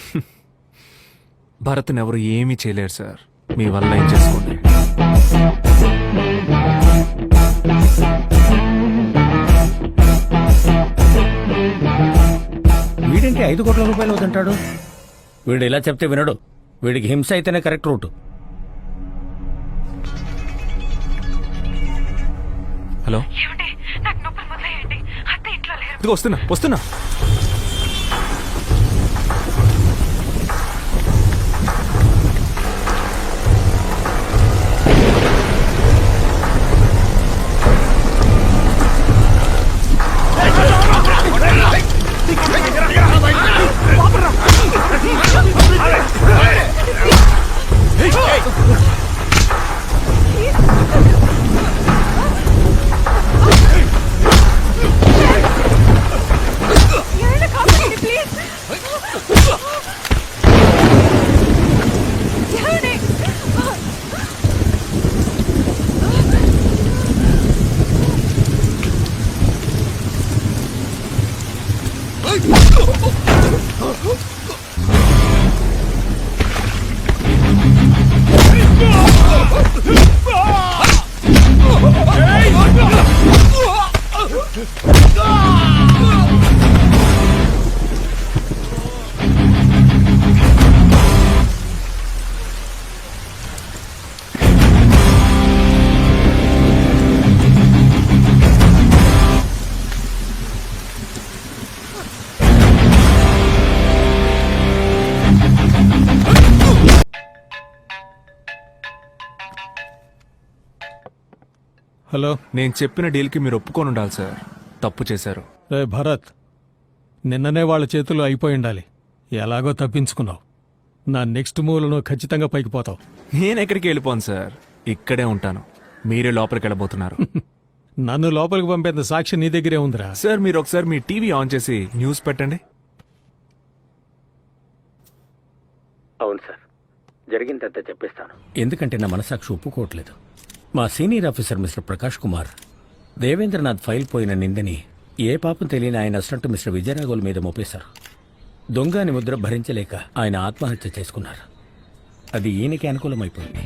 భరత్ని ఎవరు ఏమీ చేయలేరు సార్. మీ వల్ల ఏం చేసుకోండి. వీడింటి ₹5 కోట్ల వద్దంటాడు. వీడు ఇలా చెప్తే వినడు. వీడికి హింస అయితేనే కరెక్ట్ రూట్. హలో, ఇదిగో వస్తున్నా. హలో, నేను చెప్పిన డీల్కి మీరు ఒప్పుకొని ఉండాలి సార్. తప్పు చేశారు. రే భరత్, నిన్ననే వాళ్ళ చేతుల్లో అయిపోయి ఉండాలి. ఎలాగో తప్పించుకున్నావు. నా నెక్స్ట్ మూవ్లో నువ్వు ఖచ్చితంగా పైకి పోతావు. నేను ఎక్కడికి వెళ్ళిపోను సార్, ఇక్కడే ఉంటాను. మీరే లోపలికి వెళ్ళబోతున్నారు. నన్ను లోపలికి పంపేంత సాక్షి నీ దగ్గరే ఉందిరా. సార్ మీరు ఒకసారి మీ టీవీ ఆన్ చేసి న్యూస్ పెట్టండి. అవును సార్, జరిగిందంతా చెప్పేస్తాను. ఎందుకంటే నా మనసాక్షి ఒప్పుకోవట్లేదు. మా senior officer mister Prakash Kumar Devendranath file పోయిన నిందని ఏ పాపం తెలియని ఆయన అసిస్టెంట్ మిస్టర్ విజయరాఘవుల మీద మోపేశారు. దొంగ అని ముద్ర భరించలేక ఆయన ఆత్మహత్య చేసుకున్నారు. అది ఈయనకి అనుకూలమైపోయింది.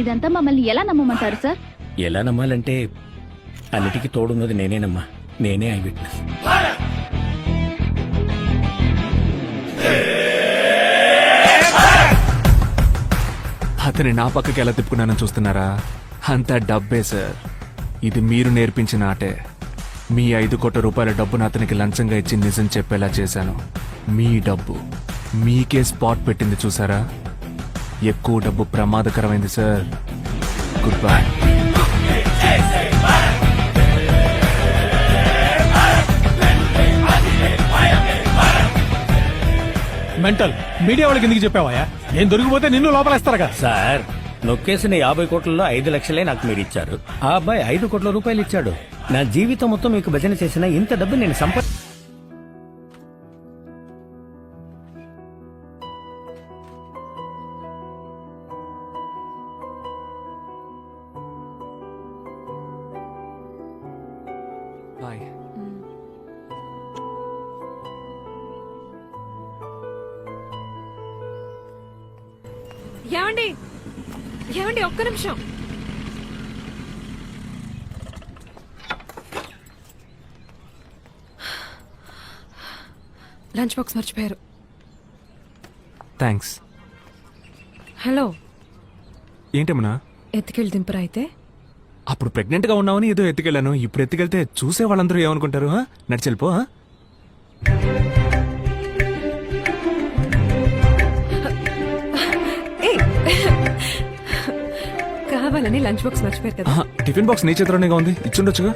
ఇదంతా మమ్మల్ని ఎలా నమ్మమంటారు సార్? ఎలా నమ్మాలంటే అన్నిటికీ తోడున్నది నేనేనమ్మా. నేనే ఐ విట్నెస్. అతని నా పక్కకి ఎలా తిప్పుకున్నానని చూస్తున్నారా? అంతా డబ్బే సార్. ఇది మీరు నేర్పించిన ఆటే. మీ ₹5 కోట్ల డబ్బును అతనికి లంచంగా ఇచ్చి నిజం చెప్పేలా చేశాను. మీ డబ్బు మీకే స్పాట్ పెట్టింది చూసారా? ఎక్కువ డబ్బు ప్రమాదకరమైంది sir. Good bye. Mental media వాళ్ళకి ఎందుకు చెప్పావా? నేను దొరికిపోతే నిన్ను లోపలేస్తారుగా. సార్, నొక్కేసిన 50 కోట్లలో 5 లక్షలే నాకు మీరు ఇచ్చారు. ఆ అబ్బాయి ₹5 కోట్ల ఇచ్చాడు. నా జీవితం మొత్తం మీకు భజన చేసిన ఇంత డబ్బు నేను బాయ్. ఏమండి ఒక్క నిమిషం. లంచ్ బాక్స్ మర్చిపోయారు. థ్యాంక్స్. హలో, ఏంటమ్మా? ఎత్తుకెళ్ళి దింపరా అయితే? అప్పుడు ప్రెగ్నెంట్ గా ఉన్నావని ఏదో ఎత్తుకెళ్ళాను. ఇప్పుడు ఎత్తుకెళ్తే చూసే వాళ్ళందరూ ఏమనుకుంటారు? నడిచెళ్ళిపో. కావాలని లంచ్ బాక్స్ మర్చిపోయారు కదా టిఫిన్ బాక్స్ నీ చేతిలోనేగా ఉంది ఇచ్చుండొచ్చుగా